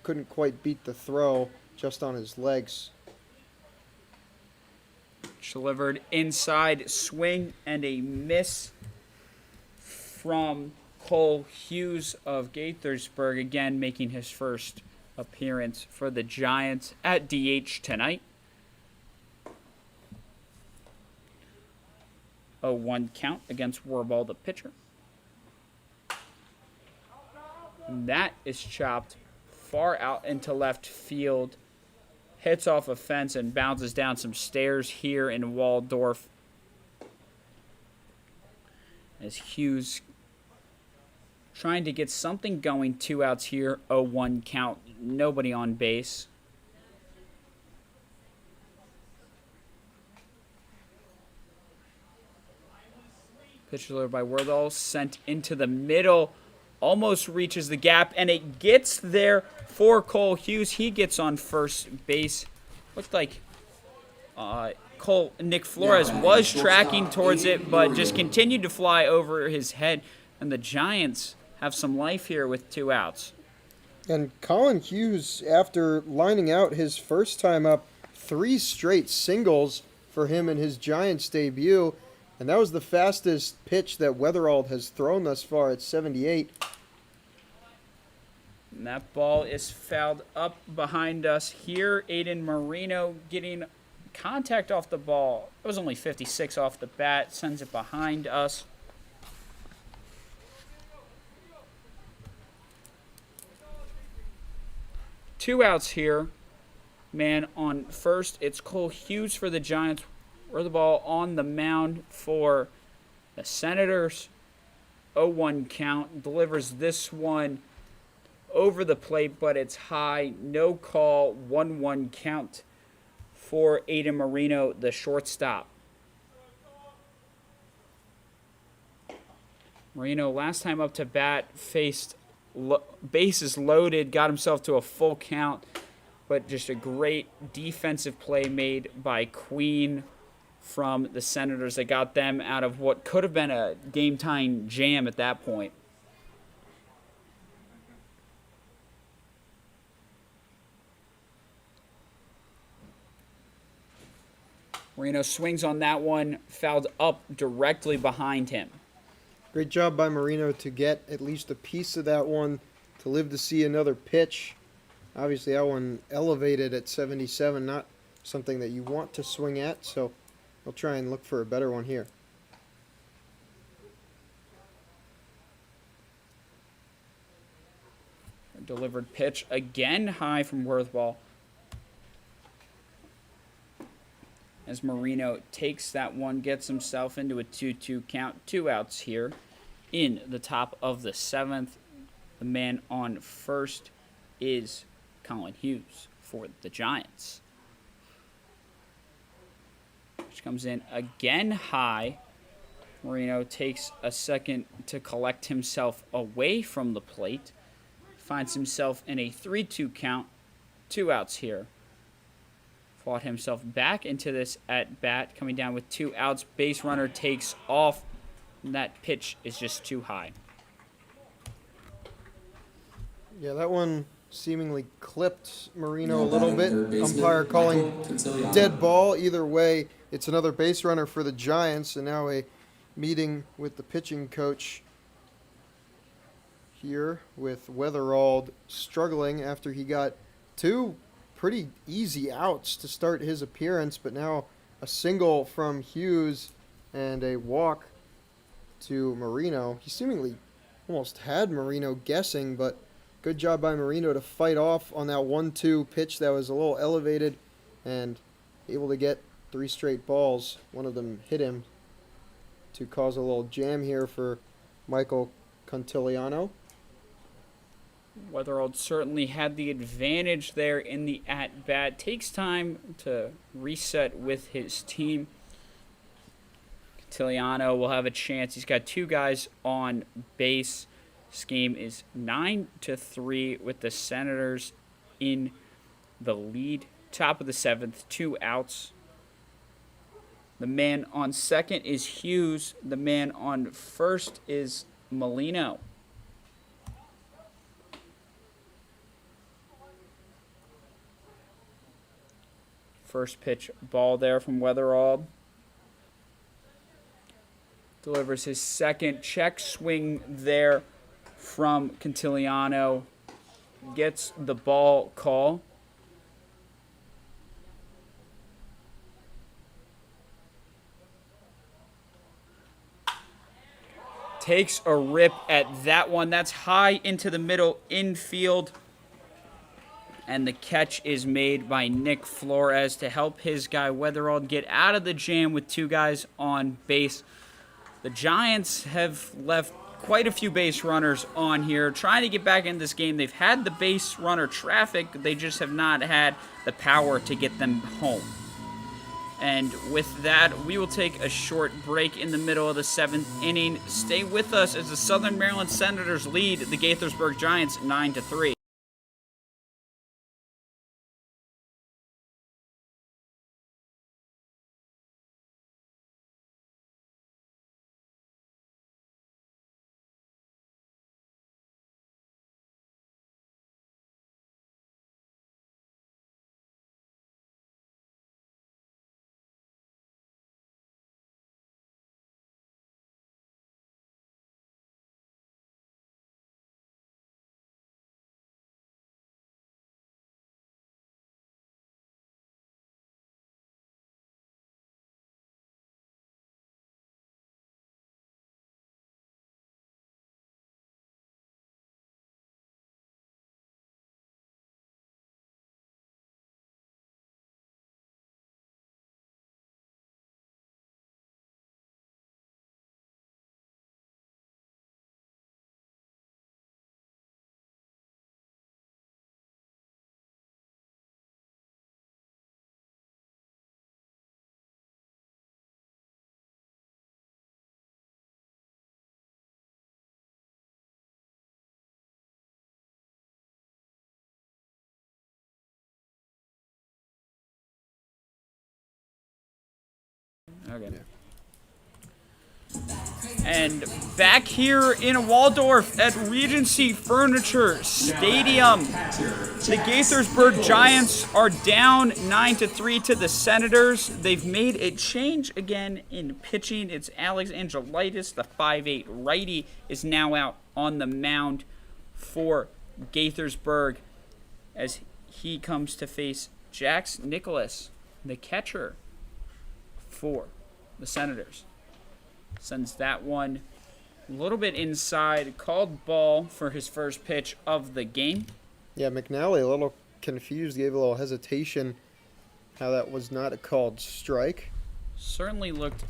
couldn't quite beat the throw, just on his legs. Delivered inside, swing and a miss from Cole Hughes of Gaithersburg, again making his first appearance for the Giants at DH tonight. 0-1 count against Warball, the pitcher. And that is chopped far out into left field. Hits off a fence and bounces down some stairs here in Waldorf. As Hughes trying to get something going. 2 outs here. 0-1 count. Nobody on base. Pitch delivered by Worthall. Sent into the middle. Almost reaches the gap, and it gets there for Cole Hughes. He gets on first base. Looked like Nick Flores was tracking towards it, but just continued to fly over his head. And the Giants have some life here with 2 outs. And Collin Hughes, after lining out his first time up, 3 straight singles for him in his Giants debut. And that was the fastest pitch that Weatherald has thrown thus far at 78. And that ball is fouled up behind us here. Aiden Marino getting contact off the ball. It was only 56 off the bat. Sends it behind us. Two outs here. Man on first. It's Cole Hughes for the Giants. We're the ball on the mound for the Senators. 0-1 count. Delivers this one over the plate, but it's high. No call. 1-1 count for Aiden Marino, the shortstop. Marino, last time up to bat, faced bases loaded, got himself to a full count, but just a great defensive play made by Queen from the Senators that got them out of what could have been a game-tying jam at that point. Marino swings on that one, fouled up directly behind him. Great job by Marino to get at least a piece of that one, to live to see another pitch. Obviously, that one elevated at 77, not something that you want to swing at, so I'll try and look for a better one here. A delivered pitch again high from Worthwell. As Marino takes that one, gets himself into a 2-2 count. 2 outs here in the top of the 7th. The man on first is Collin Hughes for the Giants. Which comes in again high. Marino takes a second to collect himself away from the plate. Finds himself in a 3-2 count. 2 outs here. Fought himself back into this at bat, coming down with 2 outs. Base runner takes off, and that pitch is just too high. Yeah, that one seemingly clipped Marino a little bit. Umpire calling dead ball. Either way, it's another base runner for the Giants, and now a meeting with the pitching coach here with Weatherald struggling after he got 2 pretty easy outs to start his appearance, but now a single from Hughes and a walk to Marino. He seemingly almost had Marino guessing, but good job by Marino to fight off on that 1-2 pitch that was a little elevated and able to get 3 straight balls. One of them hit him to cause a little jam here for Michael Contigliano. Weatherald certainly had the advantage there in the at-bat. Takes time to reset with his team. Contigliano will have a chance. He's got 2 guys on base. This game is 9-3 with the Senators in the lead. Top of the 7th, 2 outs. The man on second is Hughes. The man on first is Molino. First pitch ball there from Weatherald. Delivers his second. Check swing there from Contigliano. Gets the ball call. Takes a rip at that one. That's high into the middle infield. And the catch is made by Nick Flores to help his guy Weatherald get out of the jam with 2 guys on base. The Giants have left quite a few base runners on here, trying to get back in this game. They've had the base runner traffic. They just have not had the power to get them home. And with that, we will take a short break in the middle of the 7th inning. Stay with us as the Southern Maryland Senators lead the Gaithersburg Giants 9-3. Okay. And back here in Waldorf at Regency Furniture Stadium, the Gaithersburg Giants are down 9-3 to the Senators. They've made a change again in pitching. It's Alex Angelitis, the 5'8 righty, is now out on the mound for Gaithersburg as he comes to face Jax Nicholas, the catcher for the Senators. Sends that one a little bit inside. Called ball for his first pitch of the game. Yeah, McNally a little confused, gave a little hesitation how that was not a called strike. Certainly looked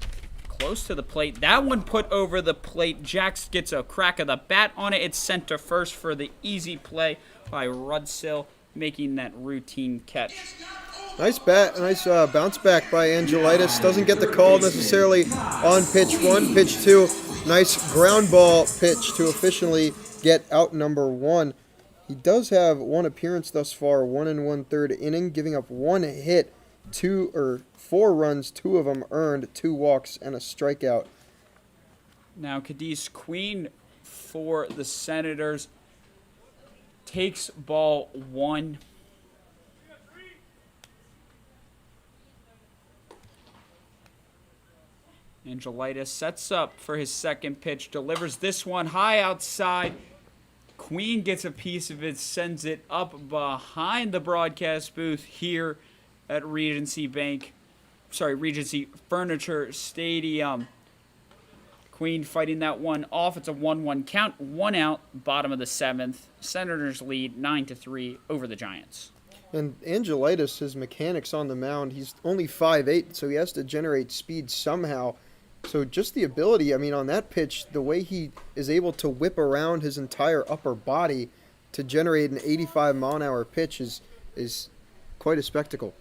close to the plate. That one put over the plate. Jax gets a crack of the bat on it. It's sent to first for the easy play by Rudsill, making that routine catch. Nice bounce back by Angelitis. Doesn't get the call necessarily on pitch 1. Pitch 2, nice ground ball pitch to officially get out number 1. He does have 1 appearance thus far, 1 1/3 inning, giving up 1 hit, 4 runs, 2 of them earned, 2 walks, and a strikeout. Now Cadiz Queen for the Senators takes ball 1. Angelitis sets up for his second pitch, delivers this one high outside. Queen gets a piece of it, sends it up behind the broadcast booth here at Regency Bank. Regency Furniture Stadium. Queen fighting that one off. It's a 1-1 count, 1 out, bottom of the 7th. Senators lead 9-3 over the Giants. And Angelitis, his mechanics on the mound, he's only 5'8", so he has to generate speed somehow. So just the ability, I mean, on that pitch, the way he is able to whip around his entire upper body to generate an 85-mile-an-hour pitch is quite a spectacle.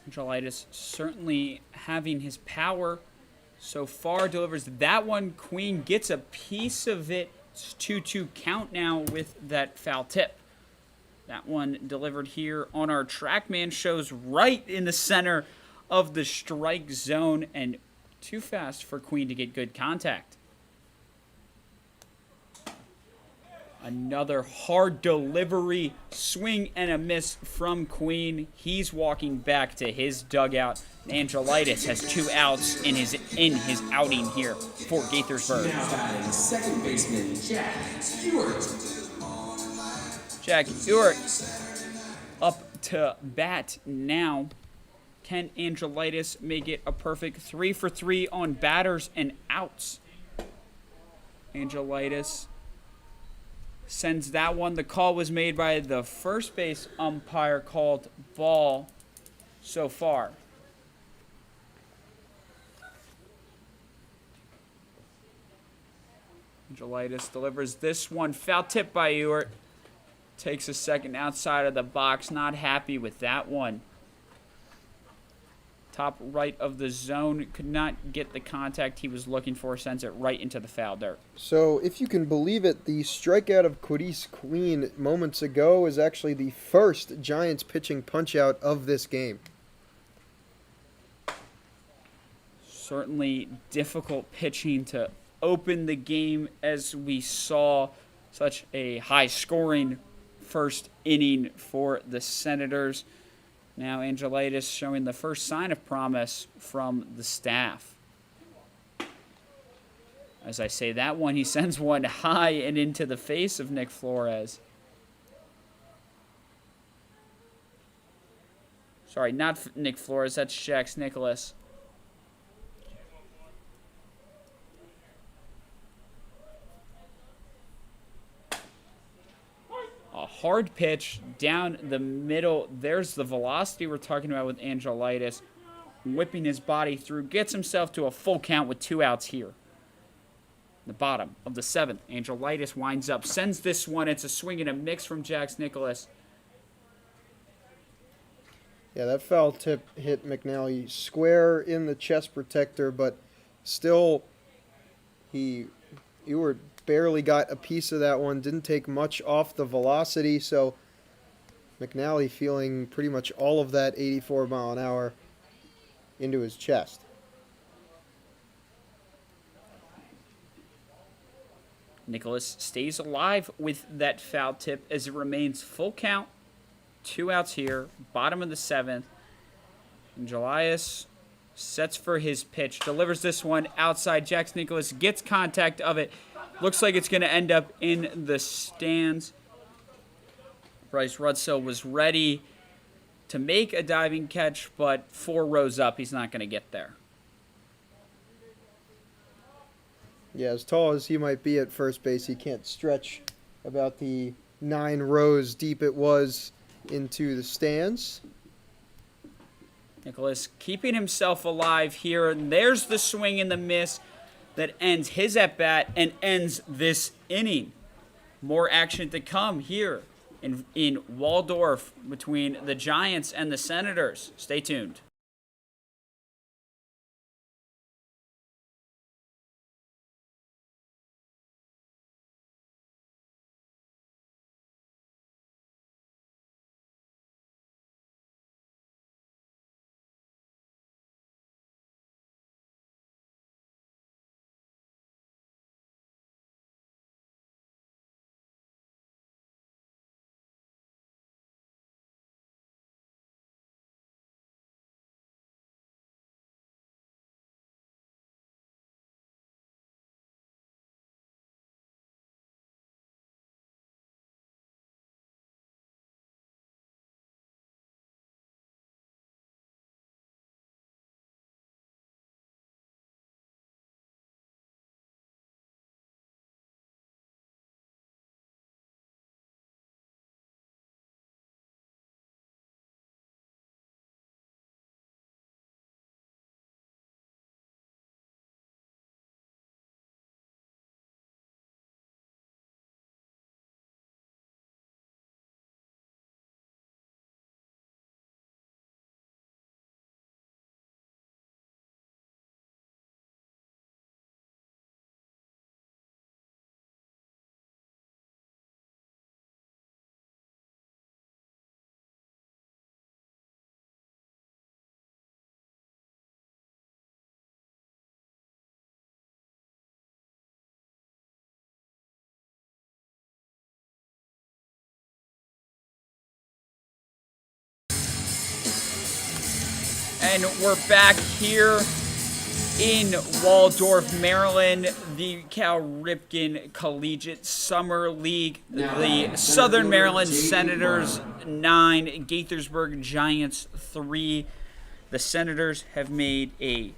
Angelitis certainly having his power so far, delivers that one. Queen gets a piece of it. It's 2-2 count now with that foul tip. That one delivered here on our TrackMan shows right in the center of the strike zone and too fast for Queen to get good contact. Another hard delivery, swing and a miss from Queen. He's walking back to his dugout. Angelitis has 2 outs in his outing here for Gaithersburg. Now batting second baseman Jack Ewart. Jack Ewart up to bat now. Can Angelitis make it a perfect 3 for 3 on batters and outs? Angelitis sends that one. The call was made by the first base umpire, called ball so far. Angelitis delivers this one. Foul tip by Ewart. Takes a second outside of the box. Not happy with that one. Top right of the zone. Could not get the contact he was looking for. Sends it right into the foul dirt. So, if you can believe it, the strikeout of Querice Queen moments ago is actually the first Giants pitching punch-out of this game. Certainly difficult pitching to open the game, as we saw such a high-scoring first inning for the Senators. Now Angelitis showing the first sign of promise from the staff. As I say that one, he sends one high and into the face of Nick Flores. Sorry, not Nick Flores, that's Jax Nicholas. A hard pitch down the middle. There's the velocity we're talking about with Angelitis. Whipping his body through. Gets himself to a full count with 2 outs here. The bottom of the 7th. Angelitis winds up. Sends this one. It's a swing and a mix from Jax Nicholas. Yeah, that foul tip hit McNally square in the chest protector, but still Ewart barely got a piece of that one. Didn't take much off the velocity, so McNally feeling pretty much all of that 84 mile an hour into his chest. Nicholas stays alive with that foul tip as it remains full count. 2 outs here, bottom of the 7th. Angelitis sets for his pitch, delivers this one outside. Jax Nicholas gets contact of it. Looks like it's going to end up in the stands. Bryce Rudsill was ready to make a diving catch, but 4 rows up, he's not going to get there. Yeah, as tall as he might be at first base, he can't stretch about the 9 rows deep it was into the stands. Nicholas keeping himself alive here. And there's the swing and the miss that ends his at-bat and ends this inning. More action to come here in Waldorf between the Giants and the Senators. Stay tuned. And we're back here in Waldorf, Maryland, the Cal Ripken Collegiate Summer League. The Southern Maryland Senators 9, Gaithersburg Giants 3. The Senators have made a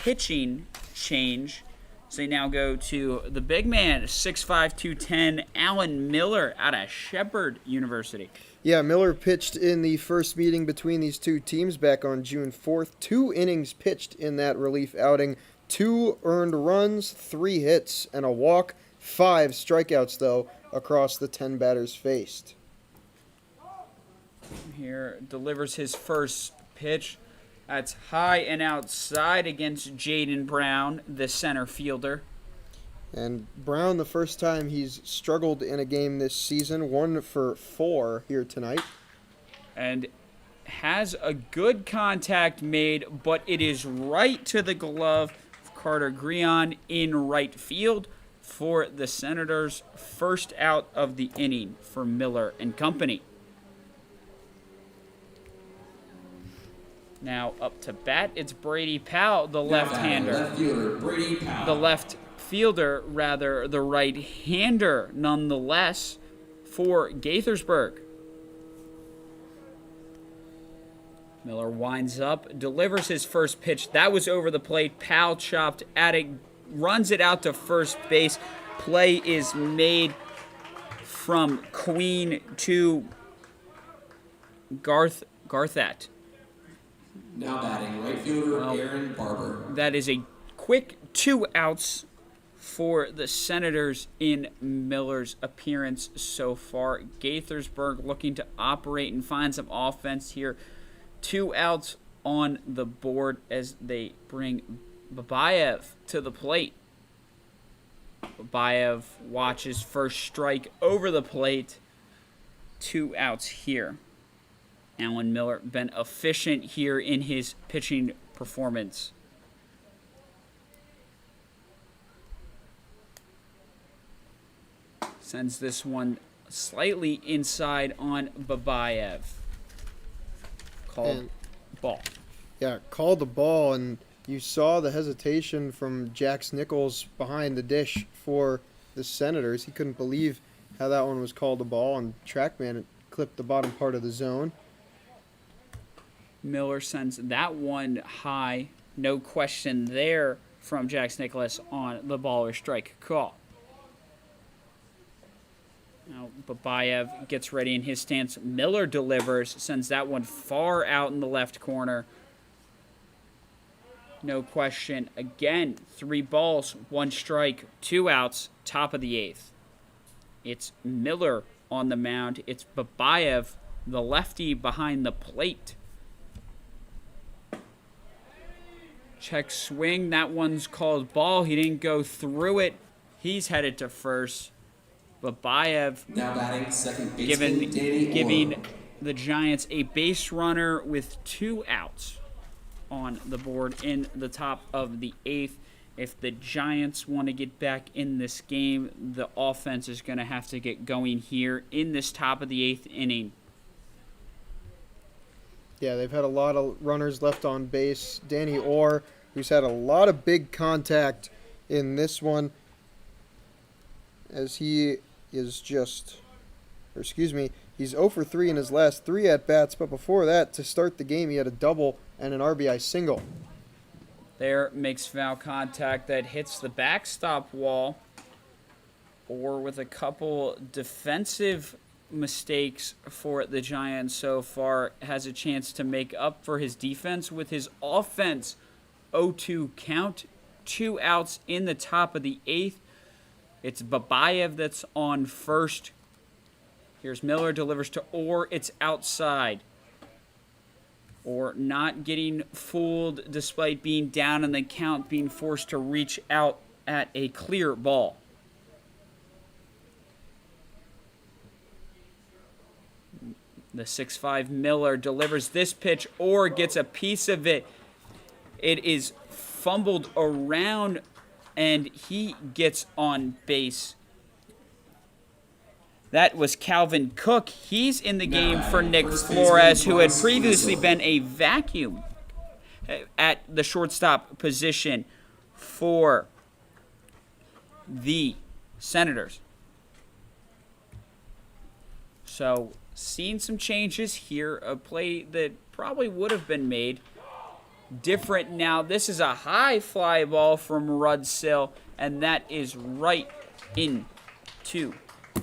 pitching change. So they now go to the big man, 6'5", 210, Alan Miller out of Shepherd University. Yeah, Miller pitched in the first meeting between these two teams back on June 4th. 2 innings pitched in that relief outing. 2 earned runs, 3 hits, and a walk. 5 strikeouts, though, across the 10 batters faced. Here delivers his first pitch. That's high and outside against Jaden Brown, the center fielder. And Brown, the first time he's struggled in a game this season, 1 for 4 here tonight. And has a good contact made, but it is right to the glove of Carter Greon in right field for the Senators. First out of the inning for Miller and company. Now up to bat, it's Brady Powell, the left-hander. Left fielder, Brady Powell. The left fielder, rather, the right-hander, nonetheless, for Gaithersburg. Miller winds up, delivers his first pitch. That was over the plate. Powell chopped at it, runs it out to first base. Play is made from Queen to Garthat. Now batting, right fielder, Aaron Barber. That is a quick 2 outs for the Senators in Miller's appearance so far. Gaithersburg looking to operate and find some offense here. 2 outs on the board as they bring Babayev to the plate. Babayev watches first strike over the plate. 2 outs here. Alan Miller been efficient here in his pitching performance. Sends this one slightly inside on Babayev. Called ball. Yeah, called the ball, and you saw the hesitation from Jax Nichols behind the dish for the Senators. He couldn't believe how that one was called a ball, and TrackMan it clipped the bottom part of the zone. Miller sends that one high. No question there from Jax Nicholas on the ball or strike call. Now Babayev gets ready in his stance. Miller delivers, sends that one far out in the left corner. No question. Again, 3 balls, 1 strike, 2 outs, top of the 8th. It's Miller on the mound. It's Babayev, the lefty behind the plate. Check swing. That one's called ball. He didn't go through it. He's headed to first. Babayev now batting, second baseman, giving the Giants a base runner with 2 outs on the board in the top of the 8th. If the Giants want to get back in this game, the offense is going to have to get going here in this top of the 8th inning. Yeah, they've had a lot of runners left on base. Danny Orr, who's had a lot of big contact in this one, as he is he's 0 for 3 in his last 3 at-bats, but before that, to start the game, he had a double and an RBI single. There makes foul contact that hits the backstop wall, or with a couple defensive mistakes for the Giants so far, has a chance to make up for his defense with his offense. 0-2 count, 2 outs in the top of the 8th. It's Babayev that's on first. Here's Miller, delivers to Orr. It's outside. Orr not getting fooled despite being down in the count, being forced to reach out at a clear ball. The 6'5" Miller delivers this pitch. Orr gets a piece of it. It is fumbled around, and he gets on base. That was Calvin Cook. He's in the game for Nick Flores, who had previously been a vacuum. at the shortstop position for the Senators. So, seeing some changes here, a play that probably would have been made different now. This is a high fly ball from Rudsill, and that is right into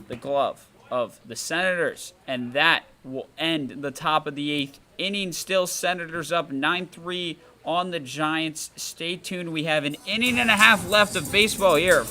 the glove of the Senators, and that will end the top of the 8th inning. Still Senators up 9-3 on the Giants. Stay tuned. We have an inning and a half left of baseball here.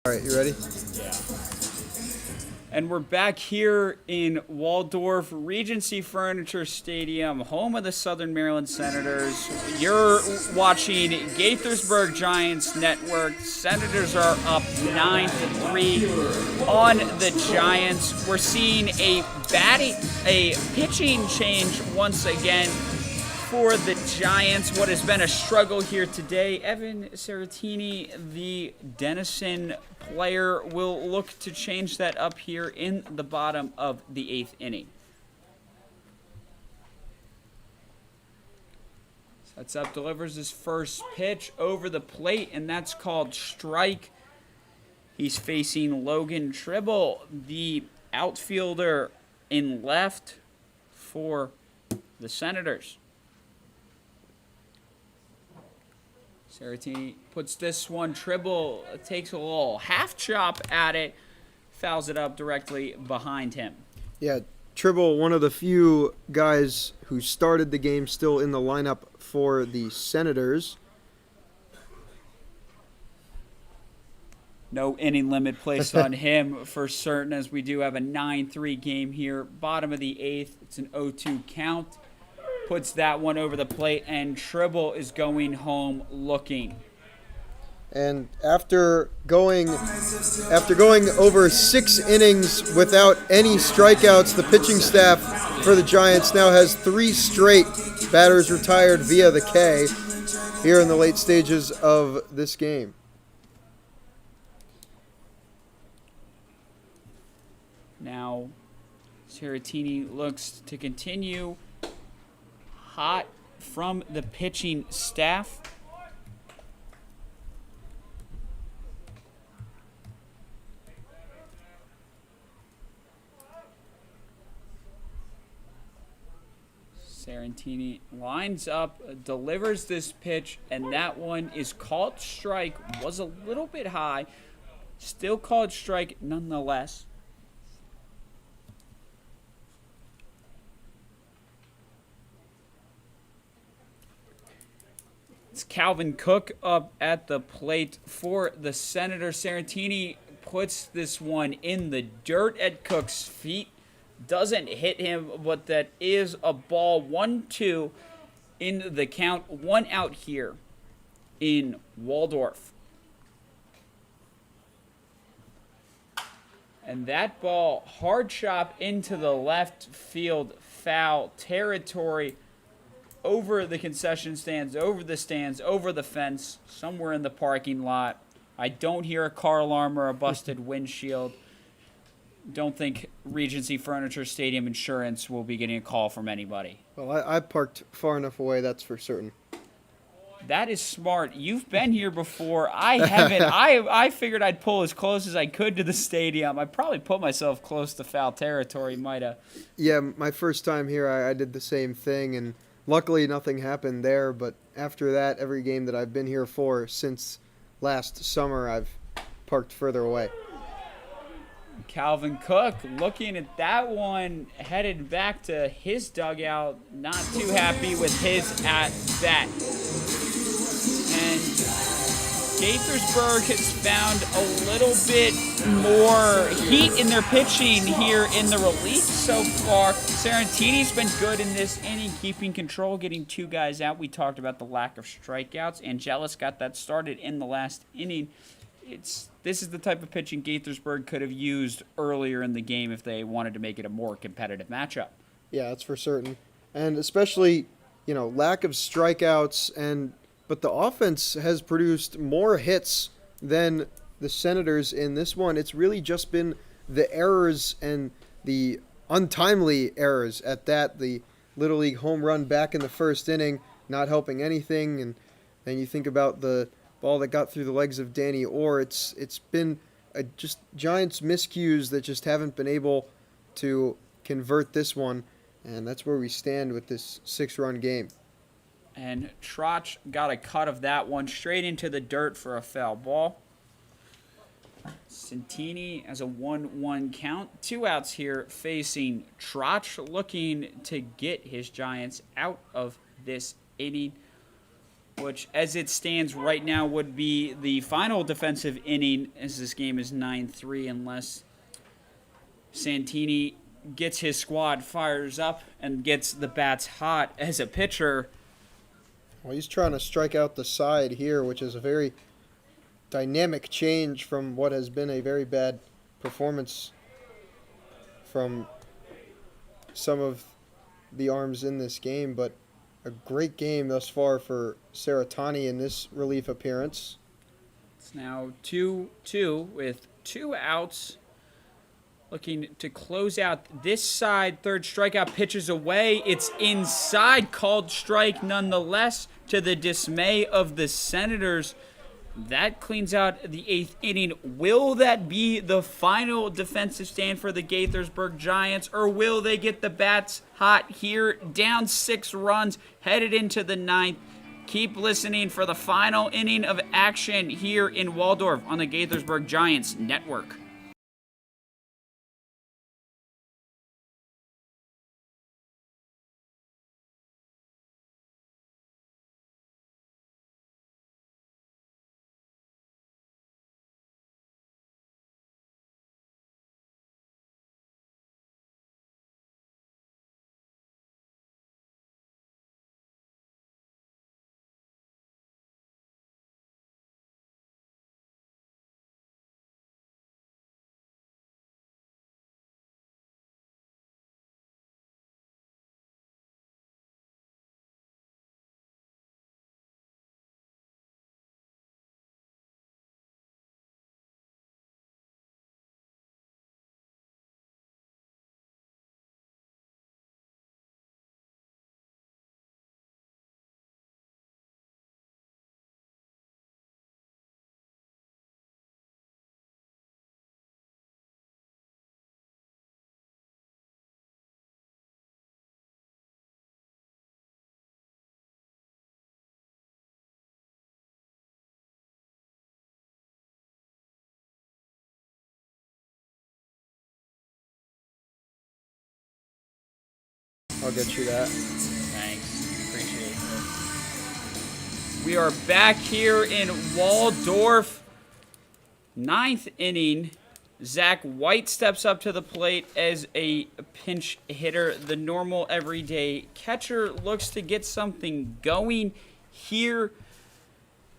All right, you ready? And we're back here in Waldorf, Regency Furniture Stadium, home of the Southern Maryland Senators. You're watching Gaithersburg Giants Network. Senators are up 9-3 on the Giants. We're seeing a pitching change once again for the Giants. What has been a struggle here today, Evan Saratini, the Denison player, will look to change that up here in the bottom of the 8th inning. Sets up, delivers his first pitch over the plate, and that's called strike. He's facing Logan Tribble, the outfielder in left for the Senators. Saratini puts this one. Tribble takes a little half chop at it, fouls it up directly behind him. Yeah, Tribble, one of the few guys who started the game, still in the lineup for the Senators. No inning limit placed on him for certain, as we do have a 9-3 game here. Bottom of the 8th, it's an 0-2 count. Puts that one over the plate, and Tribble is going home looking. And after going over 6 innings without any strikeouts, the pitching staff for the Giants now has 3 straight batters retired via the K here in the late stages of this game. Now, Saratini looks to continue hot from the pitching staff. Saratini lines up, delivers this pitch, and that one is called strike. Was a little bit high, still called strike nonetheless. It's Calvin Cook up at the plate for the Senators. Saratini puts this one in the dirt at Cook's feet. Doesn't hit him, but that is a ball. 1-2 in the count. 1 out here in Waldorf. And that ball, hard chop into the left field foul territory, over the concession stands, over the stands, over the fence, somewhere in the parking lot. I don't hear a car alarm or a busted windshield. Don't think Regency Furniture Stadium Insurance will be getting a call from anybody. Well, I parked far enough away, that's for certain. That is smart. You've been here before. I haven't. I figured I'd pull as close as I could to the stadium. I probably put myself close to foul territory. Might have. Yeah, my first time here, I did the same thing, and luckily nothing happened there. But after that, every game that I've been here for since last summer, I've parked further away. Calvin Cook looking at that one, headed back to his dugout. Not too happy with his at-bat. And Gaithersburg has found a little bit more heat in their pitching here in the relief so far. Sarantini's been good in this inning, keeping control, getting 2 guys out. We talked about the lack of strikeouts. Angelis got that started in the last inning. This is the type of pitching Gaithersburg could have used earlier in the game if they wanted to make it a more competitive matchup. Yeah, that's for certain. And especially, lack of strikeouts, but the offense has produced more hits than the Senators in this one. It's really just been the errors and the untimely errors at that. The Little League home run back in the first inning, not helping anything. And then you think about the ball that got through the legs of Danny Orr. It's been just Giants miscues that just haven't been able to convert this one. And that's where we stand with this 6-run game. And Trotch got a cut of that one straight into the dirt for a foul ball. Santini has a 1-1 count. 2 outs here facing Trotch, looking to get his Giants out of this inning, which as it stands right now would be the final defensive inning, as this game is 9-3, unless Santini gets his squad, fires up, and gets the bats hot as a pitcher. Well, he's trying to strike out the side here, which is a very dynamic change from what has been a very bad performance from some of the arms in this game. But a great game thus far for Saratani in this relief appearance. It's now 2-2 with 2 outs. Looking to close out this side. Third strikeout, pitches away. It's inside, called strike nonetheless, to the dismay of the Senators. That cleans out the 8th inning. Will that be the final defensive stand for the Gaithersburg Giants, or will they get the bats hot here? Down 6 runs, headed into the 9th. Keep listening for the final inning of action here in Waldorf on the Gaithersburg Giants Network. I'll get you that. Thanks. Appreciate it. We are back here in Waldorf. 9th inning. Zach White steps up to the plate as a pinch hitter. The normal everyday catcher looks to get something going here.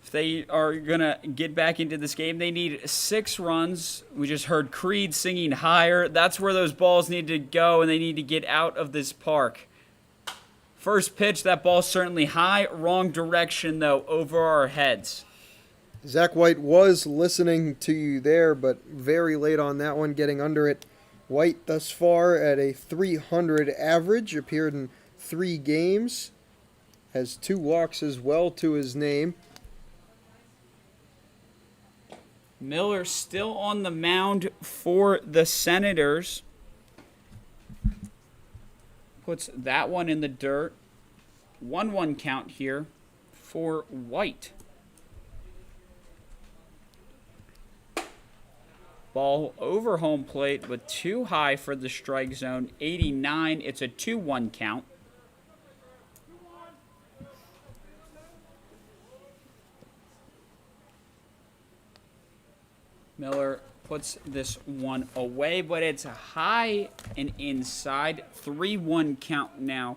If they are going to get back into this game, they need 6 runs. We just heard Creed singing higher. That's where those balls need to go, and they need to get out of this park. First pitch, that ball's certainly high. Wrong direction, though, over our heads. Zach White was listening to you there, but very late on that one, getting under it. White thus far at a .300 average, appeared in 3 games, has 2 walks as well to his name. Miller still on the mound for the Senators. Puts that one in the dirt. 1-1 count here for White. Ball over home plate, but too high for the strike zone. 89. It's a 2-1 count. Miller puts this one away, but it's high and inside. 3-1 count now.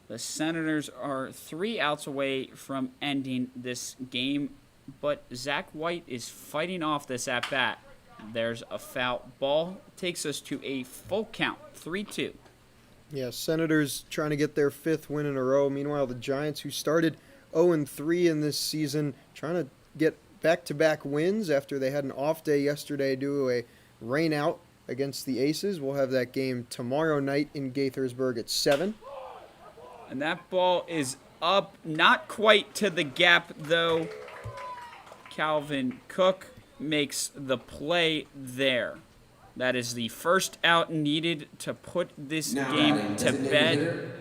The Senators are 3 outs away from ending this game, but Zach White is fighting off this at-bat. There's a foul ball. Takes us to a full count, 3-2. Yeah, Senators trying to get their 5th win in a row. Meanwhile, the Giants, who started 0-3 in this season, trying to get back-to-back wins after they had an off day yesterday due to a rain out against the Aces. We'll have that game tomorrow night in Gaithersburg at 7. And that ball is up, not quite to the gap, though. Calvin Cook makes the play there. That is the first out needed to put this game to bed.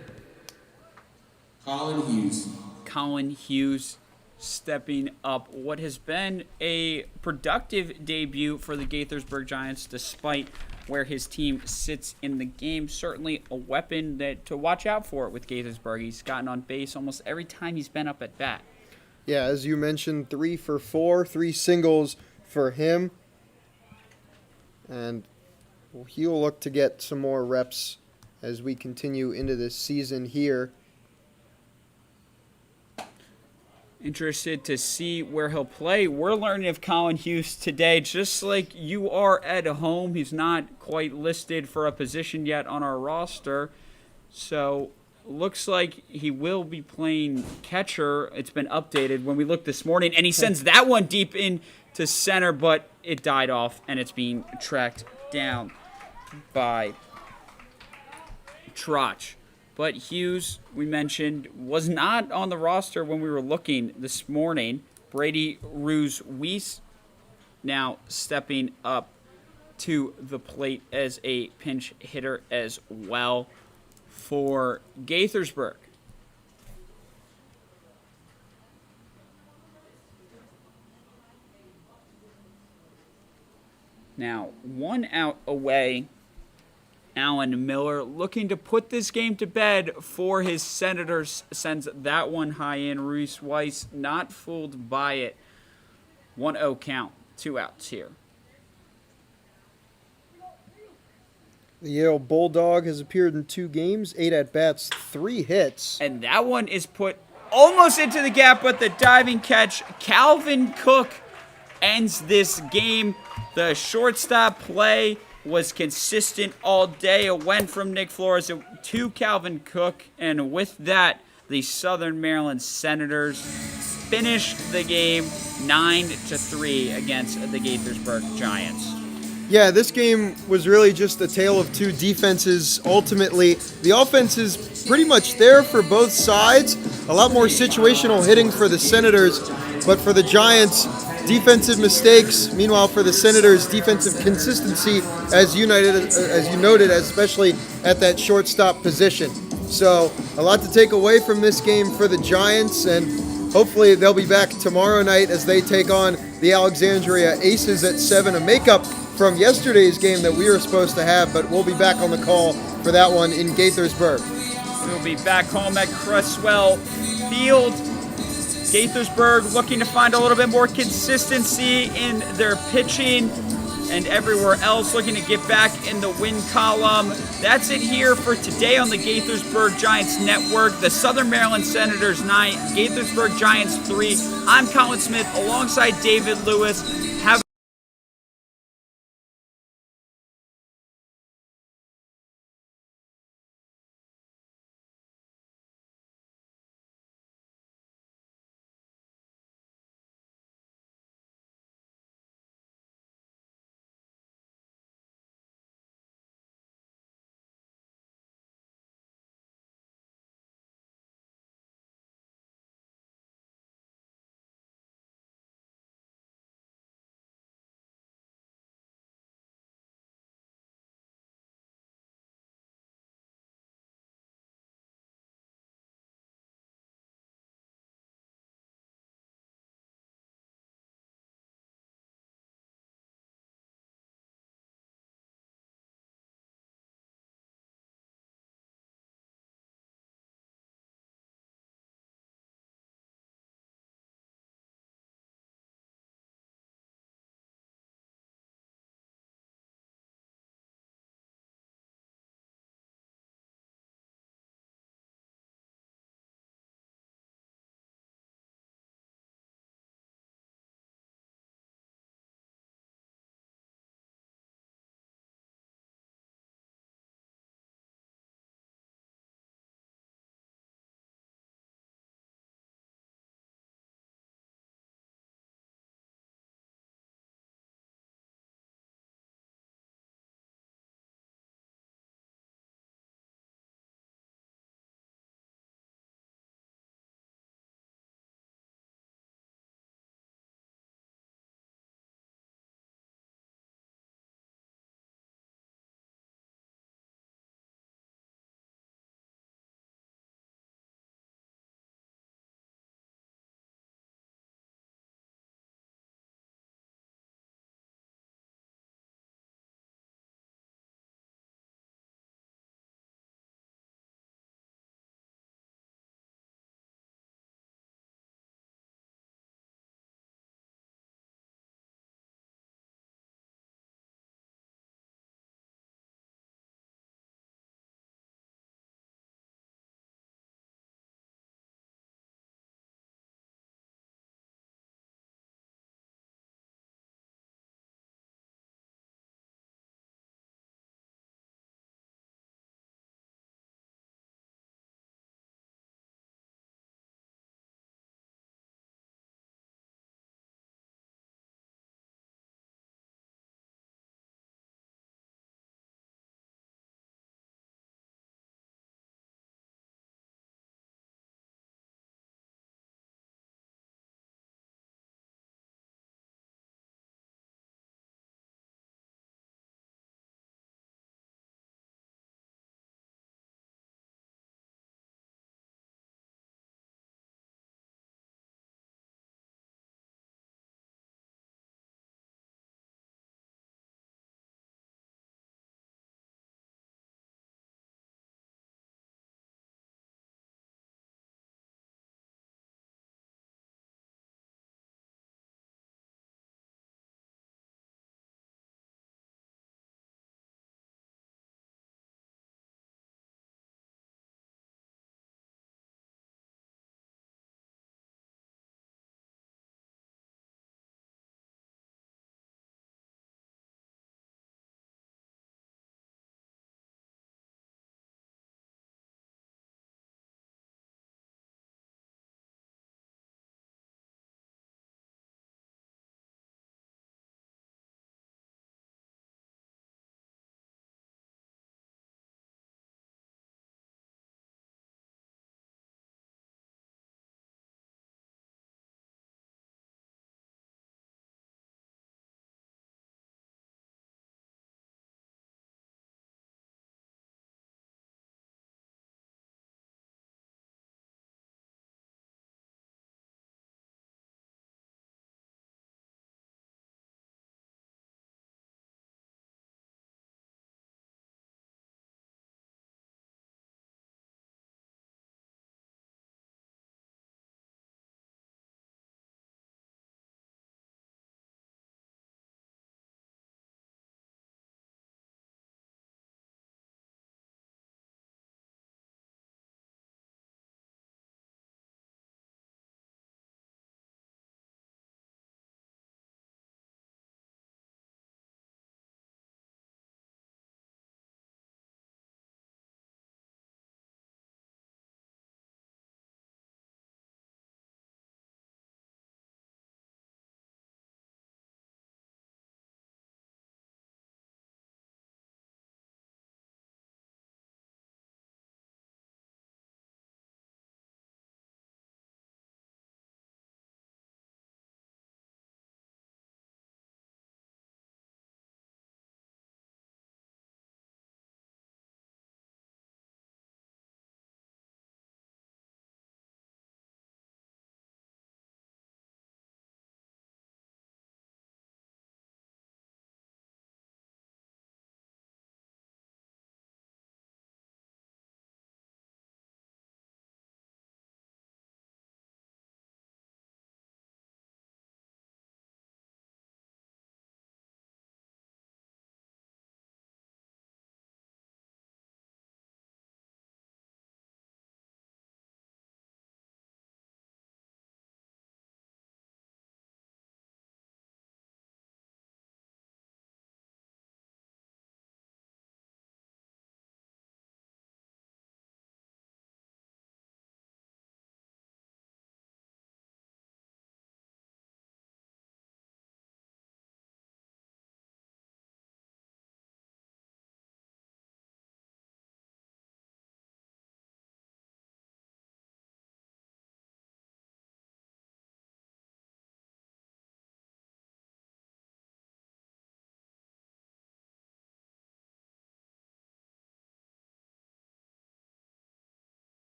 Collin Hughes stepping up what has been a productive debut for the Gaithersburg Giants, despite where his team sits in the game. Certainly a weapon that to watch out for with Gaithersburg. He's gotten on base almost every time he's been up at bat. Yeah, as you mentioned, 3 for 4, 3 singles for him. And he'll look to get some more reps as we continue into this season here. Interested to see where he'll play. We're learning of Collin Hughes today, just like you are at home. He's not quite listed for a position yet on our roster. So looks like he will be playing catcher. It's been updated when we looked this morning, and he sends that one deep into center, but it died off, and it's being tracked down by Trotch. But Hughes, we mentioned, was not on the roster when we were looking this morning. Brady Ruiz-Weiss now stepping up to the plate as a pinch hitter as well for Gaithersburg. Now, 1 out away. Alan Miller looking to put this game to bed for his Senators. Sends that one high in. Ruiz-Weiss not fooled by it. 1-0 count. 2 outs here. The Yale Bulldog has appeared in 2 games, 8 at-bats, 3 hits. And that one is put almost into the gap, but the diving catch. Calvin Cook ends this game. The shortstop play was consistent all day. It went from Nick Flores to Calvin Cook, and with that, the Southern Maryland Senators finished the game 9-3 against the Gaithersburg Giants. Yeah, this game was really just a tale of 2 defenses. Ultimately, the offense is pretty much there for both sides. A lot more situational hitting for the Senators, but for the Giants, defensive mistakes. Meanwhile, for the Senators, defensive consistency, as you noted, especially at that shortstop position. So, a lot to take away from this game for the Giants, and hopefully they'll be back tomorrow night as they take on the Alexandria Aces at 7, a makeup from yesterday's game that we were supposed to have, but we'll be back on the call for that one in Gaithersburg. We'll be back home at Cresswell Field. Gaithersburg looking to find a little bit more consistency in their pitching and everywhere else, looking to get back in the win column. That's it here for today on the Gaithersburg Giants Network. The Southern Maryland Senators 9, Gaithersburg Giants 3. I'm Collin Smith alongside David Lewis. Have